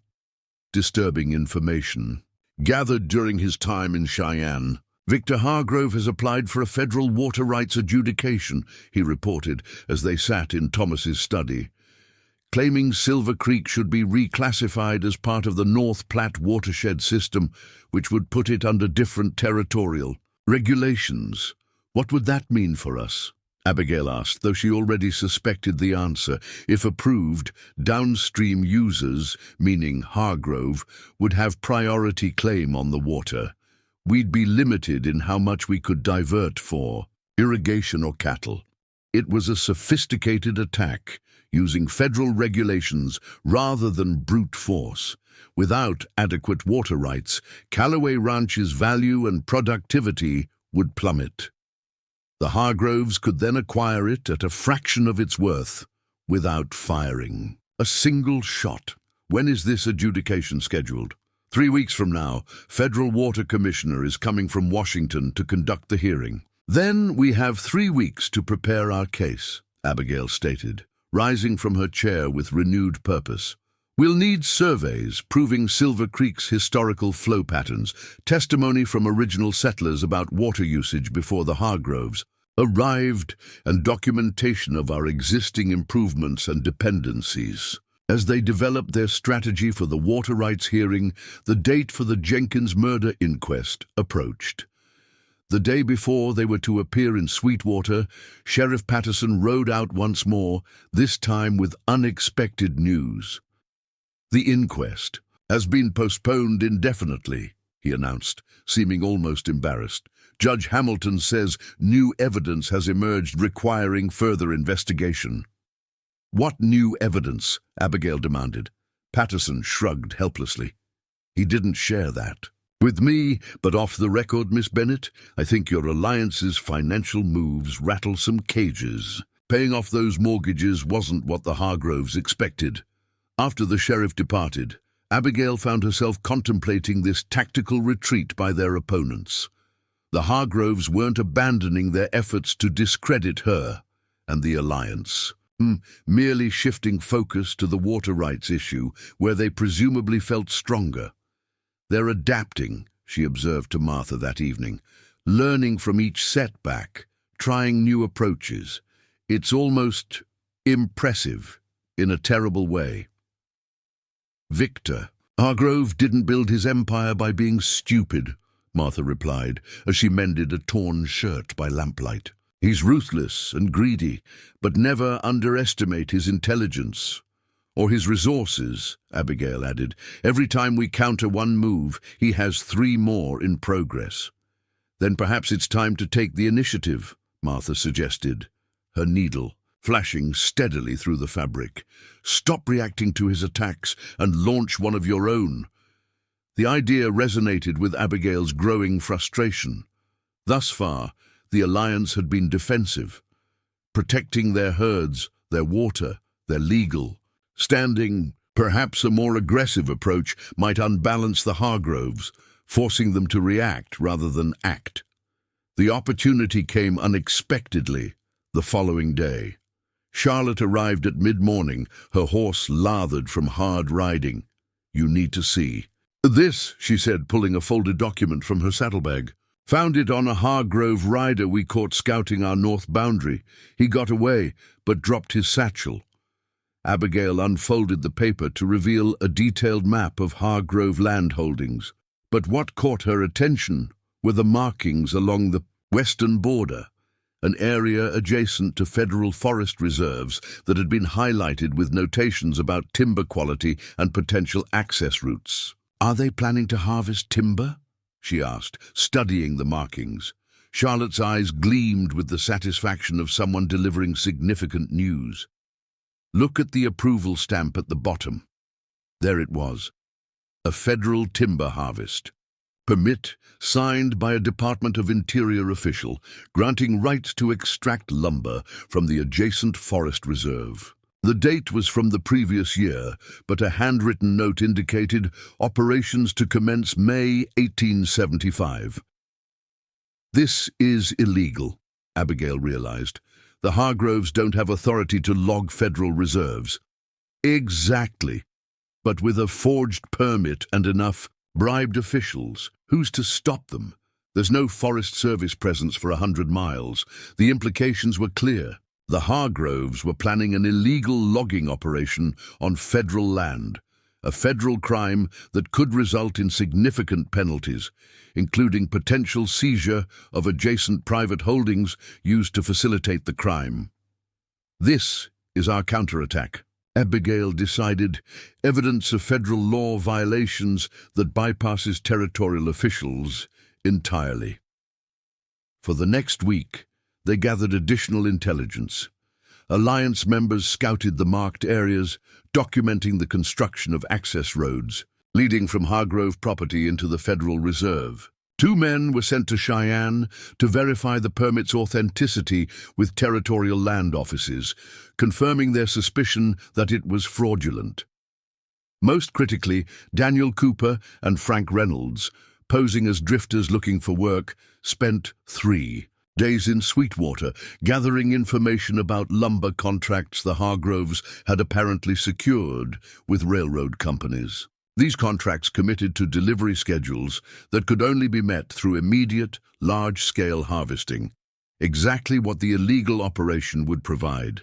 Disturbing information. Gathered during his time in Cheyenne, Victor Hargrove has applied for a federal water rights adjudication, he reported as they sat in Thomas's study, claiming Silver Creek should be reclassified as part of the North Platte watershed system, which would put it under different territorial regulations. What would that mean for us? Abigail asked, though she already suspected the answer. If approved, downstream users, meaning Hargrove, would have priority claim on the water. We'd be limited in how much we could divert for irrigation or cattle. It was a sophisticated attack, using federal regulations rather than brute force. Without adequate water rights, Callaway Ranch's value and productivity would plummet. The Hargroves could then acquire it at a fraction of its worth, without firing a single shot. When is this adjudication scheduled? 3 weeks from now. Federal Water Commissioner is coming from Washington to conduct the hearing. Then we have 3 weeks to prepare our case, Abigail stated, rising from her chair with renewed purpose. We'll need surveys proving Silver Creek's historical flow patterns, testimony from original settlers about water usage before the Hargroves arrived, and documentation of our existing improvements and dependencies. As they developed their strategy for the water rights hearing, the date for the Jenkins murder inquest approached. The day before they were to appear in Sweetwater, Sheriff Patterson rode out once more, this time with unexpected news. The inquest has been postponed indefinitely, he announced, seeming almost embarrassed, Judge Hamilton says new evidence has emerged requiring further investigation. What new evidence? Abigail demanded. Patterson shrugged helplessly. He didn't share that. With me, but off the record, Miss Bennett, I think your alliance's financial moves rattle some cages. Paying off those mortgages wasn't what the Hargroves expected. After the sheriff departed, Abigail found herself contemplating this tactical retreat by their opponents. The Hargroves weren't abandoning their efforts to discredit her and the alliance, merely shifting focus to the water rights issue where they presumably felt stronger. They're adapting, she observed to Martha that evening, learning from each setback, trying new approaches. It's almost impressive in a terrible way. Victor. Hargrove didn't build his empire by being stupid, Martha replied, as she mended a torn shirt by lamplight. He's ruthless and greedy, but never underestimate his intelligence. Or his resources, Abigail added. Every time we counter one move, he has 3 more in progress. Then perhaps it's time to take the initiative, Martha suggested, her needle flashing steadily through the fabric. Stop reacting to his attacks and launch one of your own. The idea resonated with Abigail's growing frustration. Thus far, the alliance had been defensive, protecting their herds, their water, their legal. Standing, perhaps a more aggressive approach might unbalance the Hargroves, forcing them to react rather than act. The opportunity came unexpectedly the following day. Charlotte arrived at mid-morning, her horse lathered from hard riding. You need to see. This, she said, pulling a folded document from her saddlebag. Found it on a Hargrove rider we caught scouting our north boundary. He got away, but dropped his satchel. Abigail unfolded the paper to reveal a detailed map of Hargrove land holdings. But what caught her attention were the markings along the western border, an area adjacent to federal forest reserves that had been highlighted with notations about timber quality and potential access routes. Are they planning to harvest timber? She asked, studying the markings. Charlotte's eyes gleamed with the satisfaction of someone delivering significant news. Look at the approval stamp at the bottom. There it was. A federal timber harvest. Permit signed by a Department of Interior official, granting rights to extract lumber from the adjacent forest reserve. The date was from the previous year, but a handwritten note indicated operations to commence May 1875. This is illegal, Abigail realized. The Hargroves don't have authority to log federal reserves. Exactly. But with a forged permit and enough bribed officials, who's to stop them? There's no Forest Service presence for 100 miles. The implications were clear. The Hargroves were planning an illegal logging operation on federal land, a federal crime that could result in significant penalties, including potential seizure of adjacent private holdings used to facilitate the crime. This is our counterattack, Abigail decided, evidence of federal law violations that bypasses territorial officials entirely. For the next week, they gathered additional intelligence. Alliance members scouted the marked areas, documenting the construction of access roads, leading from Hargrove property into the Federal Reserve. 2 men were sent to Cheyenne to verify the permit's authenticity with territorial land offices, confirming their suspicion that it was fraudulent. Most critically, Daniel Cooper and Frank Reynolds, posing as drifters looking for work, spent 3 days in Sweetwater, gathering information about lumber contracts the Hargroves had apparently secured with railroad companies. These contracts committed to delivery schedules that could only be met through immediate, large-scale harvesting, exactly what the illegal operation would provide.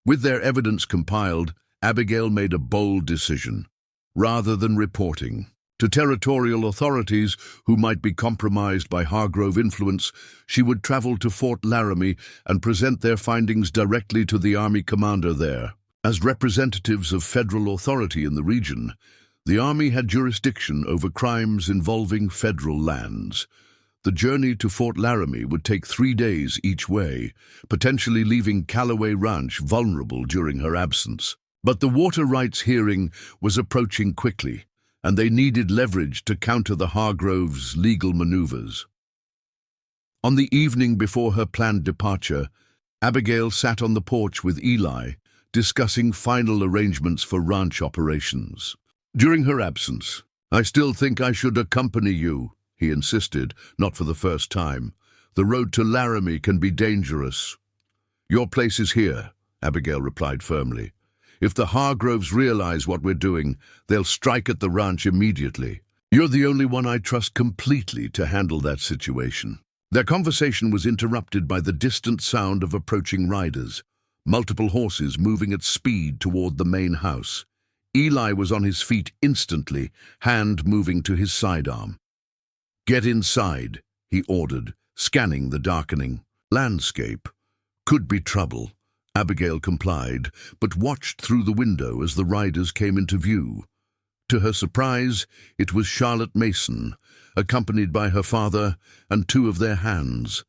With their evidence compiled, Abigail made a bold decision. Rather than reporting to territorial authorities who might be compromised by Hargrove influence, she would travel to Fort Laramie and present their findings directly to the Army commander there. As representatives of federal authority in the region, the Army had jurisdiction over crimes involving federal lands. The journey to Fort Laramie would take 3 days each way, potentially leaving Callaway Ranch vulnerable during her absence. But the water rights hearing was approaching quickly, and they needed leverage to counter the Hargroves' legal maneuvers. On the evening before her planned departure, Abigail sat on the porch with Eli, discussing final arrangements for ranch operations. During her absence, "I still think I should accompany you," he insisted, not for the first time. "The road to Laramie can be dangerous." "Your place is here," Abigail replied firmly. "If the Hargroves realize what we're doing, they'll strike at the ranch immediately. You're the only one I trust completely to handle that situation." Their conversation was interrupted by the distant sound of approaching riders, multiple horses moving at speed toward the main house. Eli was on his feet instantly, hand moving to his sidearm. "Get inside," he ordered, scanning the darkening landscape. "Could be trouble." Abigail complied, but watched through the window as the riders came into view. To her surprise, it was Charlotte Mason, accompanied by her father and 2 of their hands.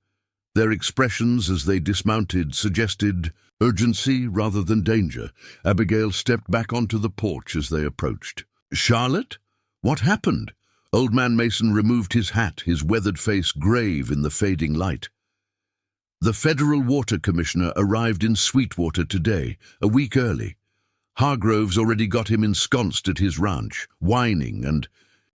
Their expressions as they dismounted suggested urgency rather than danger. Abigail stepped back onto the porch as they approached. "Charlotte? What happened?" Old Man Mason removed his hat, his weathered face grave in the fading light. "The Federal Water Commissioner arrived in Sweetwater today, a week early. Hargroves already got him ensconced at his ranch, whining and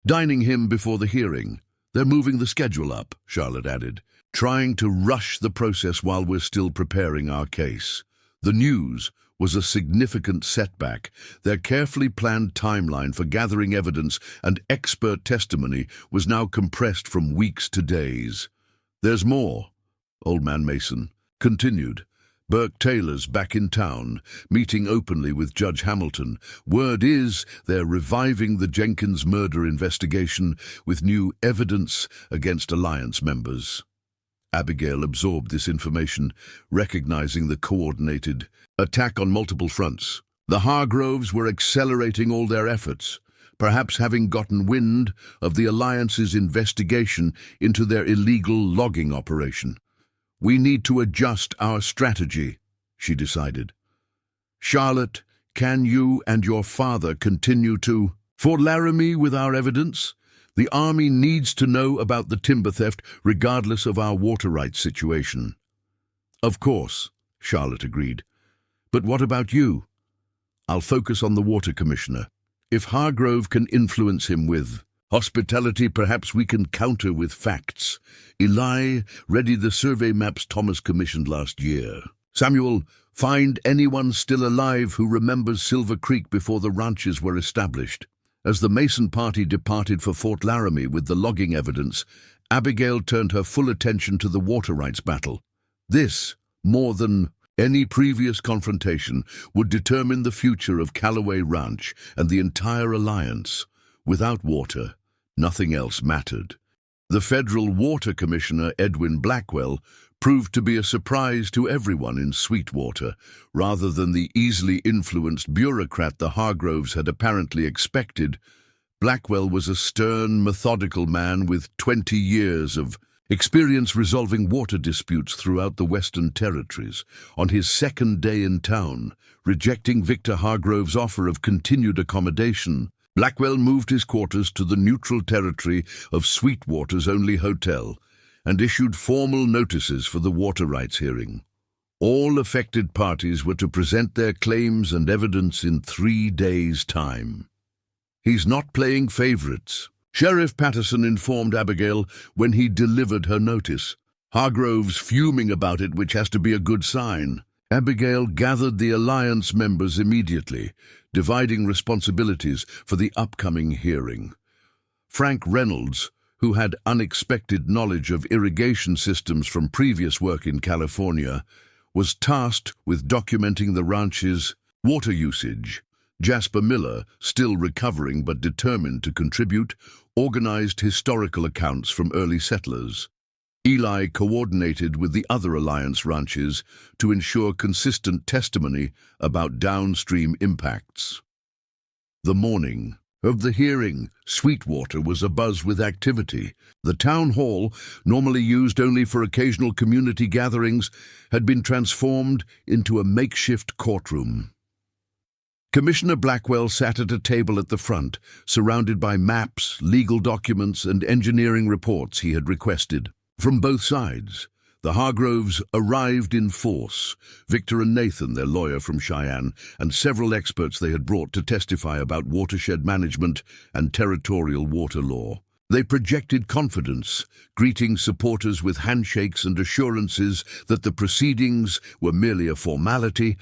dining him before the hearing. They're moving the schedule up," Charlotte added, "trying to rush the process while we're still preparing our case." The news was a significant setback. Their carefully planned timeline for gathering evidence and expert testimony was now compressed from weeks to days. "There's more," Old Man Mason continued. "Burke Taylor's back in town, meeting openly with Judge Hamilton. Word is they're reviving the Jenkins murder investigation with new evidence against Alliance members." Abigail absorbed this information, recognizing the coordinated attack on multiple fronts. The Hargroves were accelerating all their efforts, perhaps having gotten wind of the Alliance's investigation into their illegal logging operation. "We need to adjust our strategy," she decided. "Charlotte, can you and your father continue to Fort Laramie with our evidence? The Army needs to know about the timber theft regardless of our water rights situation." "Of course," Charlotte agreed. "But what about you?" "I'll focus on the Water Commissioner. If Hargrove can influence him with hospitality, perhaps we can counter with facts. Eli, ready the survey maps Thomas commissioned last year. Samuel, find anyone still alive who remembers Silver Creek before the ranches were established." As the Mason party departed for Fort Laramie with the logging evidence, Abigail turned her full attention to the water rights battle. This, more than any previous confrontation, would determine the future of Callaway Ranch and the entire alliance. Without water, nothing else mattered. The Federal Water Commissioner, Edwin Blackwell, proved to be a surprise to everyone in Sweetwater, rather than the easily influenced bureaucrat the Hargroves had apparently expected. Blackwell was a stern, methodical man with 20 years of experience resolving water disputes throughout the Western Territories. On his second day in town, rejecting Victor Hargrove's offer of continued accommodation, Blackwell moved his quarters to the neutral territory of Sweetwater's only hotel and issued formal notices for the water rights hearing. All affected parties were to present their claims and evidence in 3 days' time. "He's not playing favorites," Sheriff Patterson informed Abigail when he delivered her notice. "Hargrove's fuming about it, which has to be a good sign." Abigail gathered the Alliance members immediately, dividing responsibilities for the upcoming hearing. Frank Reynolds, who had unexpected knowledge of irrigation systems from previous work in California, was tasked with documenting the ranch's water usage. Jasper Miller, still recovering but determined to contribute, organized historical accounts from early settlers. Eli coordinated with the other Alliance ranches to ensure consistent testimony about downstream impacts. The morning Of the hearing, Sweetwater was abuzz with activity. The town hall, normally used only for occasional community gatherings, had been transformed into a makeshift courtroom. Commissioner Blackwell sat at a table at the front, surrounded by maps, legal documents, and engineering reports he had requested. From both sides, the Hargroves arrived in force. Victor and Nathan, their lawyer from Cheyenne, and several experts they had brought to testify about watershed management and territorial water law. They projected confidence, greeting supporters with handshakes and assurances that the proceedings were merely a formality.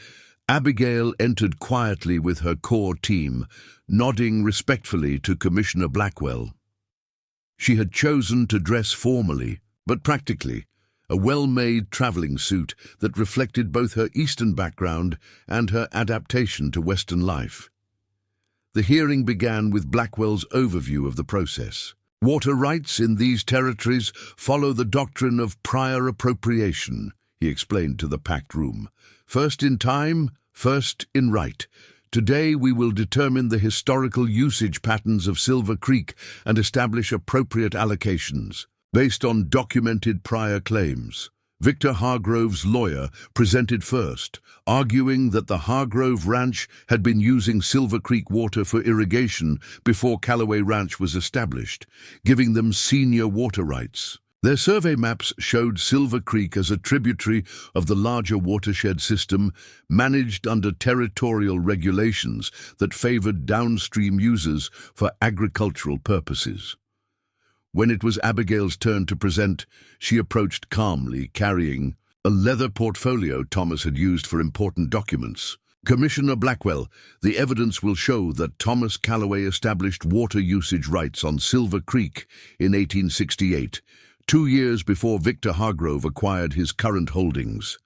Abigail entered quietly with her core team, nodding respectfully to Commissioner Blackwell. She had chosen to dress formally, but practically, a well-made traveling suit that reflected both her Eastern background and her adaptation to Western life. The hearing began with Blackwell's overview of the process. Water rights in these territories follow the doctrine of prior appropriation, he explained to the packed room. First in time, first in right. Today we will determine the historical usage patterns of Silver Creek and establish appropriate allocations, based on documented prior claims. Victor Hargrove's lawyer presented first, arguing that the Hargrove Ranch had been using Silver Creek water for irrigation before Callaway Ranch was established, giving them senior water rights. Their survey maps showed Silver Creek as a tributary of the larger watershed system, managed under territorial regulations that favored downstream users for agricultural purposes. When it was Abigail's turn to present, she approached calmly, carrying a leather portfolio Thomas had used for important documents. Commissioner Blackwell, the evidence will show that Thomas Callaway established water usage rights on Silver Creek in 1868, 2 years before Victor Hargrove acquired his current holdings.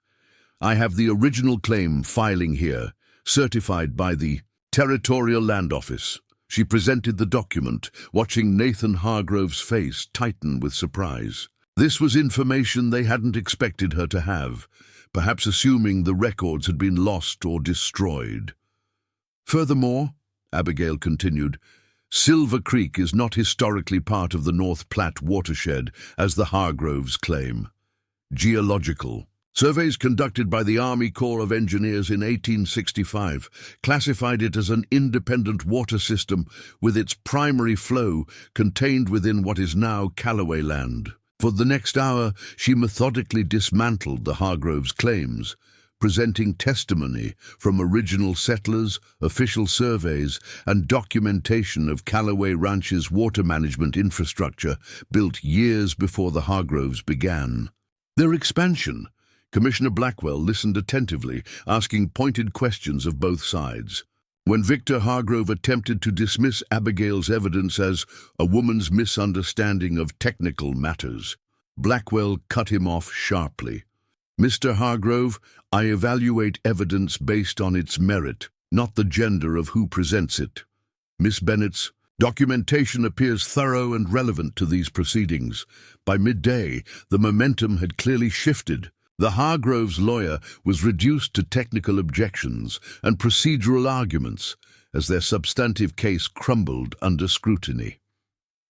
I have the original claim filing here, certified by the Territorial Land Office. She presented the document, watching Nathan Hargrove's face tighten with surprise. This was information they hadn't expected her to have, perhaps assuming the records had been lost or destroyed. Furthermore, Abigail continued, Silver Creek is not historically part of the North Platte watershed, as the Hargroves claim. Geological. Surveys conducted by the Army Corps of Engineers in 1865 classified it as an independent water system with its primary flow contained within what is now Callaway Land. For the next hour, she methodically dismantled the Hargroves' claims, presenting testimony from original settlers, official surveys, and documentation of Callaway Ranch's water management infrastructure built years before the Hargroves began. Their expansion. Commissioner Blackwell listened attentively, asking pointed questions of both sides. When Victor Hargrove attempted to dismiss Abigail's evidence as a woman's misunderstanding of technical matters, Blackwell cut him off sharply. Mr. Hargrove, I evaluate evidence based on its merit, not the gender of who presents it. Miss Bennett's documentation appears thorough and relevant to these proceedings. By midday, the momentum had clearly shifted. The Hargroves' lawyer was reduced to technical objections and procedural arguments as their substantive case crumbled under scrutiny.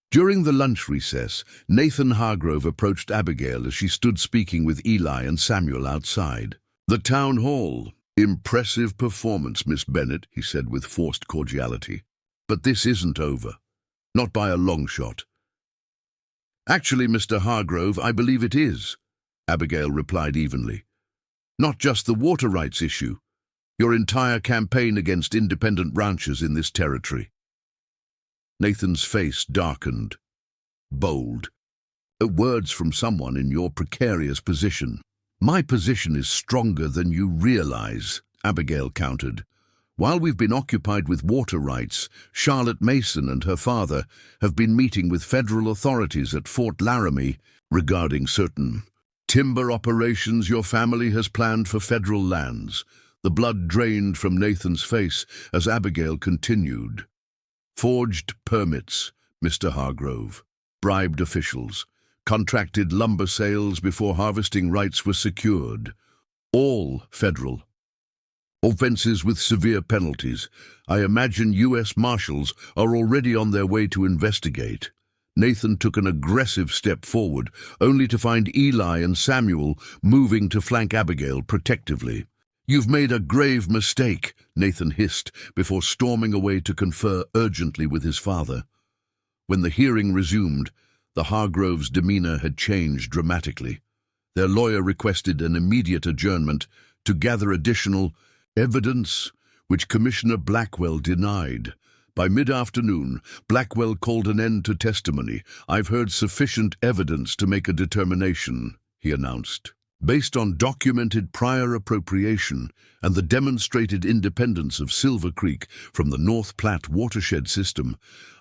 During the lunch recess, Nathan Hargrove approached Abigail as she stood speaking with Eli and Samuel outside. The town hall. Impressive performance, Miss Bennett, he said with forced cordiality. But this isn't over. Not by a long shot. Actually, Mr. Hargrove, I believe it is, Abigail replied evenly. Not just the water rights issue. Your entire campaign against independent ranchers in this territory. Nathan's face darkened. Bold. Words from someone in your precarious position. My position is stronger than you realize, Abigail countered. While we've been occupied with water rights, Charlotte Mason and her father have been meeting with federal authorities at Fort Laramie regarding certain timber operations your family has planned for federal lands. The blood drained from Nathan's face as Abigail continued. Forged permits, Mr. Hargrove. Bribed officials. Contracted lumber sales before harvesting rights were secured. All federal. Offenses with severe penalties. I imagine U.S. Marshals are already on their way to investigate. Nathan took an aggressive step forward, only to find Eli and Samuel moving to flank Abigail protectively. "You've made a grave mistake," Nathan hissed before storming away to confer urgently with his father. When the hearing resumed, the Hargroves' demeanor had changed dramatically. Their lawyer requested an immediate adjournment to gather additional evidence, which Commissioner Blackwell denied. By mid-afternoon, Blackwell called an end to testimony. "I've heard sufficient evidence to make a determination," he announced. "Based on documented prior appropriation and the demonstrated independence of Silver Creek from the North Platte watershed system,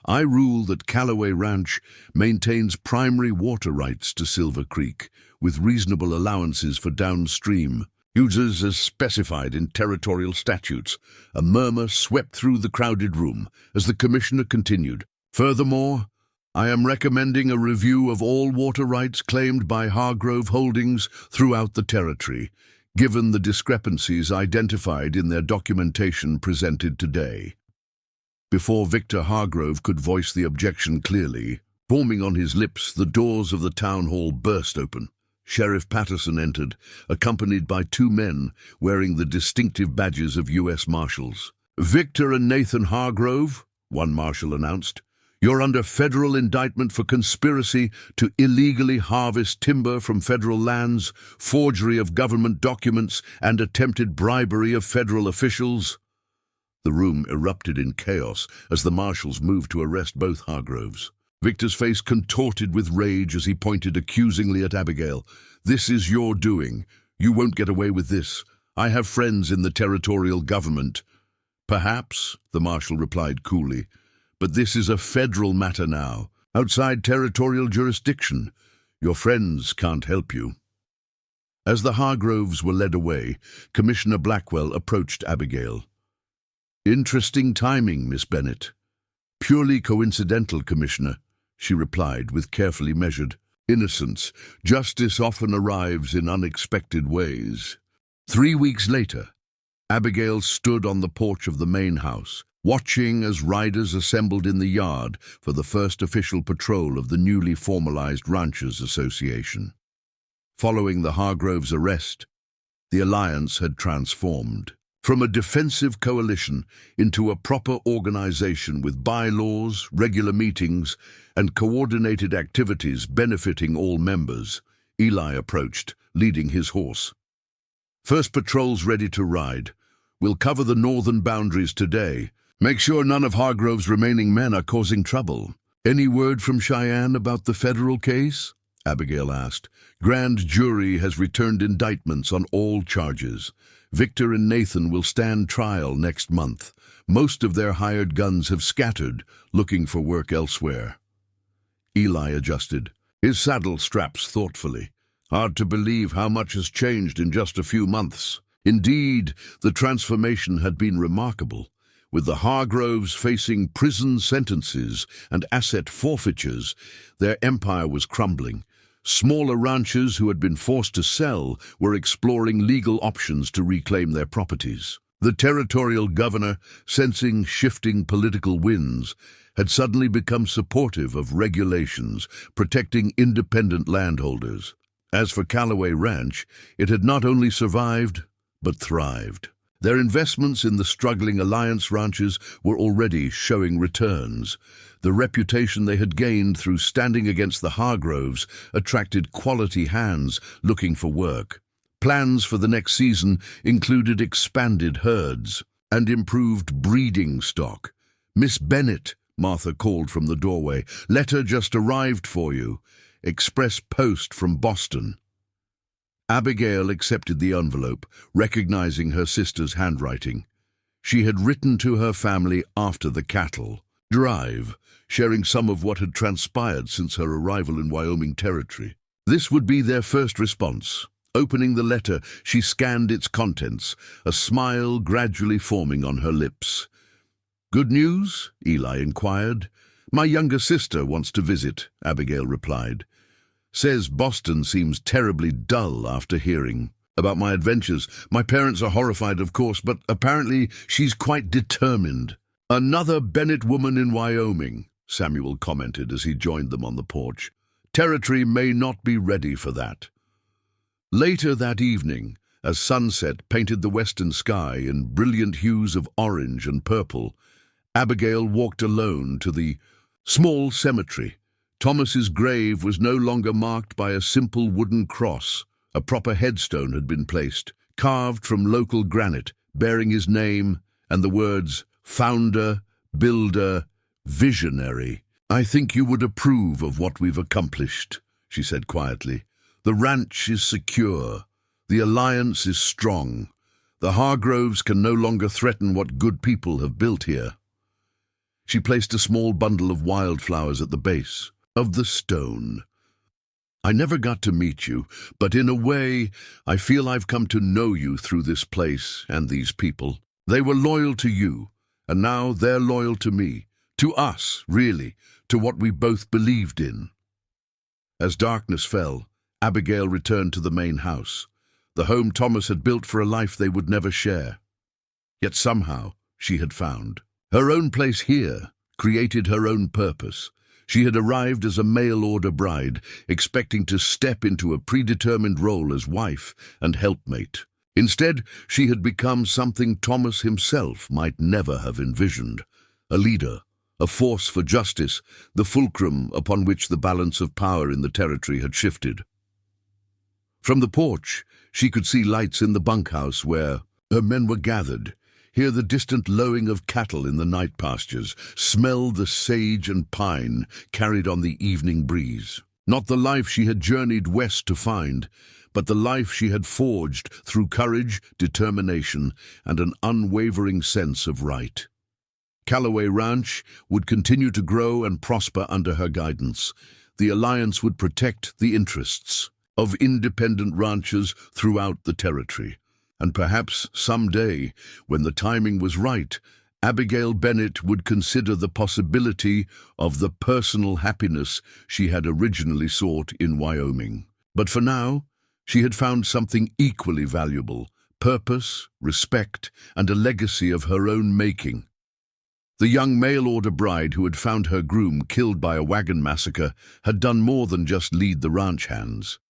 I rule that Callaway Ranch maintains primary water rights to Silver Creek, with reasonable allowances for downstream users as specified in territorial statutes." A murmur swept through the crowded room as the commissioner continued. "Furthermore, I am recommending a review of all water rights claimed by Hargrove Holdings throughout the territory, given the discrepancies identified in their documentation presented today." Before Victor Hargrove could voice the objection clearly, forming on his lips, the doors of the town hall burst open. Sheriff Patterson entered, accompanied by two men wearing the distinctive badges of U.S. Marshals. "Victor and Nathan Hargrove," one marshal announced, "you're under federal indictment for conspiracy to illegally harvest timber from federal lands, forgery of government documents, and attempted bribery of federal officials." The room erupted in chaos as the marshals moved to arrest both Hargroves. Victor's face contorted with rage as he pointed accusingly at Abigail. "This is your doing. You won't get away with this. I have friends in the territorial government." "Perhaps," the marshal replied coolly, "but this is a federal matter now, outside territorial jurisdiction. Your friends can't help you." As the Hargroves were led away, Commissioner Blackwell approached Abigail. "Interesting timing, Miss Bennett." "Purely coincidental, Commissioner," she replied with carefully measured innocence. "Justice often arrives in unexpected ways." 3 weeks later, Abigail stood on the porch of the main house, watching as riders assembled in the yard for the first official patrol of the newly formalized Ranchers Association. Following the Hargroves' arrest, the alliance had transformed from a defensive coalition into a proper organization with bylaws, regular meetings, and coordinated activities benefiting all members. Eli approached, leading his horse. "First patrol's ready to ride. We'll cover the northern boundaries today. Make sure none of Hargrove's remaining men are causing trouble." "Any word from Cheyenne about the federal case?" Abigail asked. "Grand jury has returned indictments on all charges. Victor and Nathan will stand trial next month. Most of their hired guns have scattered, looking for work elsewhere." Eli adjusted his saddle straps thoughtfully. "Hard to believe how much has changed in just a few months." Indeed, the transformation had been remarkable. With the Hargroves facing prison sentences and asset forfeitures, their empire was crumbling. Smaller ranchers who had been forced to sell were exploring legal options to reclaim their properties. The territorial governor, sensing shifting political winds, had suddenly become supportive of regulations protecting independent landholders. As for Callaway Ranch, it had not only survived, but thrived. Their investments in the struggling alliance ranches were already showing returns. The reputation they had gained through standing against the Hargroves attracted quality hands looking for work. Plans for the next season included expanded herds and improved breeding stock. "Miss Bennett," Martha called from the doorway, "letter just arrived for you. Express post from Boston." Abigail accepted the envelope, recognizing her sister's handwriting. She had written to her family after the cattle drive, sharing some of what had transpired since her arrival in Wyoming Territory. This would be their first response. Opening the letter, she scanned its contents, a smile gradually forming on her lips. "Good news?" Eli inquired. "My younger sister wants to visit," Abigail replied. "Says Boston seems terribly dull after hearing." about my adventures. My parents are horrified, of course, but apparently she's quite determined. Another Bennett woman in Wyoming, Samuel commented as he joined them on the porch. Territory may not be ready for that. Later that evening, as sunset painted the western sky in brilliant hues of orange and purple, Abigail walked alone to the small cemetery. Thomas's grave was no longer marked by a simple wooden cross. A proper headstone had been placed, carved from local granite, bearing his name and the words founder, builder, visionary. I think you would approve of what we've accomplished, she said quietly. The ranch is secure. The alliance is strong. The Hargroves can no longer threaten what good people have built here. She placed a small bundle of wildflowers at the base of the stone. I never got to meet you, but in a way, I feel I've come to know you through this place and these people. They were loyal to you, and now they're loyal to me. To us, really, to what we both believed in. As darkness fell, Abigail returned to the main house, the home Thomas had built for a life they would never share. Yet somehow, she had found her own place here, created her own purpose. She had arrived as a mail-order bride, expecting to step into a predetermined role as wife and helpmate. Instead, she had become something Thomas himself might never have envisioned. A leader, a force for justice, the fulcrum upon which the balance of power in the territory had shifted. From the porch, she could see lights in the bunkhouse where her men were gathered, hear the distant lowing of cattle in the night pastures, smell the sage and pine carried on the evening breeze. Not the life she had journeyed west to find, but the life she had forged through courage, determination, and an unwavering sense of right. Callaway Ranch would continue to grow and prosper under her guidance. The alliance would protect the interests of independent ranchers throughout the territory. And perhaps someday, when the timing was right, Abigail Bennett would consider the possibility of the personal happiness she had originally sought in Wyoming. But for now, she had found something equally valuable: purpose, respect, and a legacy of her own making. The young mail-order bride who had found her groom killed by a wagon massacre had done more than just lead the ranch hands.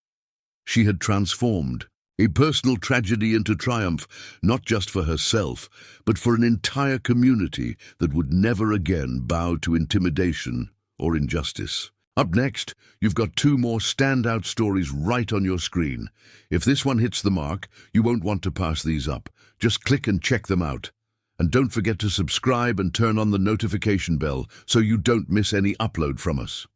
She had transformed a personal tragedy into triumph, not just for herself, but for an entire community that would never again bow to intimidation or injustice. Up next, you've got two more standout stories right on your screen. If this one hits the mark, you won't want to pass these up. Just click and check them out. And don't forget to subscribe and turn on the notification bell so you don't miss any upload from us.